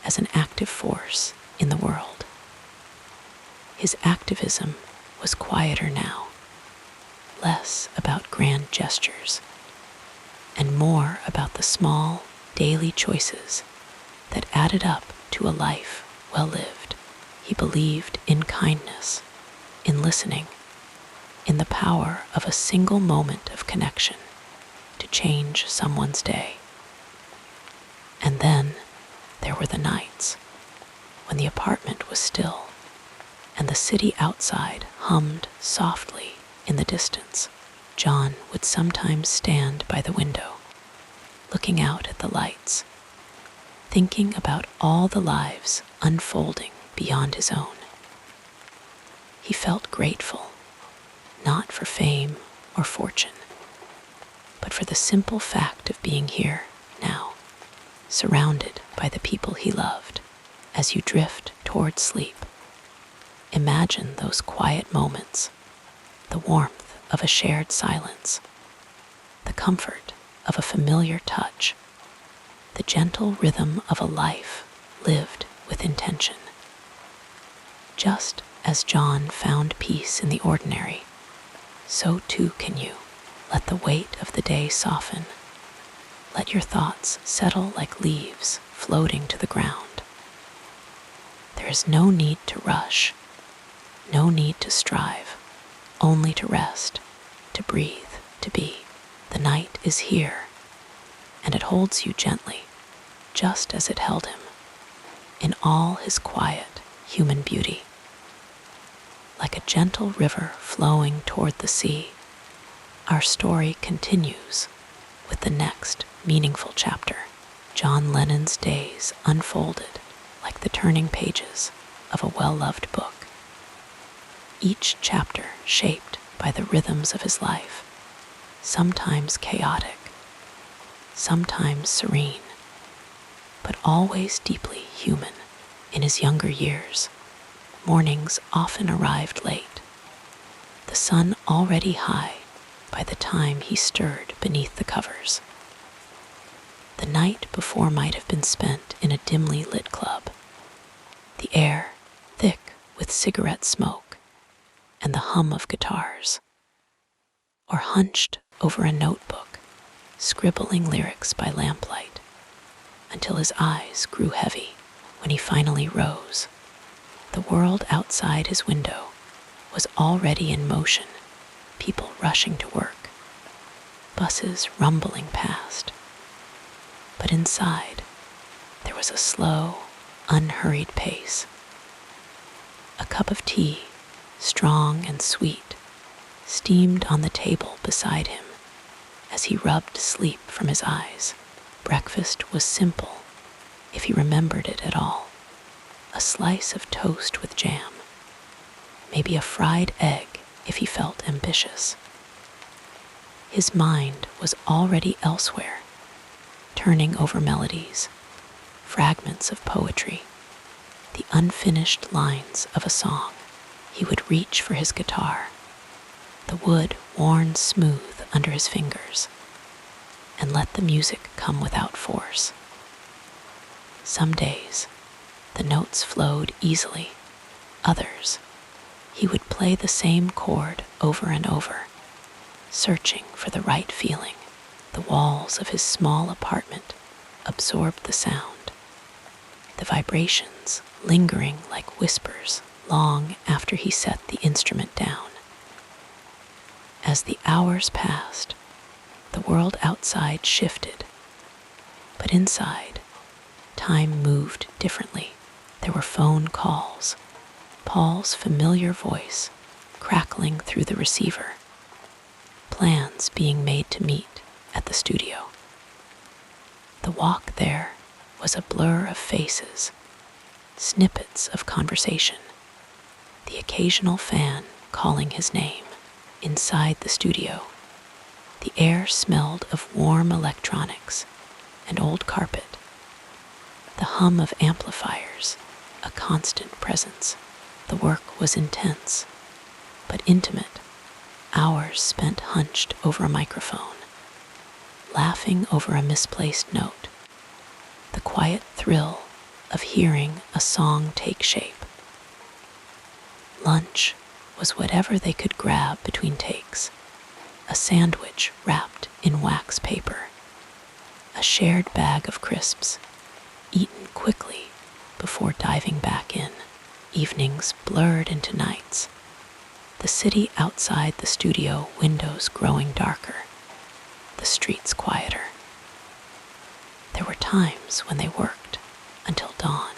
as an active force in the world. His activism was quieter now, less about grand gestures, and more about the small, daily choices that added up to a life well lived. He believed in kindness, in listening, in the power of a single moment of connection to change someone's day. And then there were the nights when the apartment was still and the city outside hummed softly in the distance. John would sometimes stand by the window, looking out at the lights, thinking about all the lives unfolding beyond his own. He felt grateful, not for fame or fortune, but for the simple fact of being here now, surrounded by the people he loved. As you drift toward sleep, imagine those quiet moments, the warmth of a shared silence, the comfort of a familiar touch, the gentle rhythm of a life lived with intention. Just as John found peace in the ordinary, so too can you. Let the weight of the day soften. Let your thoughts settle like leaves floating to the ground. There is no need to rush, no need to strive, only to rest, to breathe, to be. The night is here, and it holds you gently, just as it held him, in all his quiet human beauty. Like a gentle river flowing toward the sea, our story continues with the next meaningful chapter. John Lennon's days unfolded like the turning pages of a well-loved book, each chapter shaped by the rhythms of his life, sometimes chaotic, sometimes serene, but always deeply human. In his younger years, mornings often arrived late, the sun already high by the time he stirred beneath the covers. The night before might have been spent in a dimly lit club, the air thick with cigarette smoke and the hum of guitars, or hunched over a notebook, scribbling lyrics by lamplight until his eyes grew heavy. When he finally rose, the world outside his window was already in motion, people rushing to work, buses rumbling past. But inside, there was a slow, unhurried pace. A cup of tea, strong and sweet, steamed on the table beside him as he rubbed sleep from his eyes. Breakfast was simple, if he remembered it at all. A slice of toast with jam, maybe a fried egg if he felt ambitious. His mind was already elsewhere, turning over melodies, fragments of poetry, the unfinished lines of a song. He would reach for his guitar, the wood worn smooth under his fingers, and let the music come without force. Some days, the notes flowed easily. Others, he would play the same chord over and over, searching for the right feeling. The walls of his small apartment absorbed the sound, the vibrations lingering like whispers long after he set the instrument down. As the hours passed, the world outside shifted, but inside, time moved differently. There were phone calls, Paul's familiar voice crackling through the receiver, plans being made to meet at the studio. The walk there was a blur of faces, snippets of conversation, the occasional fan calling his name. Inside the studio, the air smelled of warm electronics and old carpet, the hum of amplifiers, a constant presence. The work was intense, but intimate, hours spent hunched over a microphone, laughing over a misplaced note, the quiet thrill of hearing a song take shape. Lunch was whatever they could grab between takes, a sandwich wrapped in wax paper, a shared bag of crisps, eaten quickly before diving back in. Evenings blurred into nights, the city outside the studio windows growing darker, the streets quieter. There were times when they worked until dawn,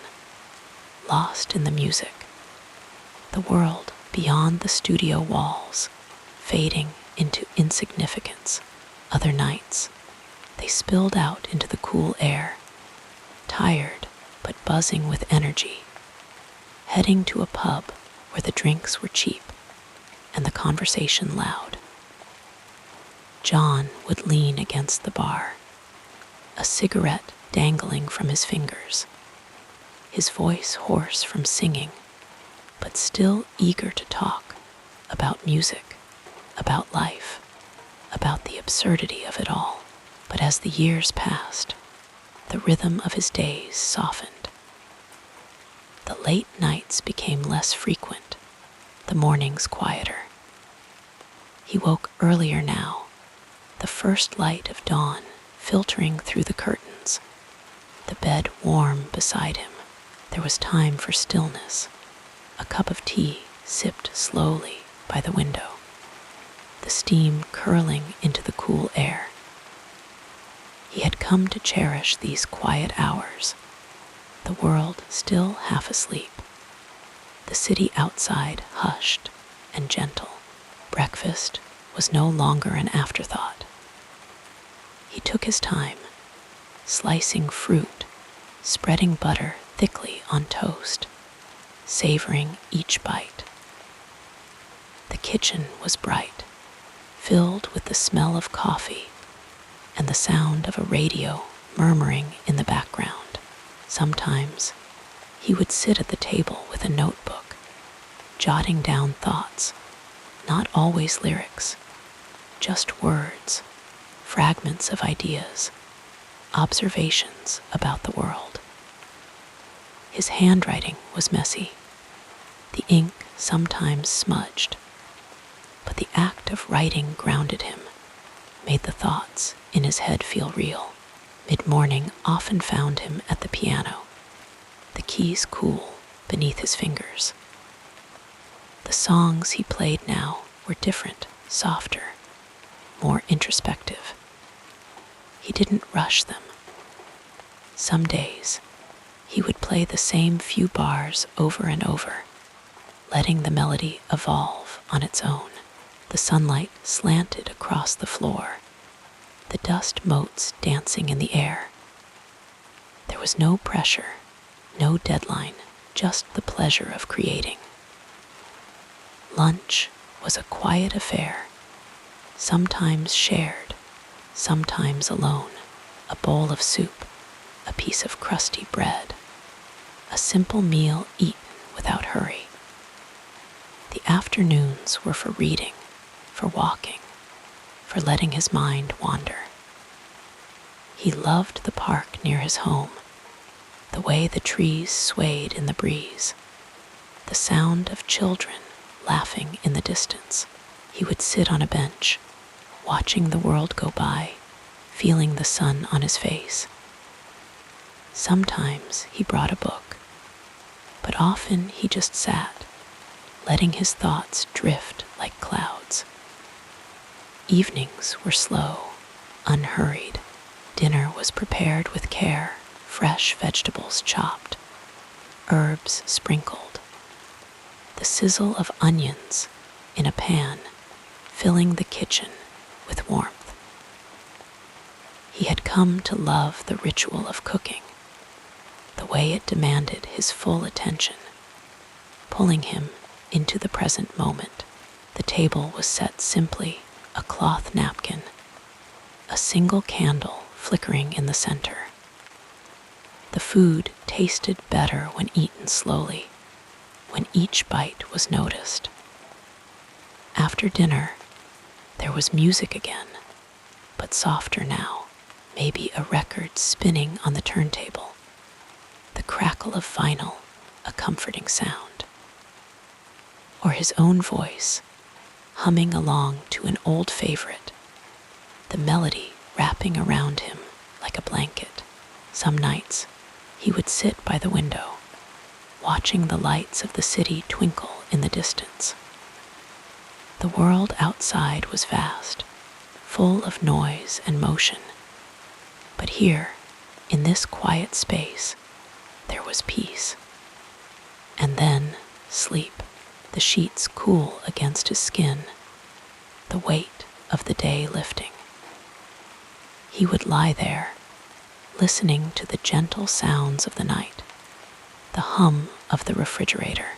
lost in the music, the world beyond the studio walls, fading into insignificance. Other nights, they spilled out into the cool air, tired but buzzing with energy, heading to a pub where the drinks were cheap and the conversation loud. John would lean against the bar, a cigarette dangling from his fingers, his voice hoarse from singing, but still eager to talk about music, about life, about the absurdity of it all. But as the years passed, the rhythm of his days softened. The late nights became less frequent, the mornings quieter. He woke earlier now, the first light of dawn filtering through the curtains, the bed warm beside him. There was time for stillness, a cup of tea sipped slowly by the window, the steam curling into the cool air. He had come to cherish these quiet hours, the world still half asleep, the city outside hushed and gentle. Breakfast was no longer an afterthought. He took his time, slicing fruit, spreading butter thickly on toast, savoring each bite. The kitchen was bright, filled with the smell of coffee and the sound of a radio murmuring in the background. Sometimes he would sit at the table with a notebook, jotting down thoughts, not always lyrics, just words, fragments of ideas, observations about the world. His handwriting was messy, the ink sometimes smudged, but the act of writing grounded him, made the thoughts in his head feel real. Mid-morning often found him at the piano, the keys cool beneath his fingers. The songs he played now were different, softer, more introspective. He didn't rush them. Some days, he would play the same few bars over and over, letting the melody evolve on its own. The sunlight slanted across the floor, the dust motes dancing in the air. There was no pressure, no deadline, just the pleasure of creating. Lunch was a quiet affair, sometimes shared, sometimes alone. A bowl of soup, a piece of crusty bread, a simple meal eaten without hurry. The afternoons were for reading, for walking, for letting his mind wander. He loved the park near his home, the way the trees swayed in the breeze, the sound of children laughing in the distance. He would sit on a bench, watching the world go by, feeling the sun on his face. Sometimes he brought a book, but often he just sat, letting his thoughts drift like clouds. Evenings were slow, unhurried. Dinner was prepared with care, fresh vegetables chopped, herbs sprinkled, the sizzle of onions in a pan filling the kitchen with warmth. He had come to love the ritual of cooking, the way it demanded his full attention, pulling him into the present moment. The table was set simply, a cloth napkin, a single candle flickering in the center. The food tasted better when eaten slowly, when each bite was noticed. After dinner, there was music again, but softer now, maybe a record spinning on the turntable, the crackle of vinyl, a comforting sound. Or his own voice, humming along to an old favorite, the melody wrapping around him like a blanket. Some nights, he would sit by the window, watching the lights of the city twinkle in the distance. The world outside was vast, full of noise and motion, but here, in this quiet space, there was peace. And then sleep, the sheets cool against his skin, the weight of the day lifting. He would lie there, listening to the gentle sounds of the night, the hum of the refrigerator,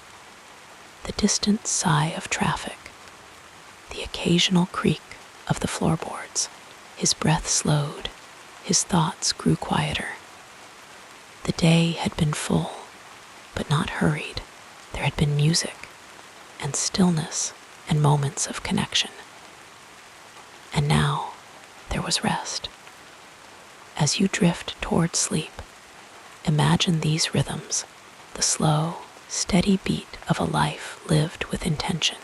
the distant sigh of traffic, the occasional creak of the floorboards. His breath slowed, his thoughts grew quieter. The day had been full, but not hurried. There had been music and stillness and moments of connection. And now there was rest. As you drift toward sleep, imagine these rhythms, the slow, steady beat of a life lived with intention,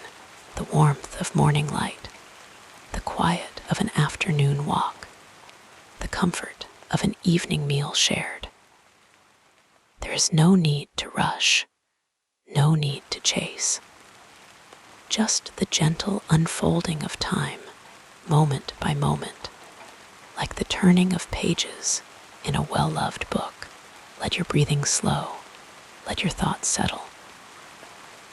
the warmth of morning light, the quiet of an afternoon walk, the comfort of an evening meal shared. There is no need to rush, no need to chase. Just the gentle unfolding of time, moment by moment, like the turning of pages in a well-loved book. Let your breathing slow, let your thoughts settle.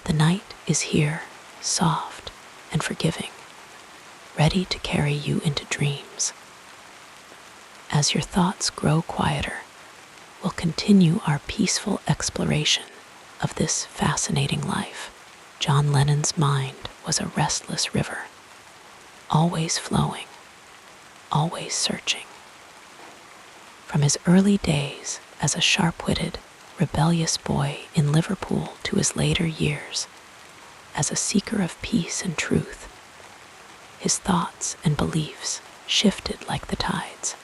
The night is here, soft and forgiving, ready to carry you into dreams. As your thoughts grow quieter, we'll continue our peaceful exploration of this fascinating life. John Lennon's mind was a restless river, always flowing, always searching. From his early days as a sharp-witted, rebellious boy in Liverpool to his later years as a seeker of peace and truth, his thoughts and beliefs shifted like the tides,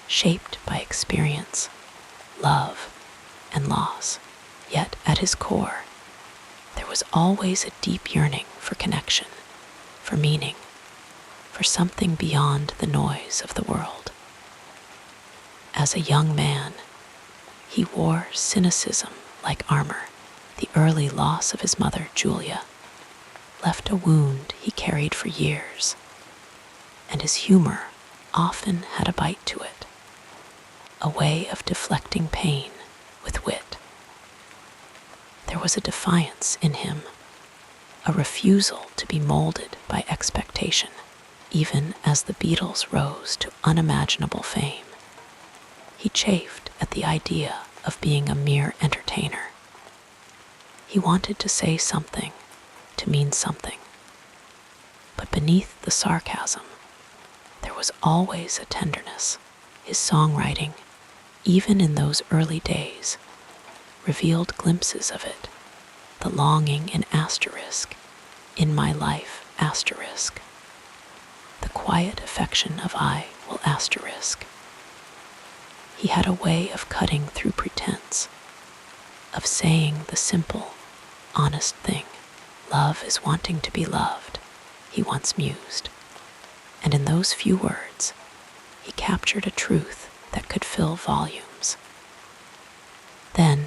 shaped by experience, love, and loss. Yet at his core, there was always a deep yearning for connection, for meaning, for something beyond the noise of the world. As a young man, He wore cynicism like armor. The early loss of his mother, Julia, left a wound he carried for years, and his humor often had a bite to it, a way of deflecting pain with wit. There was a defiance in him, a refusal to be molded by expectation, even as the Beatles rose to unimaginable fame. He chafed at the idea of being a mere entertainer. He wanted to say something, to mean something. But beneath the sarcasm, there was always a tenderness. His songwriting, even in those early days, revealed glimpses of it, the longing in asterisk, in my life asterisk, the quiet affection of I will asterisk. He had a way of cutting through pretense, of saying the simple, honest thing. Love is wanting to be loved, he once mused, and in those few words, he captured a truth that could fill volumes. Then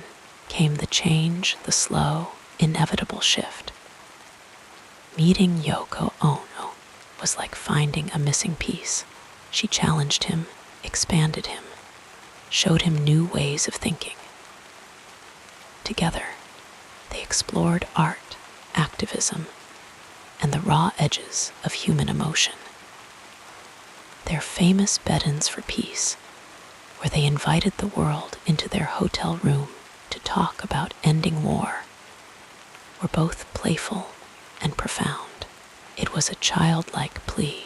came the change, the slow, inevitable shift. Meeting Yoko Ono was like finding a missing piece. She challenged him, expanded him, showed him new ways of thinking. Together, they explored art, activism, and the raw edges of human emotion. Their famous bed-ins for peace, where they invited the world into their hotel room to talk about ending war, were both playful and profound. It was a childlike plea,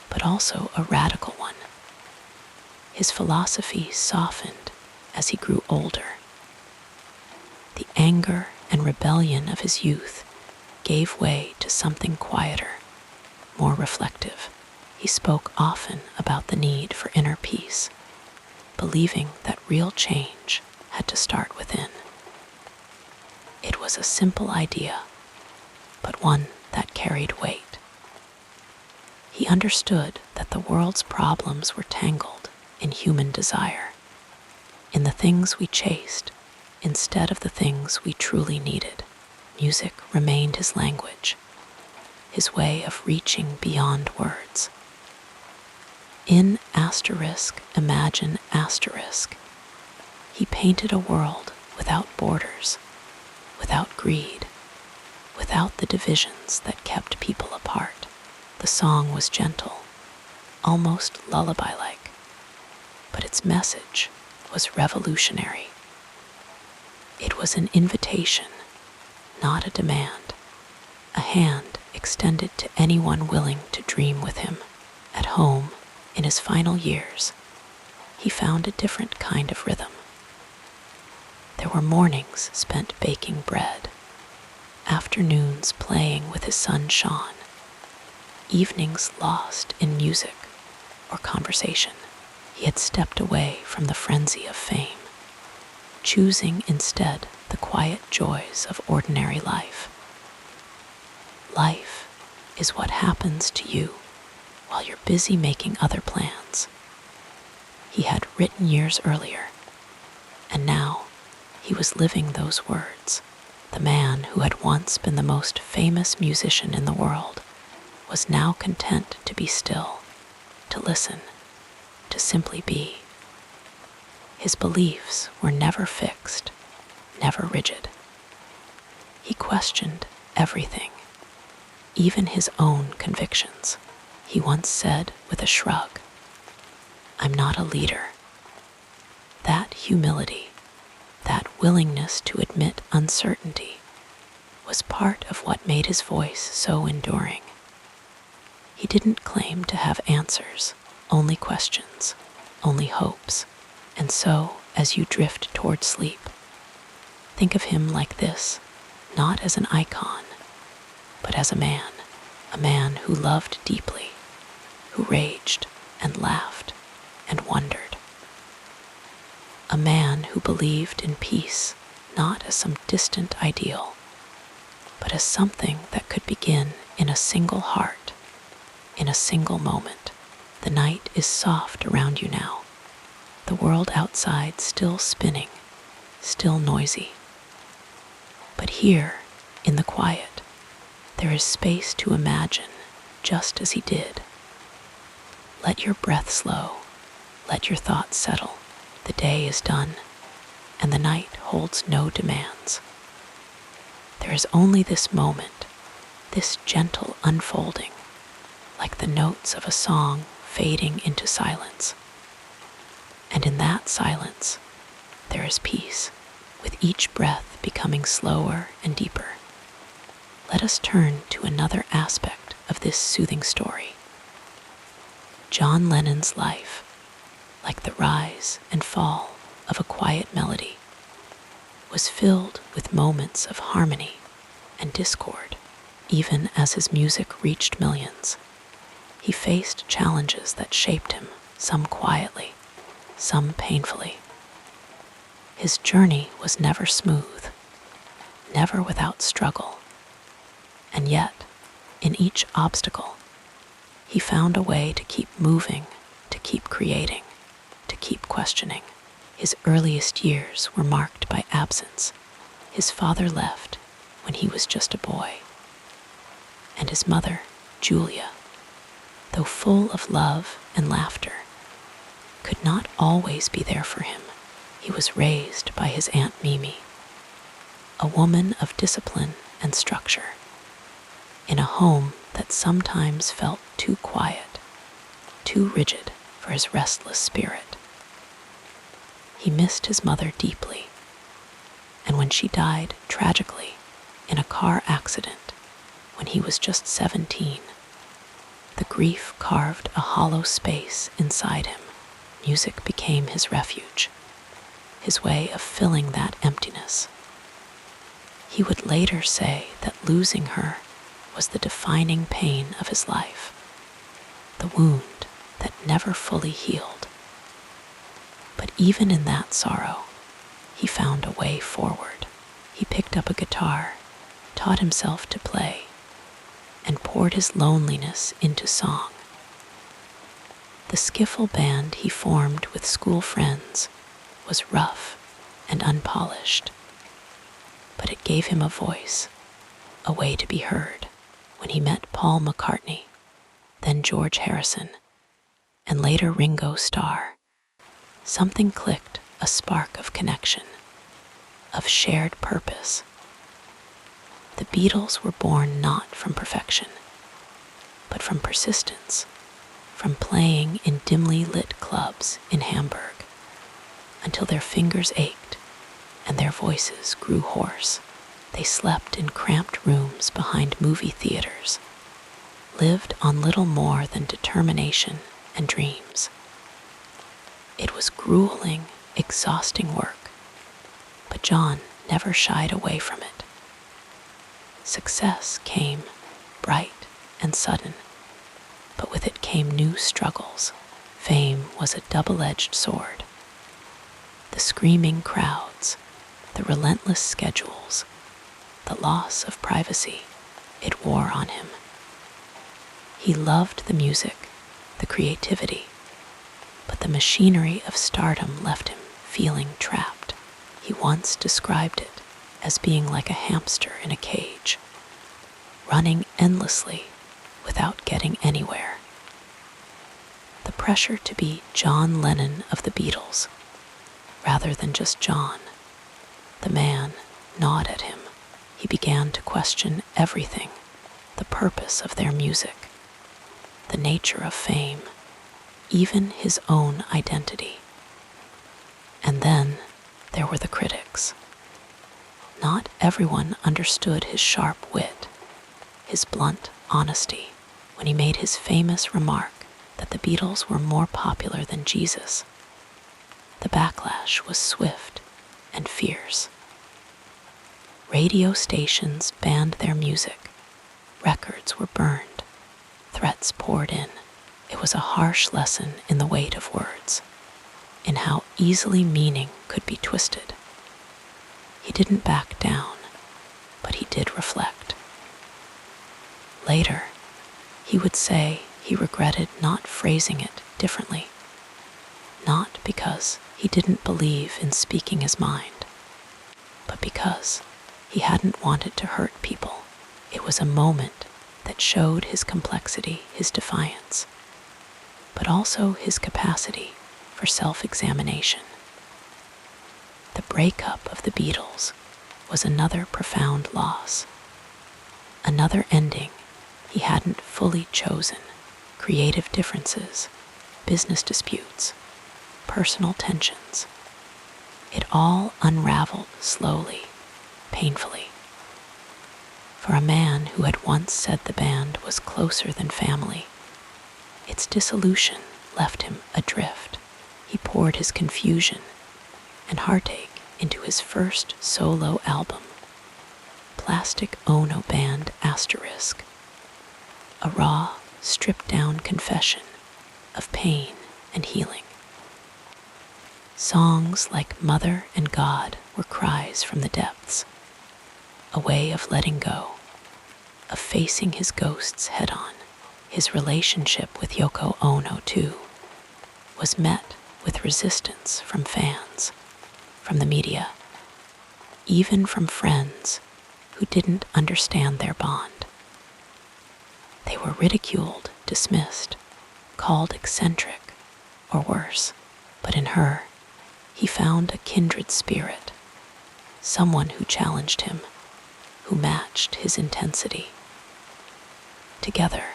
but also a radical one. His philosophy softened as he grew older. The anger and rebellion of his youth gave way to something quieter, more reflective. He spoke often about the need for inner peace, believing that real change had to start within. It was a simple idea, but one that carried weight. He understood that the world's problems were tangled in human desire, in the things we chased instead of the things we truly needed. Music remained his language, his way of reaching beyond words. In asterisk, imagine asterisk, he painted a world without borders, without greed, without the divisions that kept people apart. The song was gentle, almost lullaby-like, but its message was revolutionary. It was an invitation, not a demand, a hand extended to anyone willing to dream with him. At home, in his final years, he found a different kind of rhythm. There were mornings spent baking bread, afternoons playing with his son Sean, evenings lost in music or conversation. He had stepped away from the frenzy of fame, choosing instead the quiet joys of ordinary life. Life is what happens to you while you're busy making other plans. He had written years earlier, and now he was living those words. The man who had once been the most famous musician in the world was now content to be still, to listen, to simply be. His beliefs were never fixed, never rigid. He questioned everything, even his own convictions. He once said with a shrug, "I'm not a leader." That humility, that willingness to admit uncertainty, was part of what made his voice so enduring. He didn't claim to have answers, only questions, only hopes. And so, as you drift toward sleep, think of him like this, not as an icon, but as a man who loved deeply, who raged and laughed and wondered. A man who believed in peace not as some distant ideal, but as something that could begin in a single heart, in a single moment. The night is soft around you now. the world outside still spinning, still noisy. But here, in the quiet, there is space to imagine just as he did. Let your breath slow, let your thoughts settle. The day is done, and the night holds no demands. There is only this moment, this gentle unfolding, like the notes of a song fading into silence. And in that silence, there is peace, with each breath becoming slower and deeper. Let us turn to another aspect of this soothing story. John Lennon's life, like the rise and fall of a quiet melody, was filled with moments of harmony and discord. Even as his music reached millions, he faced challenges that shaped him, some quietly, some painfully. His journey was never smooth, never without struggle. And yet, in each obstacle, he found a way to keep moving, to keep creating, to keep questioning. His earliest years were marked by absence. His father left when he was just a boy. And his mother, Julia, though full of love and laughter, could not always be there for him. He was raised by his Aunt Mimi, a woman of discipline and structure, in a home that sometimes felt too quiet, too rigid for his restless spirit. He missed his mother deeply, and when she died tragically in a car accident when he was just 17, the grief carved a hollow space inside him. Music became his refuge, his way of filling that emptiness. He would later say that losing her was the defining pain of his life, the wound that never fully healed. But even in that sorrow, he found a way forward. He picked up a guitar, taught himself to play, and poured his loneliness into song. The skiffle band he formed with school friends was rough and unpolished, but it gave him a voice, a way to be heard. When he met Paul McCartney, then George Harrison, and later Ringo Starr, something clicked, a spark of connection, of shared purpose. The Beatles were born not from perfection, but from persistence, from playing in dimly lit clubs in Hamburg until their fingers ached and their voices grew hoarse. They slept in cramped rooms behind movie theaters, lived on little more than determination and dreams. It was grueling, exhausting work, but John never shied away from it. Success came, bright and sudden, but with it came new struggles. Fame was a double-edged sword. The screaming crowds, the relentless schedules, the loss of privacy, it wore on him. He loved the music, the creativity, but the machinery of stardom left him feeling trapped. He once described it as being like a hamster in a cage, running endlessly without getting anywhere. The pressure to be John Lennon of the Beatles, rather than just John, the man, gnawed at him. He began to question everything, the purpose of their music, the nature of fame, even his own identity. And then there were the critics. Not everyone understood his sharp wit, his blunt honesty, when he made his famous remark that the Beatles were more popular than Jesus. The backlash was swift and fierce. Radio stations banned their music. Records were burned. Threats poured in. It was a harsh lesson in the weight of words, in how easily meaning could be twisted. He didn't back down, but he did reflect. Later, he would say he regretted not phrasing it differently, not because he didn't believe in speaking his mind, but because he hadn't wanted to hurt people. It was a moment that showed his complexity, his defiance, but also his capacity for self-examination. The breakup of the Beatles was another profound loss, another ending he hadn't fully chosen. Creative differences, business disputes, personal tensions. It all unraveled slowly, painfully. For a man who had once said the band was closer than family, its dissolution left him adrift. He poured his confusion and heartache into his first solo album, Plastic Ono Band Asterisk, a raw, stripped-down confession of pain and healing. Songs like Mother and God were cries from the depths, a way of letting go, of facing his ghosts head-on. His relationship with Yoko Ono, too, was met with resistance from fans, from the media, even from friends who didn't understand their bond. They were ridiculed, dismissed, called eccentric, or worse. But in her, he found a kindred spirit, someone who challenged him, who matched his intensity. Together,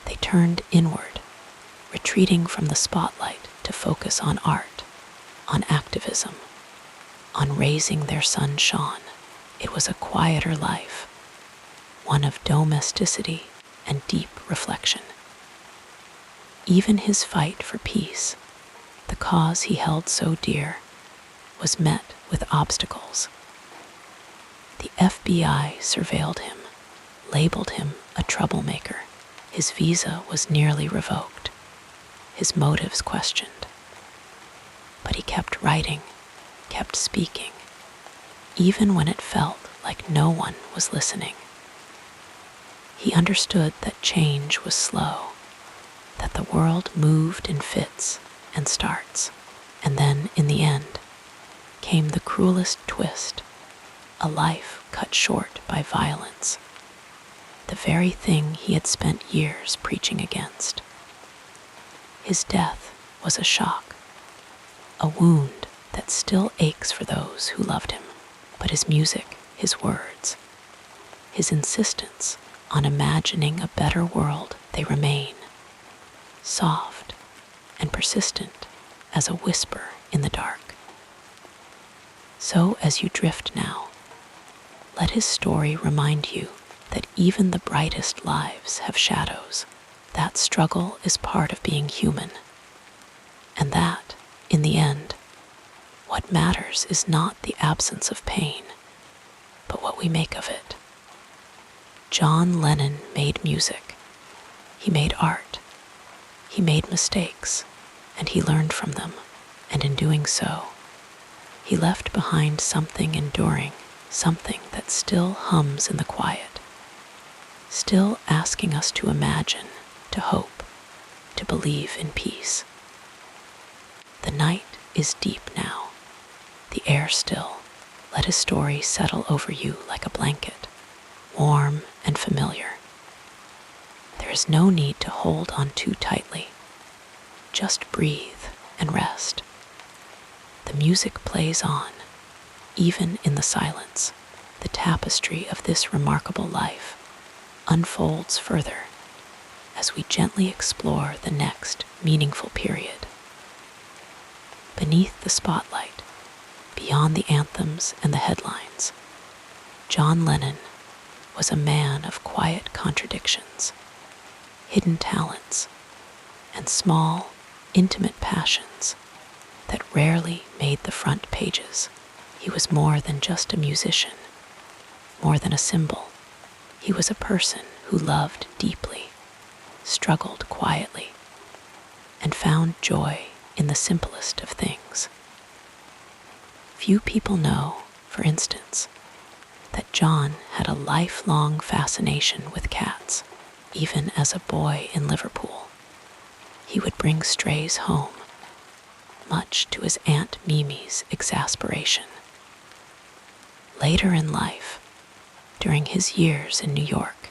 they turned inward, retreating from the spotlight to focus on art, on activism, on raising their son Sean. It was a quieter life, one of domesticity and deep reflection. Even his fight for peace, the cause he held so dear, was met with obstacles. The FBI surveilled him, labeled him a troublemaker. His visa was nearly revoked, his motives questioned. But he kept writing, kept speaking, even when it felt like no one was listening. He understood that change was slow, that the world moved in fits and starts, and then, in the end, came the cruelest twist, a life cut short by violence, the very thing he had spent years preaching against. His death was a shock, a wound that still aches for those who loved him. But his music, his words, his insistence on imagining a better world, they remain, soft and persistent as a whisper in the dark. So as you drift now, let his story remind you that even the brightest lives have shadows, that struggle is part of being human, and that, in the end, what matters is not the absence of pain, but what we make of it. John Lennon made music. He made art. He made mistakes, and he learned from them. And in doing so, he left behind something enduring, something that still hums in the quiet, still asking us to imagine, to hope, to believe in peace. The night is deep now, the air still. Let his story settle over you like a blanket, warm and familiar. There is no need to hold on too tightly. Just breathe and rest. The music plays on, even in the silence. The tapestry of this remarkable life unfolds further as we gently explore the next meaningful period. Beneath the spotlight, beyond the anthems and the headlines, John Lennon was a man of quiet contradictions, hidden talents, and small, intimate passions that rarely made the front pages. He was more than just a musician, more than a symbol. He was a person who loved deeply, struggled quietly, and found joy in the simplest of things. Few people know, for instance, that John had a lifelong fascination with cats. Even as a boy in Liverpool, he would bring strays home, much to his Aunt Mimi's exasperation. Later in life, during his years in New York,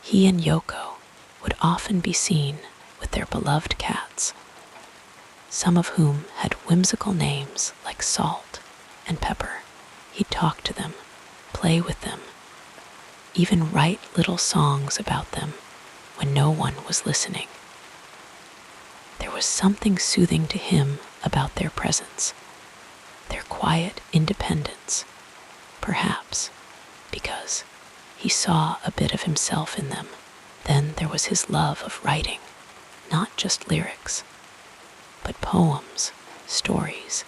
he and Yoko would often be seen with their beloved cats, some of whom had whimsical names like Salt and Pepper. He'd talk to them, play with them, even write little songs about them when no one was listening. There was something soothing to him about their presence, their quiet independence, perhaps because he saw a bit of himself in them. Then there was his love of writing, not just lyrics, but poems, stories,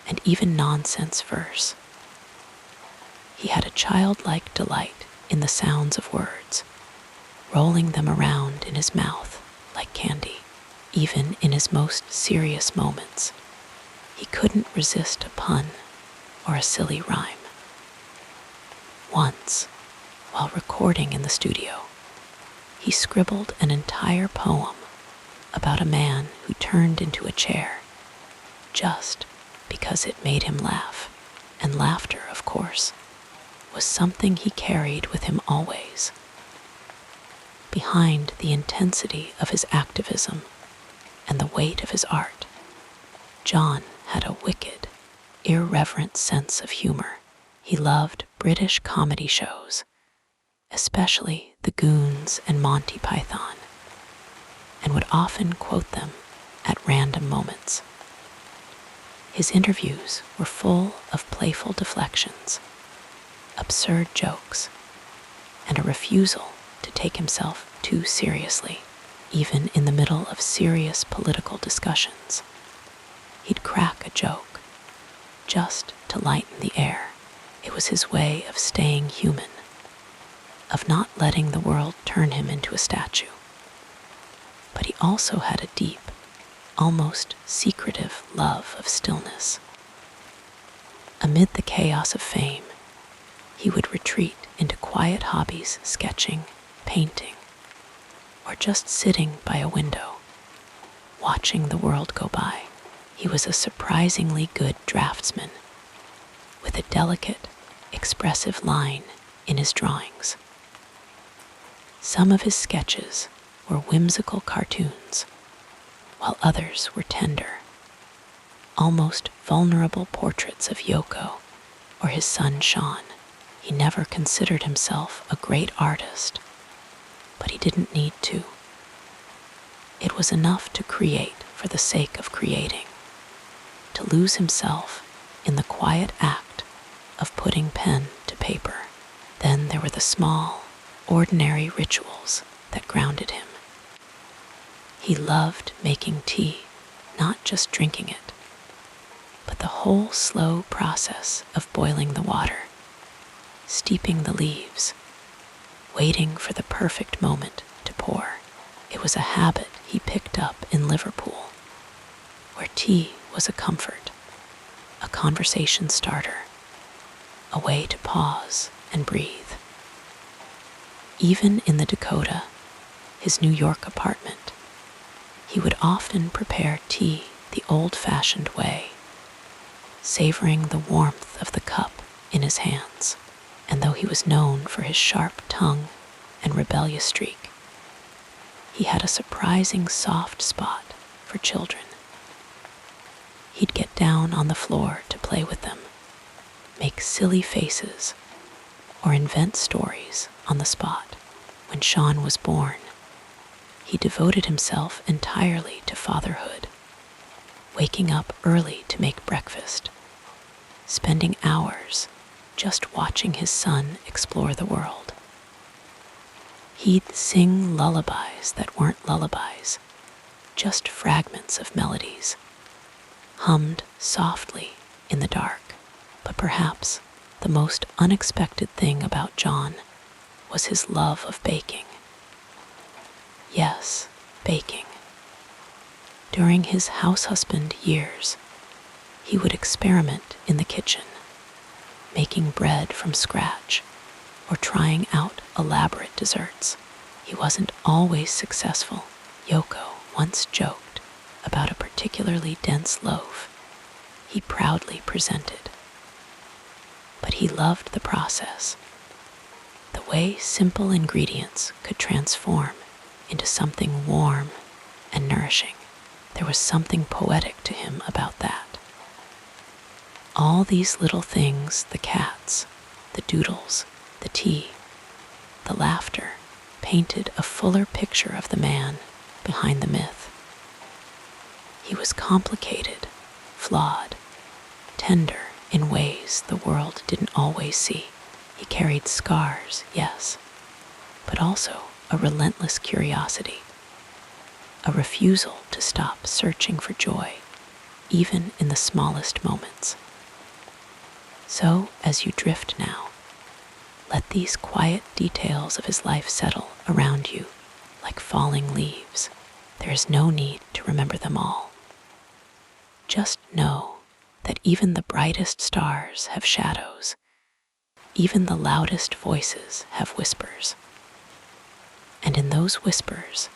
and even nonsense verse. He had a childlike delight in the sounds of words, rolling them around in his mouth like candy. Even in his most serious moments, he couldn't resist a pun or a silly rhyme. Once, while recording in the studio, he scribbled an entire poem about a man who turned into a chair just because it made him laugh. And laughter, of course, was something he carried with him always. Behind the intensity of his activism and the weight of his art, John had a wicked, irreverent sense of humor. He loved British comedy shows, especially The Goons and Monty Python, and would often quote them at random moments. His interviews were full of playful deflections, absurd jokes, and a refusal to take himself too seriously. Even in the middle of serious political discussions, he'd crack a joke just to lighten the air. It was his way of staying human, of not letting the world turn him into a statue. But he also had a deep, almost secretive love of stillness. Amid the chaos of fame, he would retreat into quiet hobbies, sketching, painting, or just sitting by a window, watching the world go by. He was a surprisingly good draftsman, with a delicate, expressive line in his drawings. Some of his sketches were whimsical cartoons, while others were tender, almost vulnerable portraits of Yoko or his son Sean. He never considered himself a great artist, but he didn't need to. It was enough to create for the sake of creating, to lose himself in the quiet act of putting pen to paper. Then there were the small, ordinary rituals that grounded him. He loved making tea, not just drinking it, but the whole slow process of boiling the water, steeping the leaves, waiting for the perfect moment to pour. It was a habit he picked up in Liverpool, where tea was a comfort, a conversation starter, a way to pause and breathe. Even in the Dakota, his New York apartment, he would often prepare tea the old-fashioned way, savoring the warmth of the cup in his hands. And though he was known for his sharp tongue and rebellious streak, he had a surprising soft spot for children. He'd get down on the floor to play with them, make silly faces, or invent stories on the spot. When Sean was born, he devoted himself entirely to fatherhood, waking up early to make breakfast, spending hours just watching his son explore the world. He'd sing lullabies that weren't lullabies, just fragments of melodies, hummed softly in the dark. But perhaps the most unexpected thing about John was his love of baking. Yes, baking. During his house husband years, he would experiment in the kitchen, making bread from scratch or trying out elaborate desserts. He wasn't always successful. Yoko once joked about a particularly dense loaf he proudly presented. But he loved the process, the way simple ingredients could transform into something warm and nourishing. There was something poetic to him about that. All these little things, the cats, the doodles, the tea, the laughter, painted a fuller picture of the man behind the myth. He was complicated, flawed, tender in ways the world didn't always see. He carried scars, yes, but also a relentless curiosity, a refusal to stop searching for joy, even in the smallest moments. So, as you drift now, let these quiet details of his life settle around you like falling leaves. There is no need to remember them all. Just know that even the brightest stars have shadows. Even the loudest voices have whispers. And in those whispers,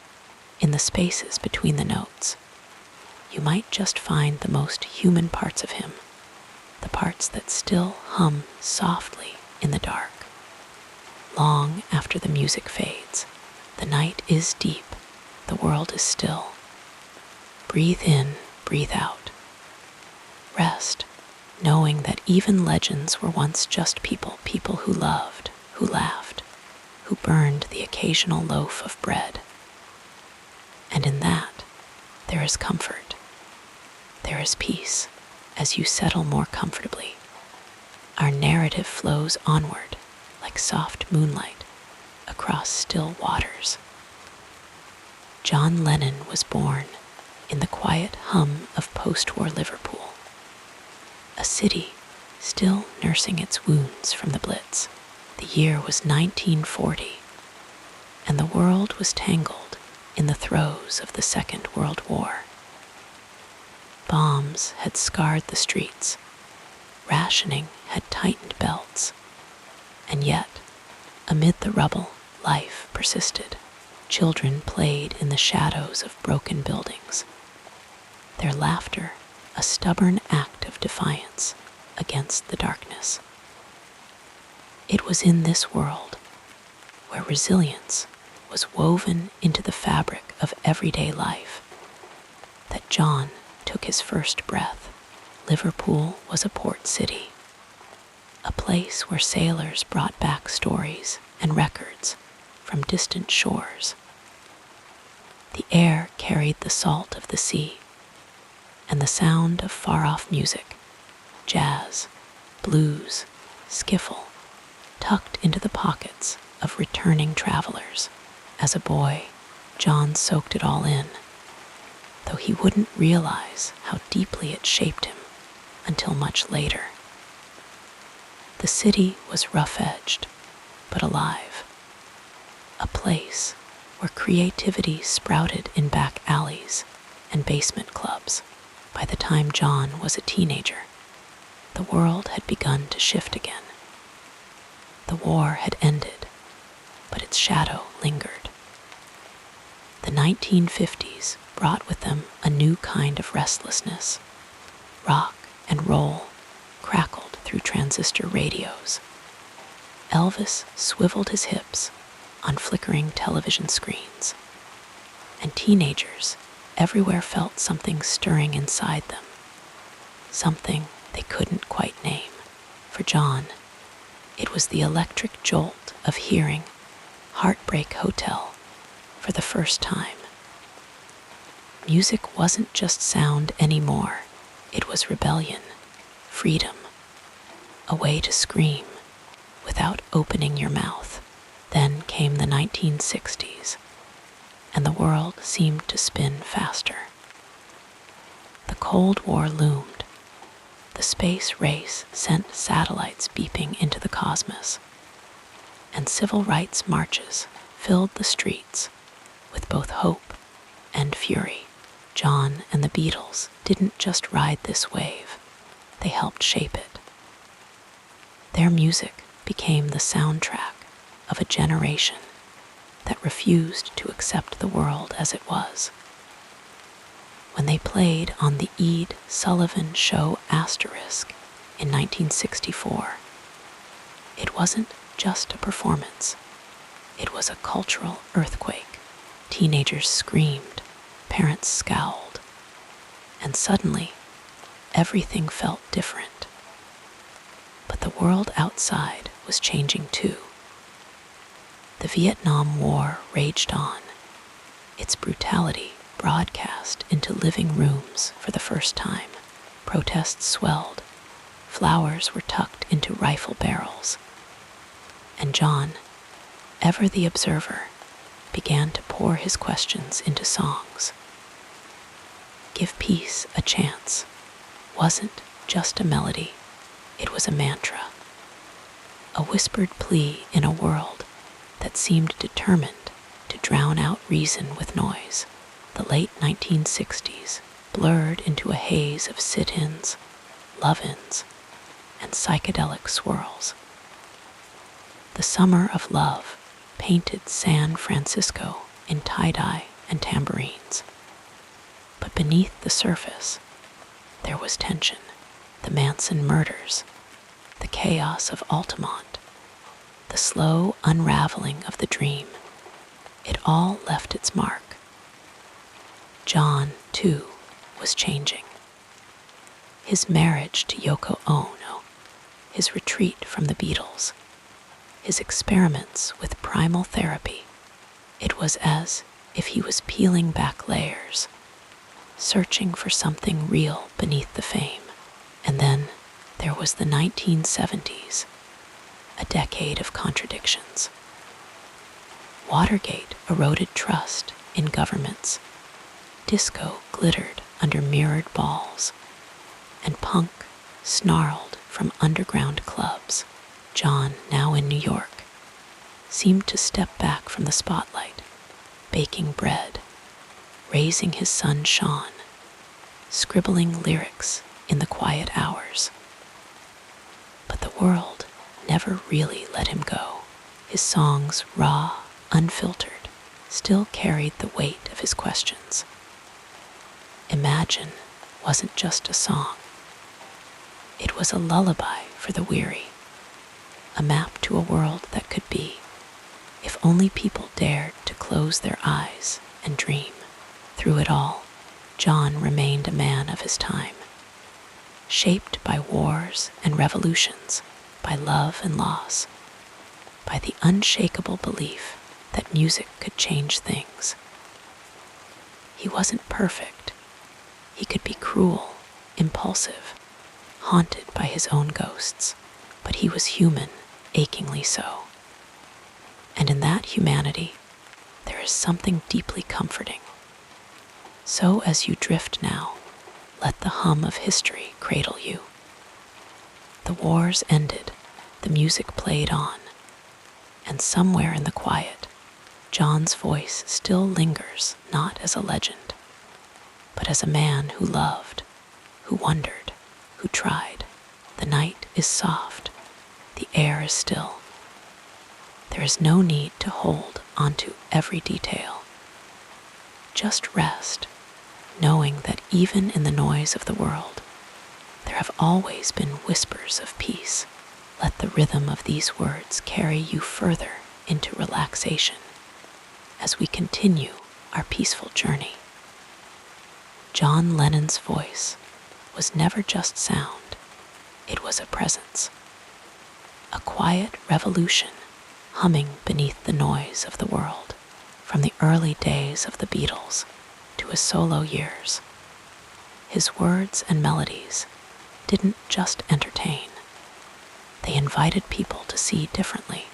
in the spaces between the notes, you might just find the most human parts of him, the parts that still hum softly in the dark. Long after the music fades, the night is deep, the world is still. Breathe in, breathe out. Rest, knowing that even legends were once just people who loved, who laughed, who burned the occasional loaf of bread. And in that, there is comfort. There is peace as you settle more comfortably. Our narrative flows onward like soft moonlight across still waters. John Lennon was born in the quiet hum of post-war Liverpool, a city still nursing its wounds from the Blitz. The year was 1940, and the world was tangled in the throes of the Second World War. Bombs had scarred the streets, rationing had tightened belts, and yet, amid the rubble, life persisted. Children played in the shadows of broken buildings, their laughter a stubborn act of defiance against the darkness. It was in this world, where resilience was woven into the fabric of everyday life, that John took his first breath. Liverpool was a port city, a place where sailors brought back stories and records from distant shores. The air carried the salt of the sea and the sound of far-off music, jazz, blues, skiffle, tucked into the pockets of returning travelers. As a boy, John soaked it all in, though he wouldn't realize how deeply it shaped him until much later. The city was rough-edged, but alive, a place where creativity sprouted in back alleys and basement clubs. By the time John was a teenager, the world had begun to shift again. The war had ended, but its shadow lingered. The 1950s brought with them a new kind of restlessness. Rock and roll crackled through transistor radios. Elvis swiveled his hips on flickering television screens, and teenagers everywhere felt something stirring inside them, something they couldn't quite name. For John, it was the electric jolt of hearing Heartbreak Hotel for the first time. Music wasn't just sound anymore, it was rebellion, freedom, a way to scream without opening your mouth. Then came the 1960s, and the world seemed to spin faster. The Cold War loomed. The space race sent satellites beeping into the cosmos, and civil rights marches filled the streets with both hope and fury. John and the Beatles didn't just ride this wave, they helped shape it. Their music became the soundtrack of a generation that refused to accept the world as it was. When they played on the Ed Sullivan Show Asterisk in 1964, it wasn't just a performance. It was a cultural earthquake. Teenagers screamed, parents scowled, and suddenly, everything felt different. But the world outside was changing too. The Vietnam War raged on, its brutality broadcast into living rooms for the first time. Protests swelled, flowers were tucked into rifle barrels, and John, ever the observer, began to pour his questions into songs. Give Peace a Chance wasn't just a melody, it was a mantra, a whispered plea in a world that seemed determined to drown out reason with noise. The late 1960s blurred into a haze of sit-ins, love-ins, and psychedelic swirls. The Summer of Love painted San Francisco in tie-dye and tambourines. But beneath the surface, there was tension, the Manson murders, the chaos of Altamont, the slow unraveling of the dream. It all left its mark. John, too, was changing. His marriage to Yoko Ono, his retreat from the Beatles, his experiments with primal therapy, it was as if he was peeling back layers, searching for something real beneath the fame. And then there was the 1970s, a decade of contradictions. Watergate eroded trust in governments, disco glittered under mirrored balls, and punk snarled from underground clubs. John, now in New York, seemed to step back from the spotlight, baking bread, raising his son Sean, scribbling lyrics in the quiet hours. But the world never really let him go. His songs, raw, unfiltered, still carried the weight of his questions. Imagine wasn't just a song. It was a lullaby for the weary, a map to a world that could be, if only people dared to close their eyes and dream. Through it all, John remained a man of his time, shaped by wars and revolutions, by love and loss, by the unshakable belief that music could change things. He wasn't perfect. He could be cruel, impulsive, haunted by his own ghosts, but he was human, achingly so. And in that humanity, there is something deeply comforting. So as you drift now, let the hum of history cradle you. The wars ended, the music played on, and somewhere in the quiet, John's voice still lingers, not as a legend, but as a man who loved, who wondered, who tried. The night is soft, the air is still. There is no need to hold onto every detail. Just rest, knowing that even in the noise of the world, there have always been whispers of peace. Let the rhythm of these words carry you further into relaxation as we continue our peaceful journey. John Lennon's voice was never just sound, it was a presence, a quiet revolution humming beneath the noise of the world. From the early days of the Beatles to his solo years, his words and melodies didn't just entertain. They invited people to see differently,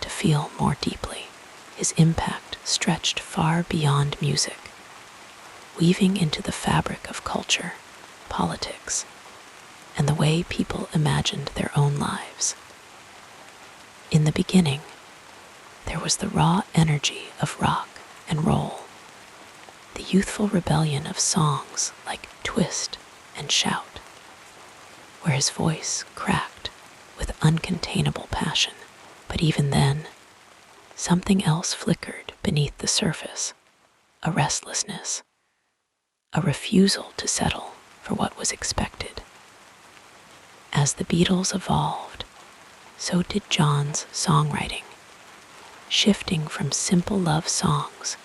to feel more deeply. His impact stretched far beyond music, weaving into the fabric of culture, politics, and the way people imagined their own lives. In the beginning, there was the raw energy of rock and roll, the youthful rebellion of songs like Twist and Shout, where his voice cracked with uncontainable passion. But even then, something else flickered beneath the surface, a restlessness, a refusal to settle for what was expected. As the Beatles evolved, so did John's songwriting, shifting from simple love songs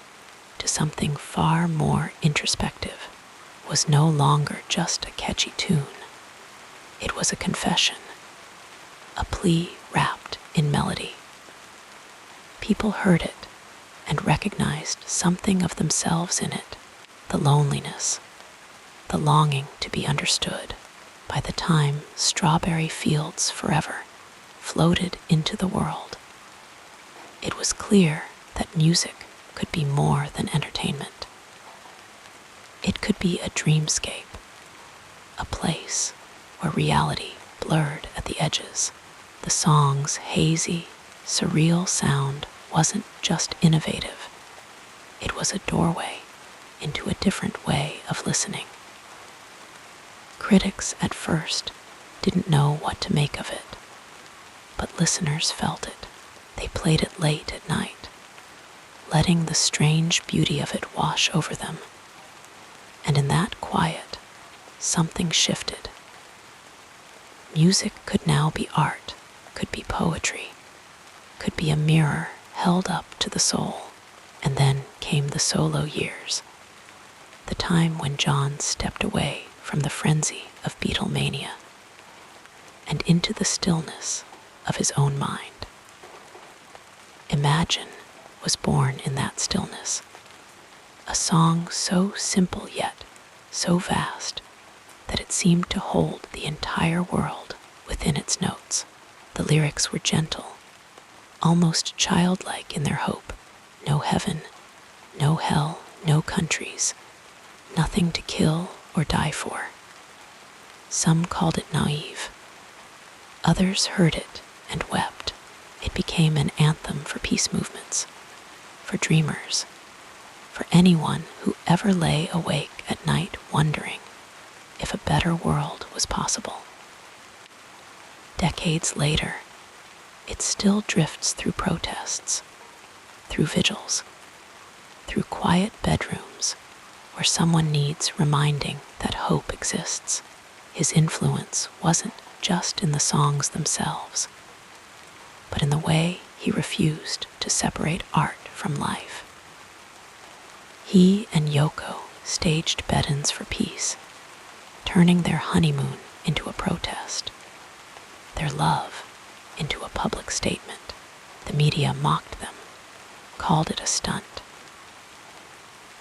to something far more introspective. Was no longer just a catchy tune. It was a confession, a plea wrapped in melody. People heard it and recognized something of themselves in it, the loneliness, the longing to be understood. By the time Strawberry Fields Forever floated into the world, it was clear that music could be more than entertainment. It could be a dreamscape, a place where reality blurred at the edges. The song's hazy, surreal sound wasn't just innovative, it was a doorway into a different way of listening. Critics at first didn't know what to make of it, but listeners felt it. They played it late at night, letting the strange beauty of it wash over them. And in that quiet, something shifted. Music could now be art, could be poetry, could be a mirror held up to the soul. And then came the solo years, the time when John stepped away from the frenzy of Beatlemania and into the stillness of his own mind. Imagine was born in that stillness, a song so simple yet so vast that it seemed to hold the entire world within its notes. The lyrics were gentle, almost childlike in their hope. No heaven, no hell, no countries, nothing to kill or die for. Some called it naive. Others heard it and wept. It became an anthem for peace movements, for dreamers, for anyone who ever lay awake at night wondering if a better world was possible. Decades later, it still drifts through protests, through vigils, through quiet bedrooms where someone needs reminding that hope exists. His influence wasn't just in the songs themselves, but in the way he refused to separate art from life. He and Yoko staged bed-ins for peace, turning their honeymoon into a protest, their love into a public statement. The media mocked them, called it a stunt.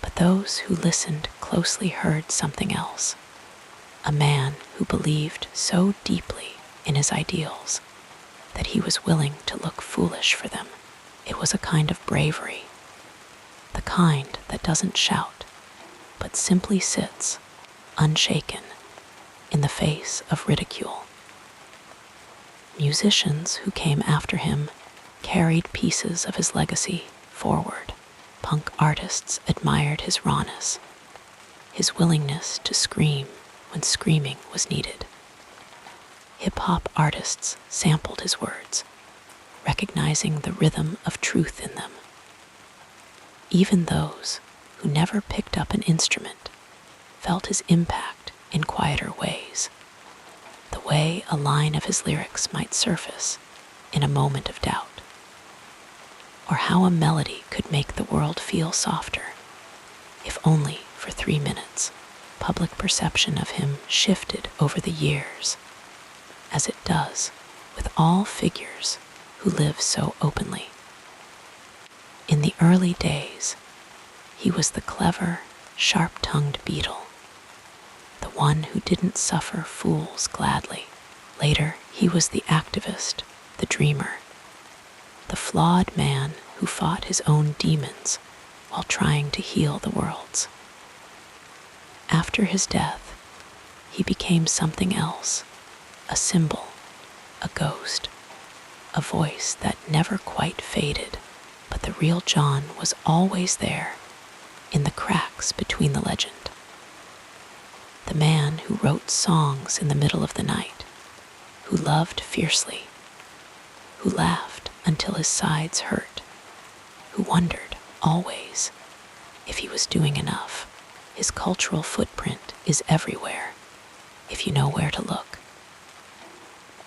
But those who listened closely heard something else, a man who believed so deeply in his ideals that he was willing to look foolish for them. It was a kind of bravery, the kind that doesn't shout, but simply sits, unshaken, in the face of ridicule. Musicians who came after him carried pieces of his legacy forward. Punk artists admired his rawness, his willingness to scream when screaming was needed. Hip-hop artists sampled his words, recognizing the rhythm of truth in them. Even those who never picked up an instrument felt his impact in quieter ways, the way a line of his lyrics might surface in a moment of doubt, or how a melody could make the world feel softer, if only for 3 minutes. Public perception of him shifted over the years, as it does with all figures who live so openly. In the early days, he was the clever, sharp-tongued Beatle, the one who didn't suffer fools gladly. Later, he was the activist, the dreamer, the flawed man who fought his own demons while trying to heal the world's. After his death, he became something else, a symbol, a ghost, a voice that never quite faded, but the real John was always there, in the cracks between the legend. The man who wrote songs in the middle of the night, who loved fiercely, who laughed until his sides hurt, who wondered, always, if he was doing enough. His cultural footprint is everywhere, if you know where to look.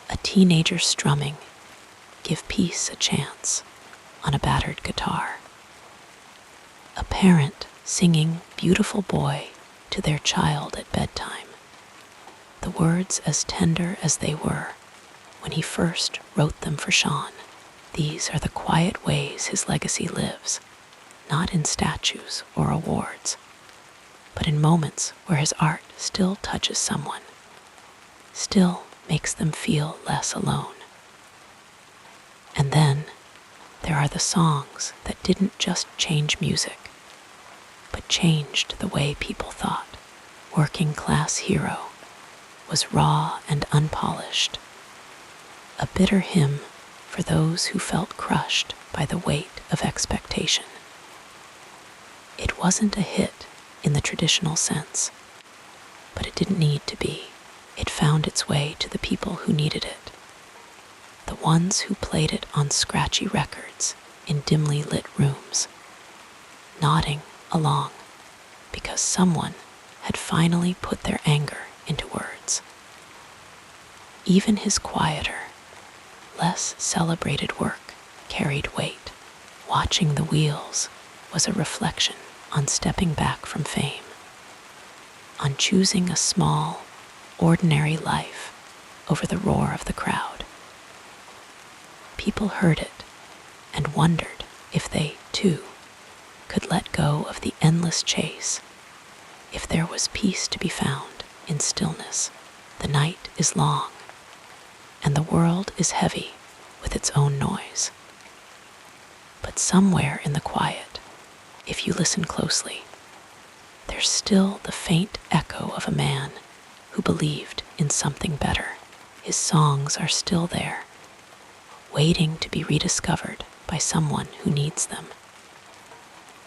A teenager strumming "Give Peace a Chance" on a battered guitar. A parent singing "Beautiful Boy" to their child at bedtime. The words as tender as they were when he first wrote them for Sean. These are the quiet ways his legacy lives, not in statues or awards, but in moments where his art still touches someone, still makes them feel less alone. And then there are the songs that didn't just change music, but changed the way people thought. Working Class Hero was raw and unpolished, a bitter hymn for those who felt crushed by the weight of expectation. It wasn't a hit in the traditional sense, but it didn't need to be. It found its way to the people who needed it, the ones who played it on scratchy records in dimly lit rooms, nodding along because someone had finally put their anger into words. Even his quieter, less celebrated work carried weight. Watching the Wheels was a reflection on stepping back from fame, on choosing a small, ordinary life over the roar of the crowd. People heard it and wondered if they, too, could let go of the endless chase, if there was peace to be found in stillness. The night is long, and the world is heavy with its own noise. But somewhere in the quiet, if you listen closely, there's still the faint echo of a man who believed in something better. His songs are still there, waiting to be rediscovered by someone who needs them.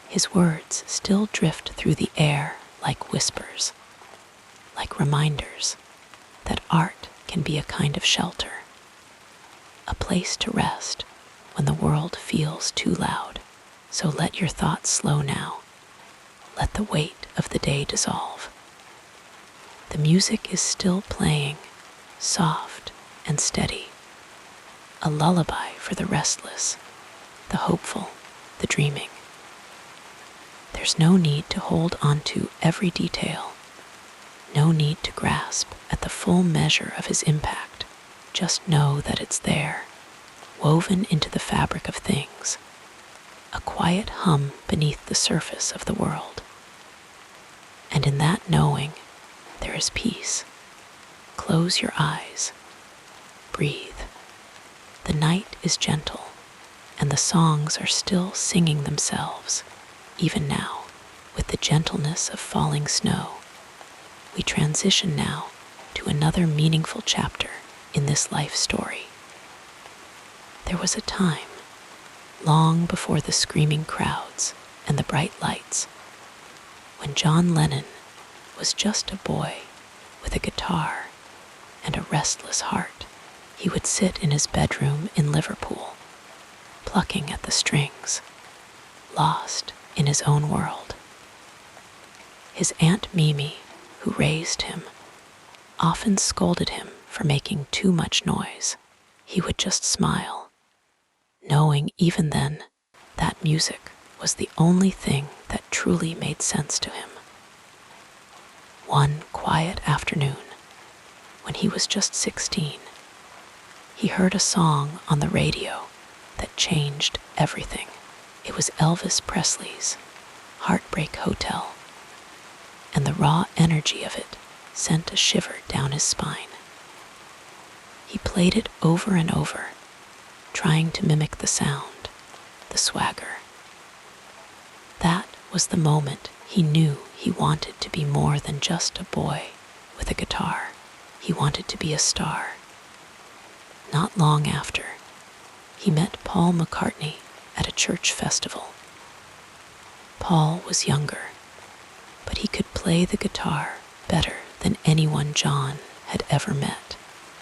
His words still drift through the air like whispers, like reminders that art can be a kind of shelter, a place to rest when the world feels too loud. So let your thoughts slow now. Let the weight of the day dissolve. The music is still playing, soft and steady, a lullaby for the restless, the hopeful, the dreaming. There's no need to hold onto every detail, no need to grasp at the full measure of his impact. Just know that it's there, woven into the fabric of things, a quiet hum beneath the surface of the world. And in that knowing, there is peace. Close your eyes. Breathe. The night is gentle, and the songs are still singing themselves. Even now, with the gentleness of falling snow, we transition now to another meaningful chapter in this life story. There was a time, long before the screaming crowds and the bright lights, when John Lennon was just a boy with a guitar and a restless heart. He would sit in his bedroom in Liverpool, plucking at the strings, lost in his own world. His Aunt Mimi, who raised him, often scolded him for making too much noise. He would just smile, knowing even then that music was the only thing that truly made sense to him. One quiet afternoon, when he was just 16, he heard a song on the radio that changed everything. It was Elvis Presley's Heartbreak Hotel, and the raw energy of it sent a shiver down his spine. He played it over and over, trying to mimic the sound, the swagger. That was the moment he knew he wanted to be more than just a boy with a guitar. He wanted to be a star. Not long after, he met Paul McCartney at a church festival. Paul was younger, but he could play the guitar better than anyone John had ever met.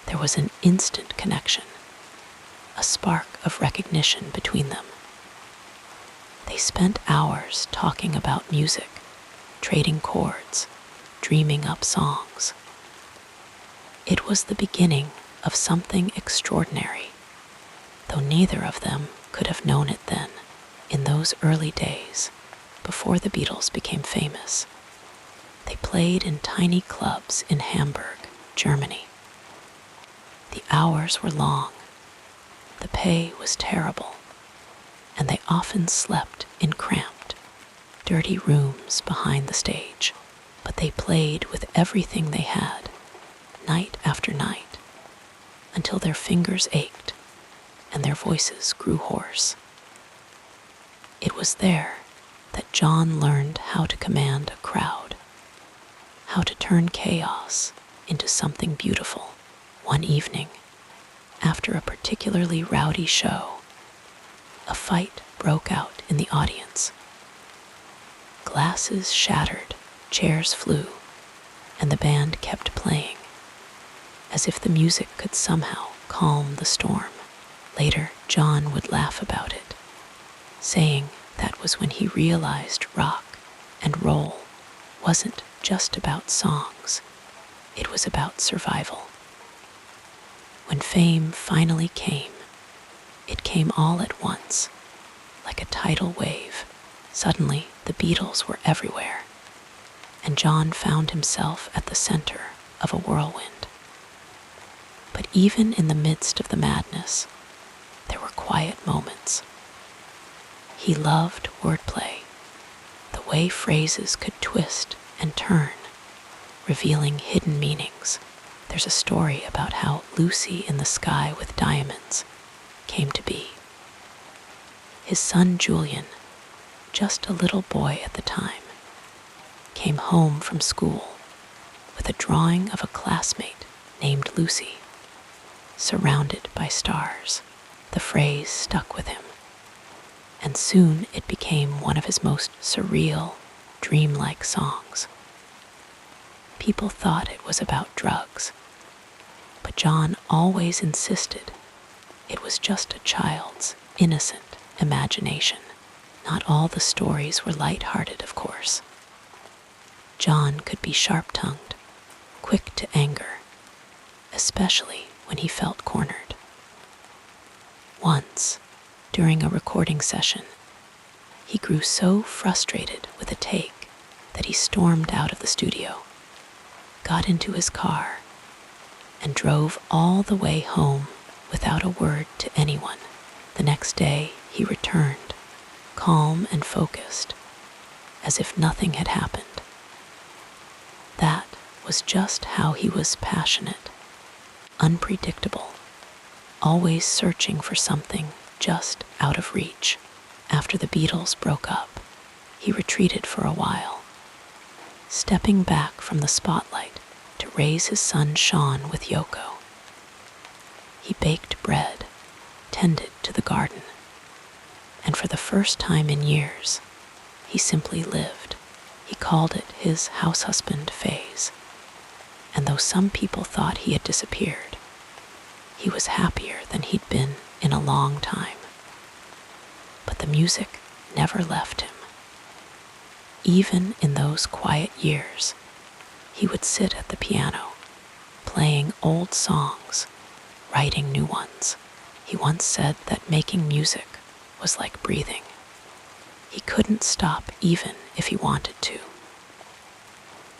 There was an instant connection, a spark of recognition between them. They spent hours talking about music, trading chords, dreaming up songs. It was the beginning of something extraordinary, though neither of them could have known it then, in those early days, before the Beatles became famous. They played in tiny clubs in Hamburg, Germany. The hours were long, the pay was terrible, and they often slept in cramped, dirty rooms behind the stage. But they played with everything they had, night after night, until their fingers ached and their voices grew hoarse. It was there that John learned how to command a crowd, how to turn chaos into something beautiful. One evening, after a particularly rowdy show, a fight broke out in the audience. Glasses shattered, chairs flew, and the band kept playing, as if the music could somehow calm the storm. Later, John would laugh about it, saying that was when he realized rock and roll wasn't just about songs, it was about survival. When fame finally came, it came all at once, like a tidal wave. Suddenly, the Beatles were everywhere, and John found himself at the center of a whirlwind. But even in the midst of the madness, there were quiet moments. He loved wordplay, the way phrases could twist and turn, revealing hidden meanings. There's a story about how Lucy in the Sky with Diamonds came to be. His son Julian, just a little boy at the time, came home from school with a drawing of a classmate named Lucy, surrounded by stars. The phrase stuck with him, and soon it became one of his most surreal, dreamlike songs. People thought it was about drugs, but John always insisted it was just a child's innocent imagination. Not all the stories were light-hearted, of course. John could be sharp-tongued, quick to anger, especially when he felt cornered. Once, during a recording session, he grew so frustrated with a take that he stormed out of the studio, got into his car, and drove all the way home without a word to anyone. The next day, he returned, calm and focused, as if nothing had happened. That was just how he was: passionate, unpredictable, always searching for something just out of reach. After the Beatles broke up, he retreated for a while, stepping back from the spotlight to raise his son Sean with Yoko. He baked bread, tended to the garden, and for the first time in years, he simply lived. He called it his house husband phase, and though some people thought he had disappeared, he was happier than he'd been in a long time. But the music never left him. Even in those quiet years, he would sit at the piano, playing old songs, writing new ones. He once said that making music was like breathing. He couldn't stop even if he wanted to.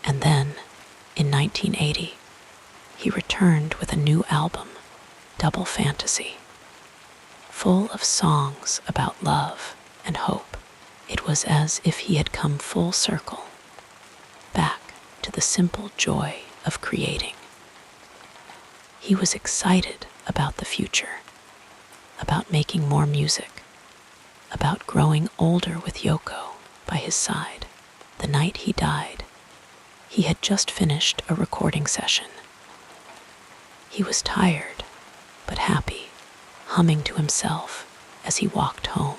And then, in 1980, he returned with a new album, Double Fantasy, full of songs about love and hope. It was as if he had come full circle, back to the simple joy of creating. He was excited about the future, about making more music, about growing older with Yoko by his side. The night he died, he had just finished a recording session. He was tired, but happy, humming to himself as he walked home.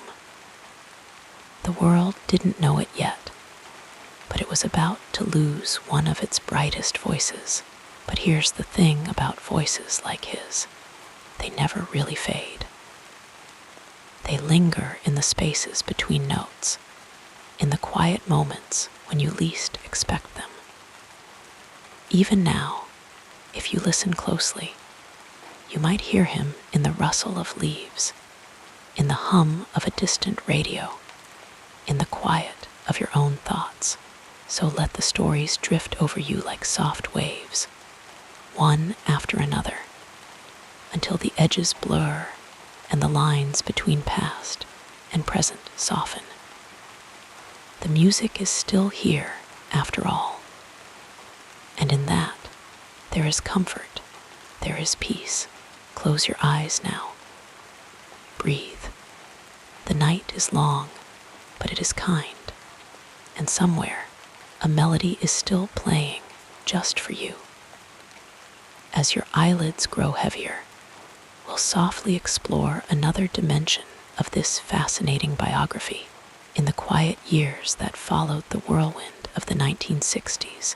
The world didn't know it yet, but it was about to lose one of its brightest voices. But here's the thing about voices like his: they never really fade. They linger in the spaces between notes, in the quiet moments when you least expect them. Even now, if you listen closely, you might hear him in the rustle of leaves, in the hum of a distant radio, in the quiet of your own thoughts. So let the stories drift over you like soft waves, one after another, until the edges blur and the lines between past and present soften. The music is still here, after all, and in that, there is comfort, there is peace. Close your eyes now. Breathe. The night is long, but it is kind, and somewhere, a melody is still playing just for you. As your eyelids grow heavier, we'll softly explore another dimension of this fascinating biography. In the quiet years that followed the whirlwind of the 1960s,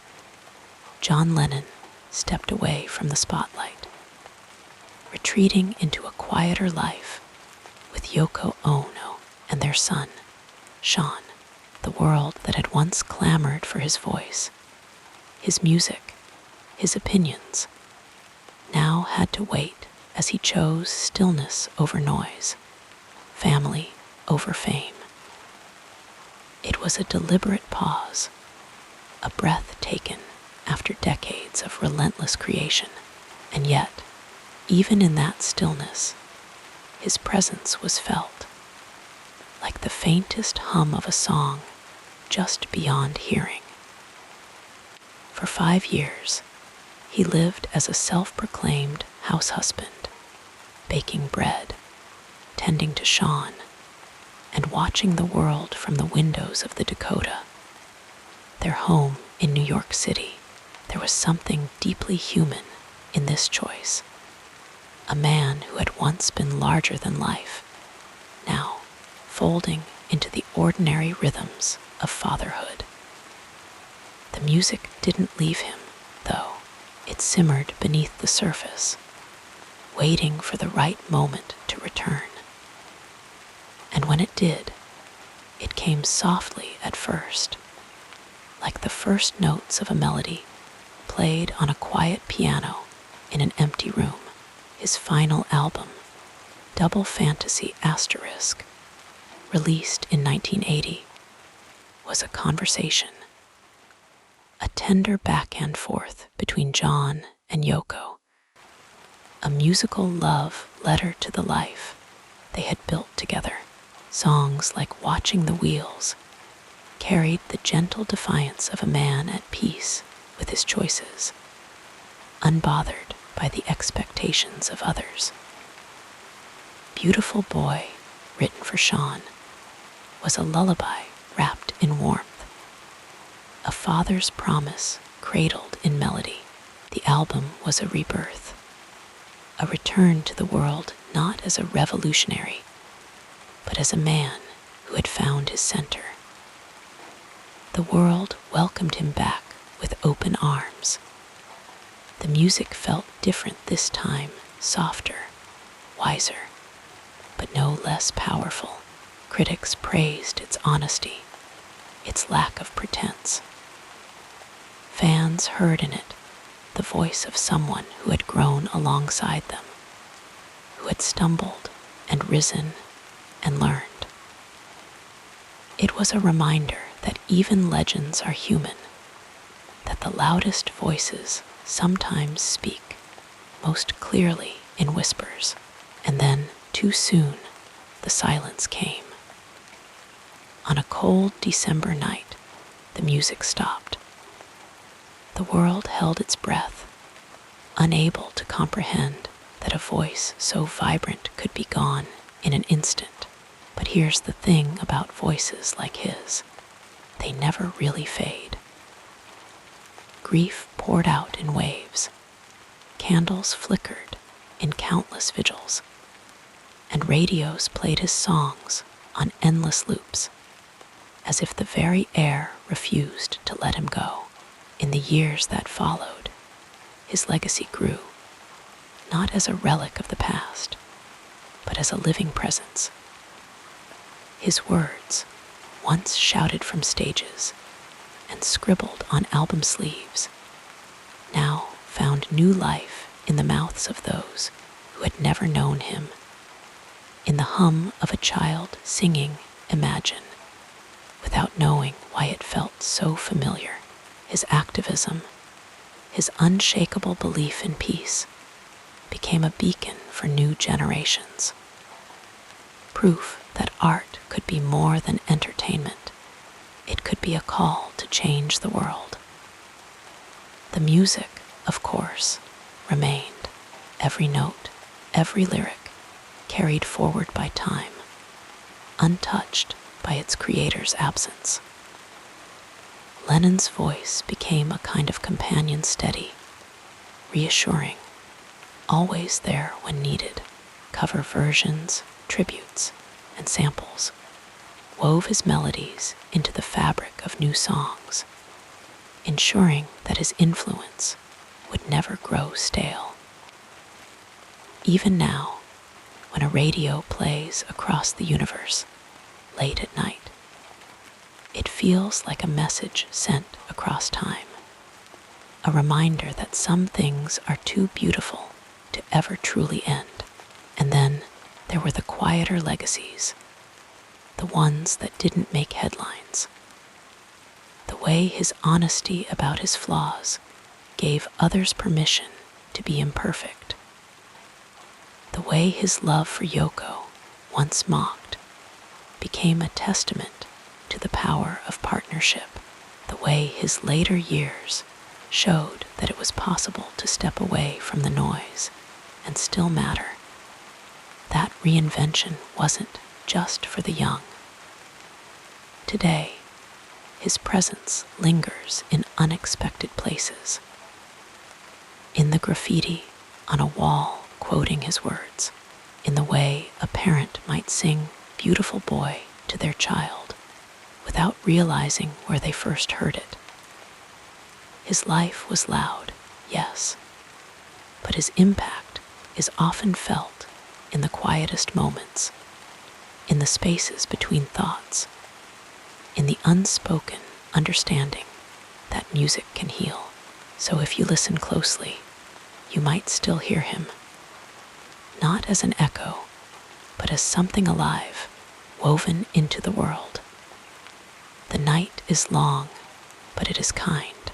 John Lennon stepped away from the spotlight, retreating into a quieter life with Yoko Ono and their son, Sean. The world that had once clamored for his voice, his music, his opinions, now had to wait as he chose stillness over noise, family over fame. It was a deliberate pause, a breath taken after decades of relentless creation, and yet, even in that stillness, his presence was felt, like the faintest hum of a song just beyond hearing. For 5 years, he lived as a self-proclaimed house husband, baking bread, tending to Sean, and watching the world from the windows of the Dakota. Their home in New York City, there was something deeply human in this choice. A man who had once been larger than life, now folding into the ordinary rhythms of fatherhood. The music didn't leave him, though. It simmered beneath the surface, waiting for the right moment to return. And when it did, it came softly at first, like the first notes of a melody played on a quiet piano in an empty room. His final album, Double Fantasy Asterisk, released in 1980, was a conversation, a tender back and forth between John and Yoko, a musical love letter to the life they had built together. Songs like Watching the Wheels carried the gentle defiance of a man at peace with his choices, unbothered by the expectations of others. Beautiful Boy, written for Sean, was a lullaby wrapped in warmth, a father's promise cradled in melody. The album was a rebirth, a return to the world not as a revolutionary, but as a man who had found his center. The world welcomed him back with open arms. The music felt different this time, softer, wiser, but no less powerful. Critics praised its honesty, its lack of pretense. Fans heard in it the voice of someone who had grown alongside them, who had stumbled and risen and learned. It was a reminder that even legends are human, that the loudest voices sometimes speak most clearly in whispers, and then, too soon, the silence came. On a cold December night, the music stopped. The world held its breath, unable to comprehend that a voice so vibrant could be gone in an instant. But here's the thing about voices like his: they never really fade. Grief poured out in waves, candles flickered in countless vigils, and radios played his songs on endless loops, as if the very air refused to let him go. In the years that followed, his legacy grew, not as a relic of the past, but as a living presence. His words, once shouted from stages and scribbled on album sleeves, now found new life in the mouths of those who had never known him, in the hum of a child singing Imagine, without knowing why it felt so familiar. His activism, his unshakable belief in peace, became a beacon for new generations. Proof that art could be more than entertainment. It could be a call to change the world. The music, of course, remained. Every note, every lyric, carried forward by time, untouched by its creator's absence. Lennon's voice became a kind of companion, steady, reassuring, always there when needed. Cover versions, tributes, and samples wove his melodies into the fabric of new songs, ensuring that his influence would never grow stale. Even now, when a radio plays across the universe late at night, it feels like a message sent across time, a reminder that some things are too beautiful to ever truly end. And then there were the quieter legacies, the ones that didn't make headlines. The way his honesty about his flaws gave others permission to be imperfect. The way his love for Yoko, once mocked, became a testament to the power of partnership. The way his later years showed that it was possible to step away from the noise and still matter. That reinvention wasn't just for the young. Today, his presence lingers in unexpected places. In the graffiti on a wall quoting his words, in the way a parent might sing "Beautiful Boy" to their child without realizing where they first heard it. His life was loud, yes, but his impact is often felt in the quietest moments, in the spaces between thoughts, in the unspoken understanding that music can heal. So if you listen closely, you might still hear him, not as an echo, but as something alive, woven into the world. The night is long, but it is kind,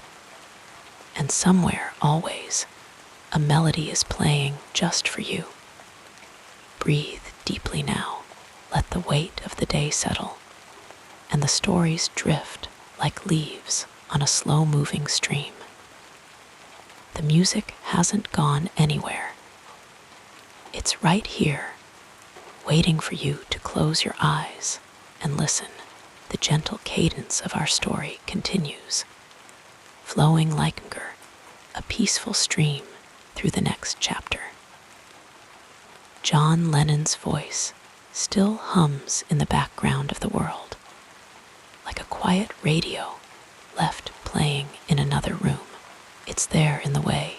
and somewhere, always, a melody is playing just for you. Breathe deeply now, let the weight of the day settle, and the stories drift like leaves on a slow-moving stream. The music hasn't gone anywhere. It's right here, waiting for you to close your eyes and listen. The gentle cadence of our story continues, flowing like a peaceful stream through the next chapter. John Lennon's voice still hums in the background of the world, like a quiet radio left playing in another room. It's there in the way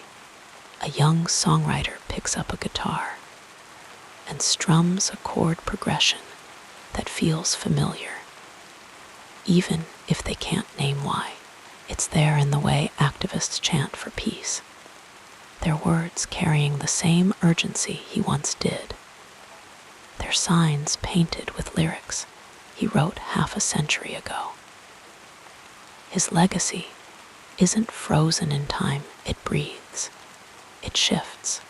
a young songwriter picks up a guitar and strums a chord progression that feels familiar, even if they can't name why. It's there in the way activists chant for peace, their words carrying the same urgency he once did, their signs painted with lyrics he wrote half a century ago. His legacy isn't frozen in time, it breathes, it shifts,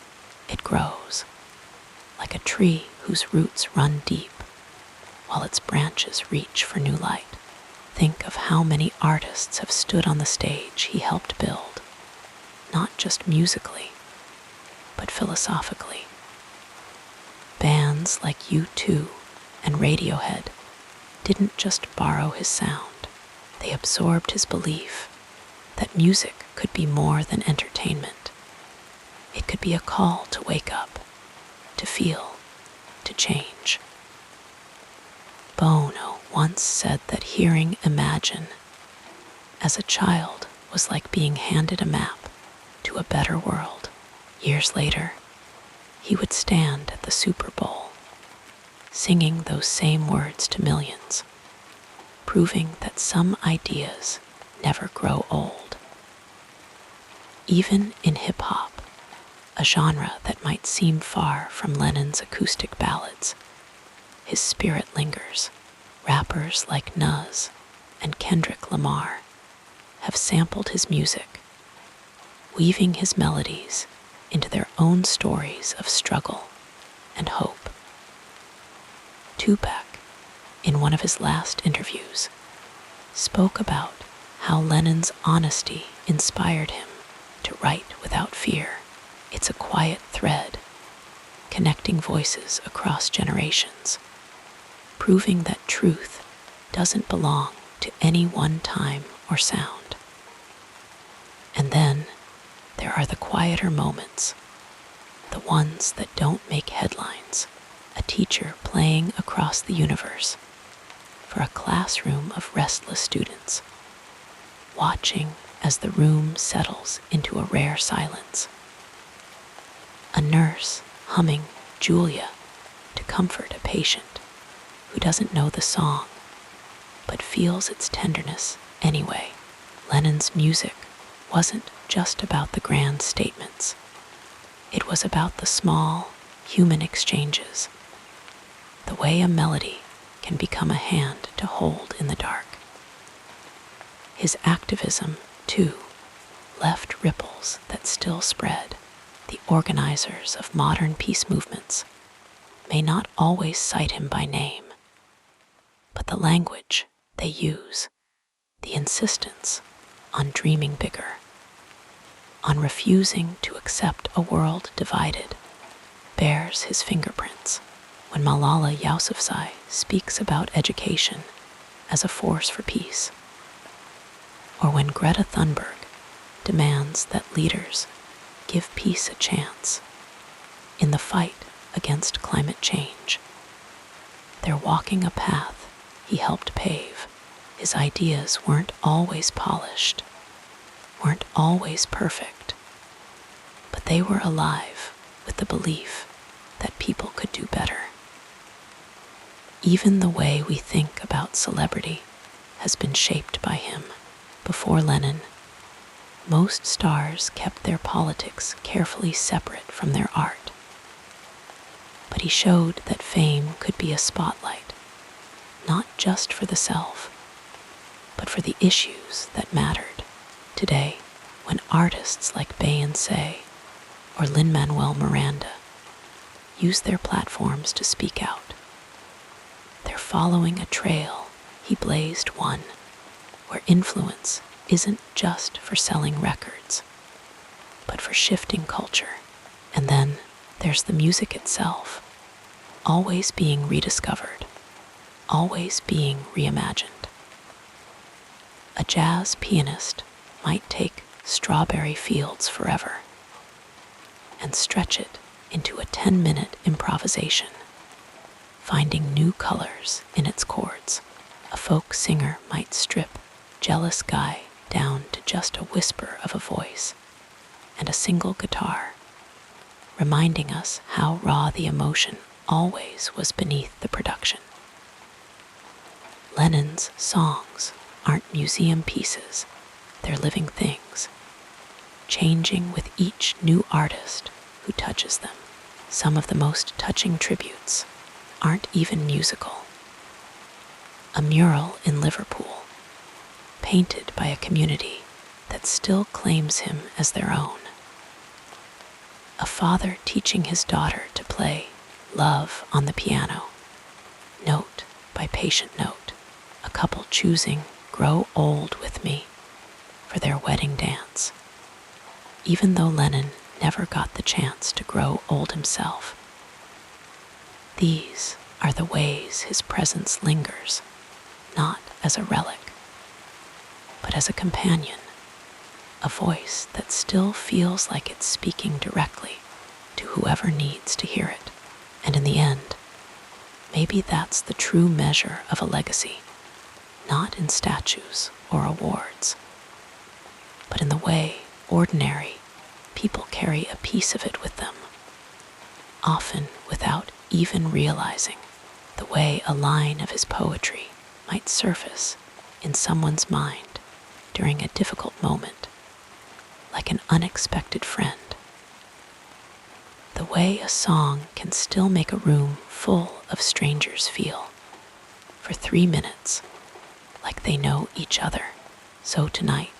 it grows, like a tree whose roots run deep, while its branches reach for new light. Think of how many artists have stood on the stage he helped build, not just musically, but philosophically. Bands like U2 and Radiohead didn't just borrow his sound, they absorbed his belief that music could be more than entertainment. It could be a call to wake up, to feel, to change. Bono once said that hearing Imagine as a child was like being handed a map to a better world. Years later, he would stand at the Super Bowl, singing those same words to millions, proving that some ideas never grow old. Even in hip-hop, a genre that might seem far from Lennon's acoustic ballads, his spirit lingers. Rappers like Nas and Kendrick Lamar have sampled his music, weaving his melodies into their own stories of struggle and hope. Tupac, in one of his last interviews, spoke about how Lennon's honesty inspired him to write without fear. It's a quiet thread, connecting voices across generations, proving that truth doesn't belong to any one time or sound. And then there are the quieter moments, the ones that don't make headlines. A teacher playing across the universe for a classroom of restless students, watching as the room settles into a rare silence. A nurse humming Julia to comfort a patient who doesn't know the song but feels its tenderness anyway. Lennon's music wasn't just about the grand statements. It was about the small, human exchanges, the way a melody can become a hand to hold in the dark. His activism, too, left ripples that still spread. The organizers of modern peace movements may not always cite him by name, but the language they use, the insistence on dreaming bigger, on refusing to accept a world divided, bears his fingerprints. When Malala Yousafzai speaks about education as a force for peace, or when Greta Thunberg demands that leaders give peace a chance in the fight against climate change, they're walking a path he helped pave. His ideas weren't always polished, weren't always perfect, but they were alive with the belief that people could do better. Even the way we think about celebrity has been shaped by him. Before Lennon, most stars kept their politics carefully separate from their art. But he showed that fame could be a spotlight, not just for the self, but for the issues that mattered. Today, when artists like Beyoncé or Lin-Manuel Miranda use their platforms to speak out, they're following a trail he blazed, one where influence isn't just for selling records, but for shifting culture. And then there's the music itself, always being rediscovered, always being reimagined. A jazz pianist might take Strawberry Fields Forever and stretch it into a 10-minute improvisation, finding new colors in its chords. A folk singer might strip Jealous Guy down to just a whisper of a voice and a single guitar, reminding us how raw the emotion always was beneath the production. Lennon's songs aren't museum pieces, they're living things, changing with each new artist who touches them. Some of the most touching tributes aren't even musical. A mural in Liverpool, painted by a community that still claims him as their own. A father teaching his daughter to play Love on the piano, note by patient note. A couple choosing Grow Old with Me for their wedding dance. Even though Lennon never got the chance to grow old himself, these are the ways his presence lingers, not as a relic, but as a companion, a voice that still feels like it's speaking directly to whoever needs to hear it. And in the end, maybe that's the true measure of a legacy, not in statues or awards, but in the way ordinary people carry a piece of it with them, often without even realizing. The way a line of his poetry might surface in someone's mind during a difficult moment, like an unexpected friend. The way a song can still make a room full of strangers feel, for 3 minutes, like they know each other. So tonight,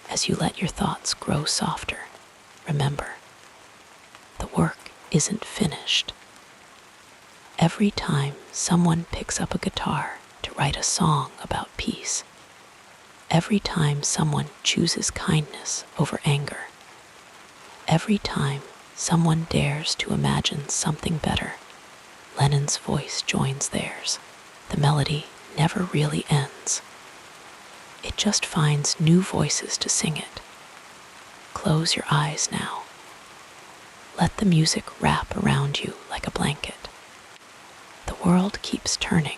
as you let your thoughts grow softer, remember, the work isn't finished. Every time someone picks up a guitar to write a song about peace, every time someone chooses kindness over anger, every time someone dares to imagine something better, Lennon's voice joins theirs. The melody never really ends. It just finds new voices to sing it. Close your eyes now. Let the music wrap around you like a blanket. The world keeps turning,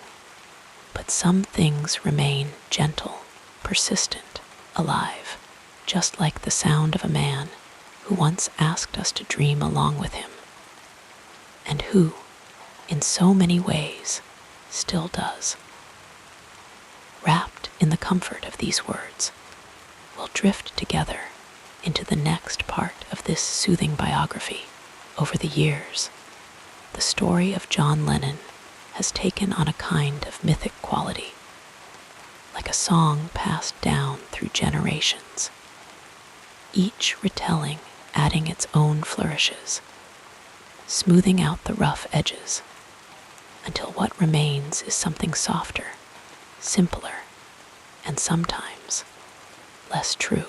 but some things remain gentle, persistent, alive, just like the sound of a man who once asked us to dream along with him, and who, in so many ways, still does. Wrapped in the comfort of these words, we'll drift together into the next part of this soothing biography. Over the years, the story of John Lennon has taken on a kind of mythic quality, like a song passed down through generations, each retelling adding its own flourishes, smoothing out the rough edges, until what remains is something softer, simpler, and sometimes less true.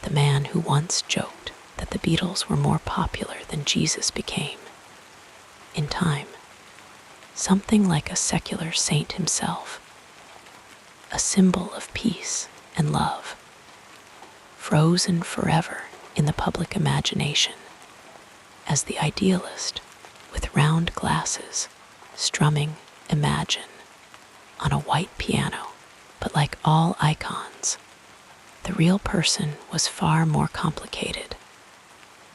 The man who once joked that the Beatles were more popular than Jesus became, in time, something like a secular saint himself, a symbol of peace and love, frozen forever in the public imagination as the idealist with round glasses strumming Imagine on a white piano. But like all icons, the real person was far more complicated,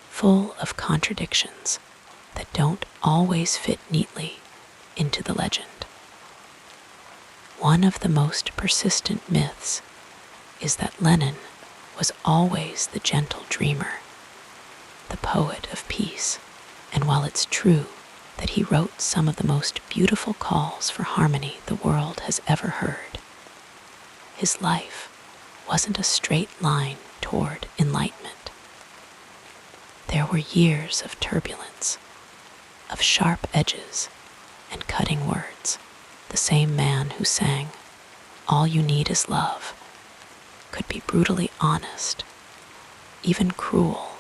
full of contradictions that don't always fit neatly into the legend. One of the most persistent myths is that Lennon was always the gentle dreamer, the poet of peace, and while it's true that he wrote some of the most beautiful calls for harmony the world has ever heard, his life wasn't a straight line toward enlightenment. There were years of turbulence, of sharp edges and cutting words. The same man who sang, "All you need is love," could be brutally honest, even cruel,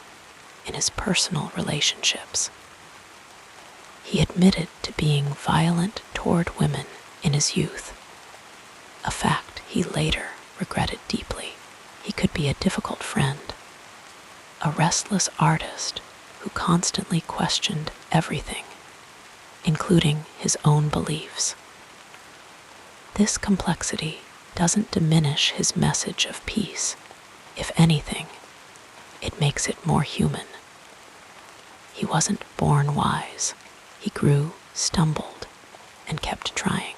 in his personal relationships. He admitted to being violent toward women in his youth, a fact he later regretted deeply. He could be a difficult friend, a restless artist who constantly questioned everything, including his own beliefs. This complexity doesn't diminish his message of peace. If anything, it makes it more human. He wasn't born wise. He grew, stumbled, and kept trying.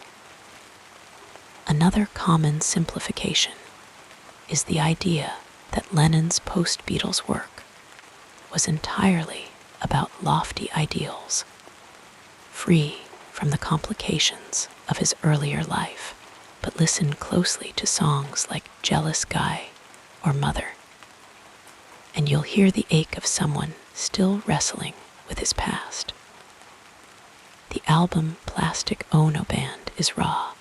Another common simplification is the idea that Lennon's post-Beatles work was entirely about lofty ideals, free from the complications of his earlier life. But listen closely to songs like "Jealous Guy" or "Mother," and you'll hear the ache of someone still wrestling with his past. The album Plastic Ono Band is raw,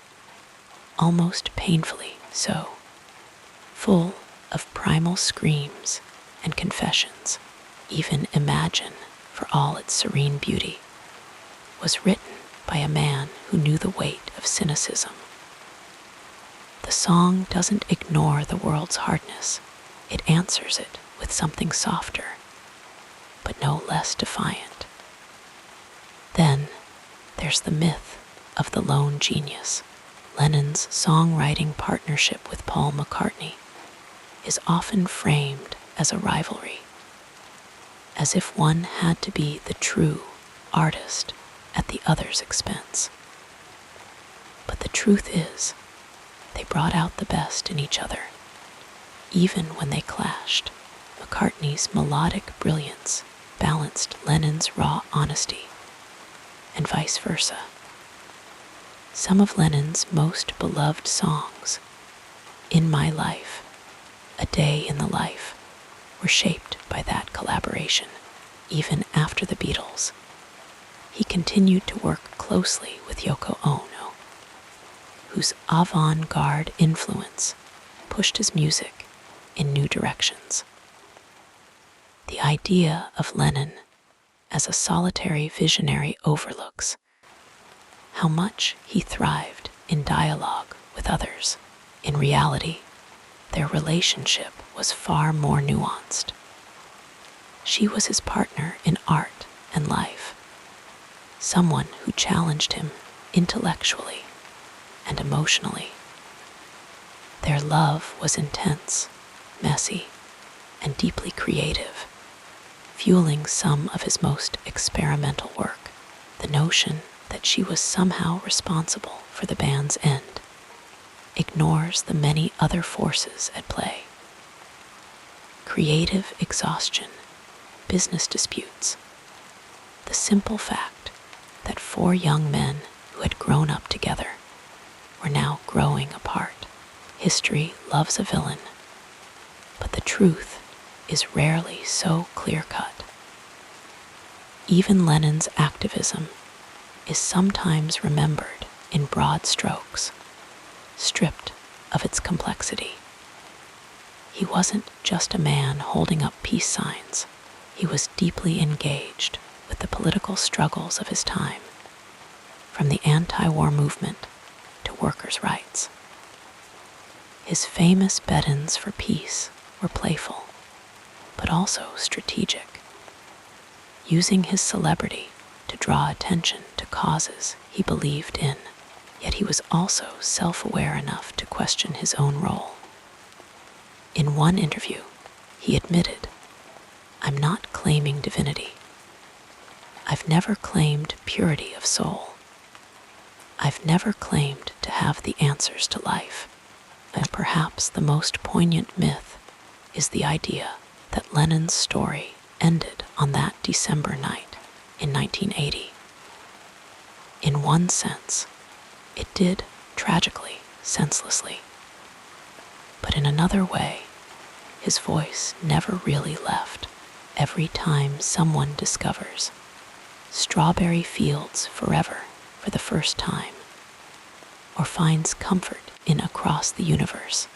almost painfully so, full of primal screams and confessions. Even Imagine, for all its serene beauty, was written by a man who knew the weight of cynicism. The song doesn't ignore the world's hardness. It answers it with something softer, but no less defiant. Then there's the myth of the lone genius. Lennon's songwriting partnership with Paul McCartney is often framed as a rivalry, as if one had to be the true artist at the other's expense. But the truth is, they brought out the best in each other. even when they clashed, McCartney's melodic brilliance balanced Lennon's raw honesty, and vice versa. Some of Lennon's most beloved songs, In My Life, A Day in the Life, were shaped by that collaboration. Even after the Beatles, he continued to work closely with Yoko Ono, whose avant-garde influence pushed his music in new directions. The idea of Lennon as a solitary visionary overlooks how much he thrived in dialogue with others. In reality, their relationship was far more nuanced. She was his partner in art and life, someone who challenged him intellectually and emotionally. Their love was intense, messy, and deeply creative, fueling some of his most experimental work. The notion that she was somehow responsible for the band's end ignores the many other forces at play: creative exhaustion, business disputes, the simple fact that four young men who had grown up together were now growing apart. History loves a villain, but the truth is rarely so clear-cut. Even Lennon's activism is sometimes remembered in broad strokes, stripped of its complexity. He wasn't just a man holding up peace signs. He was deeply engaged with the political struggles of his time, from the anti-war movement to workers' rights. His famous bed-ins for peace were playful, but also strategic, using his celebrity to draw attention to causes he believed in. Yet he was also self-aware enough to question his own role. In one interview, he admitted, "I'm not claiming divinity. I've never claimed purity of soul. I've never claimed to have the answers to life." And perhaps the most poignant myth is the idea that Lennon's story ended on that December night in 1980. In one sense, it did tragically, senselessly. But in another way, his voice never really left. Every time someone discovers strawberry fields forever for the first time, or finds comfort in Across the Universe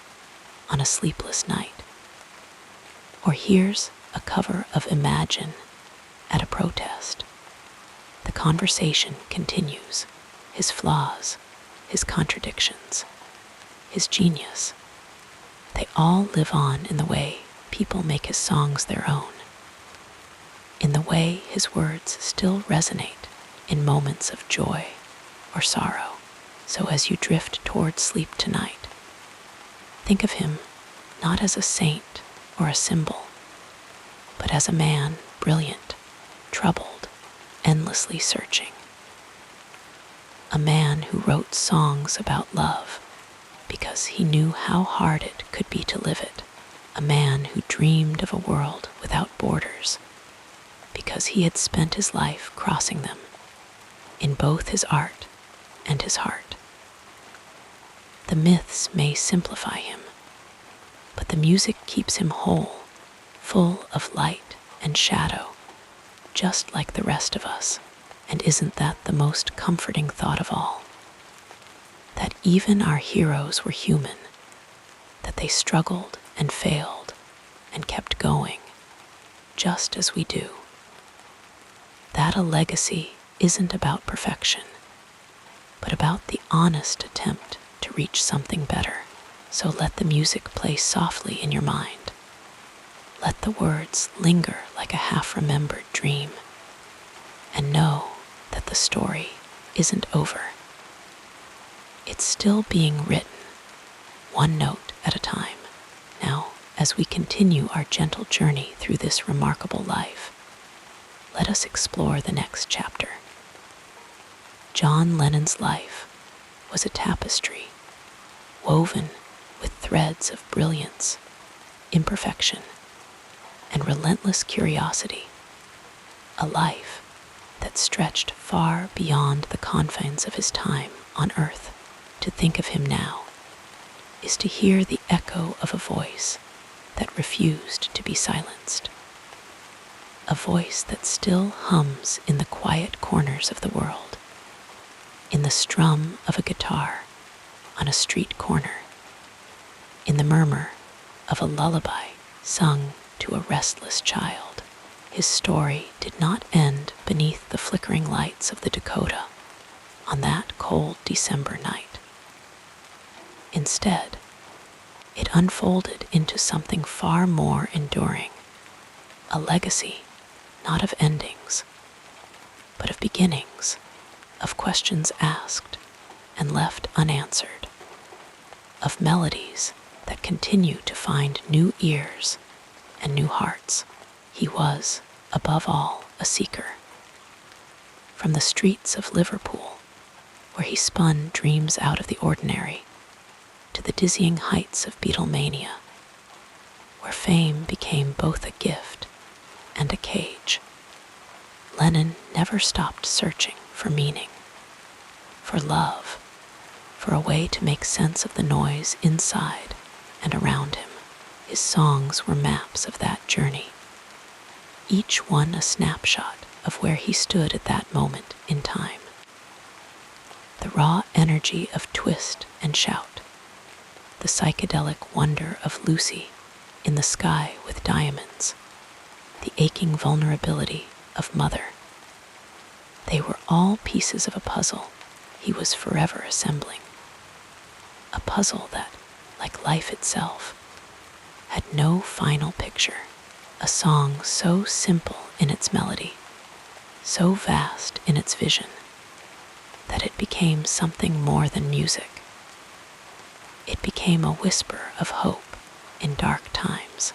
on a sleepless night, or hears a cover of Imagine at a protest, the conversation continues. His flaws, his contradictions, his genius, they all live on in the way people make his songs their own, in the way his words still resonate in moments of joy or sorrow. So as you drift toward sleep tonight, think of him not as a saint or a symbol, but as a man brilliant, troubled, endlessly searching. A man who wrote songs about love because he knew how hard it could be to live it. A man who dreamed of a world without borders because he had spent his life crossing them in both his art and his heart. The myths may simplify him, but the music keeps him whole, full of light and shadow, just like the rest of us. And isn't that the most comforting thought of all? That even our heroes were human, that they struggled and failed and kept going, just as we do. That a legacy isn't about perfection, but about the honest attempt to reach something better. So let the music play softly in your mind. Let the words linger like a half-remembered dream. And know that the story isn't over. It's still being written, one note at a time. Now, as we continue our gentle journey through this remarkable life, let us explore the next chapter. John Lennon's life was a tapestry woven with threads of brilliance, imperfection, and relentless curiosity, a life that stretched far beyond the confines of his time on earth. To think of him now is to hear the echo of a voice that refused to be silenced, a voice that still hums in the quiet corners of the world, in the strum of a guitar on a street corner, in the murmur of a lullaby sung to a restless child. His story did not end beneath the flickering lights of the Dakota on that cold December night. Instead, it unfolded into something far more enduring, a legacy not of endings, but of beginnings, of questions asked and left unanswered, of melodies that continue to find new ears and new hearts. He was, above all, a seeker. From the streets of Liverpool, where he spun dreams out of the ordinary, to the dizzying heights of Beatlemania, where fame became both a gift and a cage, Lennon never stopped searching for meaning, for love, for a way to make sense of the noise inside and around him. His songs were maps of that journey, each one a snapshot of where he stood at that moment in time. The raw energy of twist and shout, the psychedelic wonder of Lucy in the sky with diamonds, the aching vulnerability of Mother. They were all pieces of a puzzle he was forever assembling, a puzzle that, like life itself, had no final picture, a song so simple in its melody, so vast in its vision, that it became something more than music. It became a whisper of hope in dark times,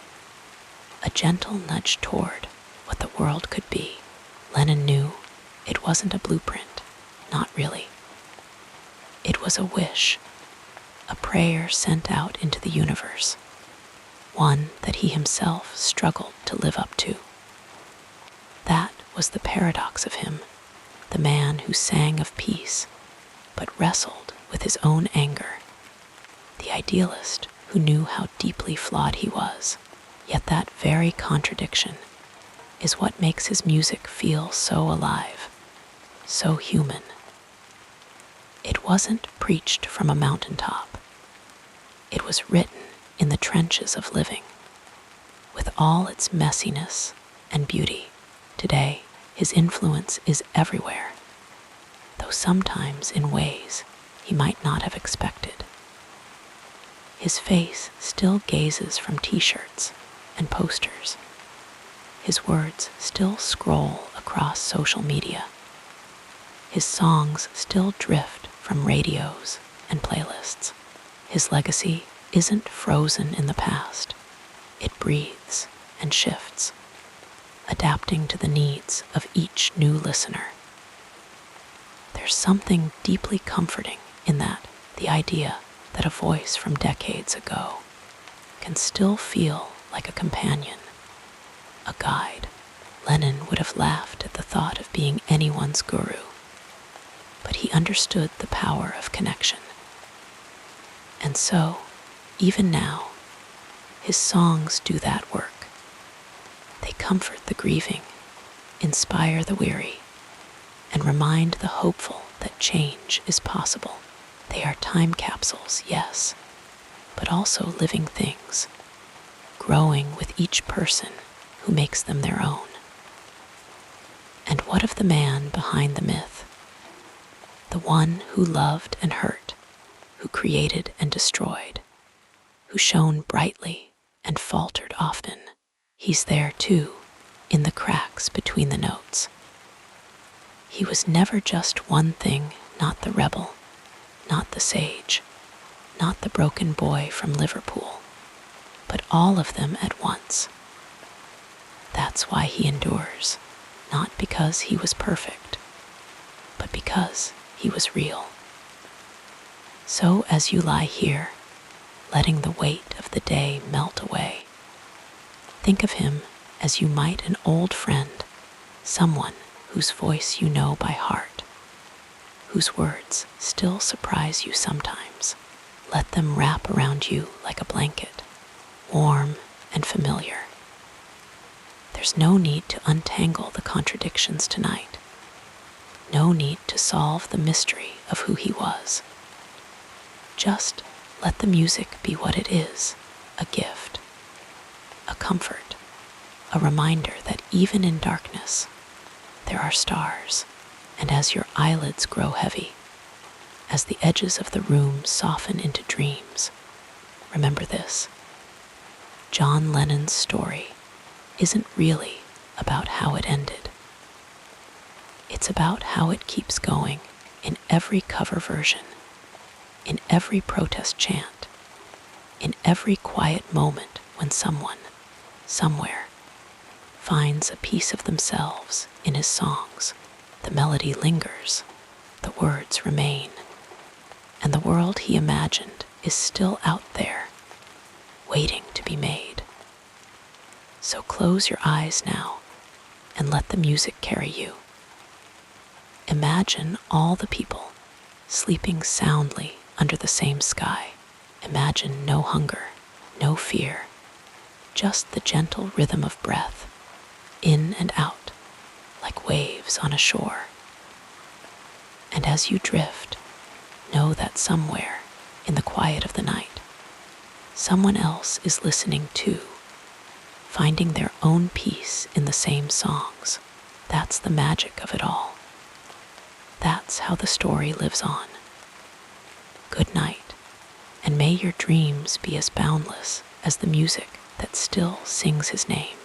a gentle nudge toward what the world could be. Lennon knew it wasn't a blueprint, not really. It was a wish, a prayer sent out into the universe, one that he himself struggled to live up to. That was the paradox of him, the man who sang of peace, but wrestled with his own anger, the idealist who knew how deeply flawed he was. Yet that very contradiction is what makes his music feel so alive, so human. It wasn't preached from a mountaintop. It was written in the trenches of living, with all its messiness and beauty. Today, his influence is everywhere, though sometimes in ways he might not have expected. His face still gazes from t-shirts and posters. His words still scroll across social media. His songs still drift from radios and playlists. His legacy isn't frozen in the past. It breathes and shifts, adapting to the needs of each new listener. There's something deeply comforting in that, the idea that a voice from decades ago can still feel like a companion, a guide. Lennon would have laughed at the thought of being anyone's guru, but he understood the power of connection. And so, even now, his songs do that work. They comfort the grieving, inspire the weary, and remind the hopeful that change is possible. They are time capsules, yes, but also living things, growing with each person who makes them their own. And what of the man behind the myth? The one who loved and hurt, who created and destroyed, who shone brightly and faltered often. He's there too, in the cracks between the notes. He was never just one thing, not the rebel, not the sage, not the broken boy from Liverpool, but all of them at once. That's why he endures, not because he was perfect, but because he was real. So as you lie here, letting the weight of the day melt away, Think of him as you might an old friend, someone whose voice you know by heart, whose words still surprise you sometimes. Let them wrap around you like a blanket, warm and familiar. There's no need to untangle the contradictions tonight. No need to solve the mystery of who he was. Just let the music be what it is, a gift, a comfort, a reminder that even in darkness, there are stars. And as your eyelids grow heavy, as the edges of the room soften into dreams, remember this: John Lennon's story isn't really about how it ended. It's about how it keeps going in every cover version, in every protest chant, in every quiet moment when someone, somewhere, finds a piece of themselves in his songs. The melody lingers, the words remain, and the world he imagined is still out there, waiting to be made. So close your eyes now and let the music carry you. Imagine all the people sleeping soundly under the same sky. Imagine no hunger, no fear, just the gentle rhythm of breath, in and out, like waves on a shore. And as you drift, know that somewhere in the quiet of the night, someone else is listening too, finding their own peace in the same songs. That's the magic of it all. That's how the story lives on. Good night, and may your dreams be as boundless as the music that still sings his name.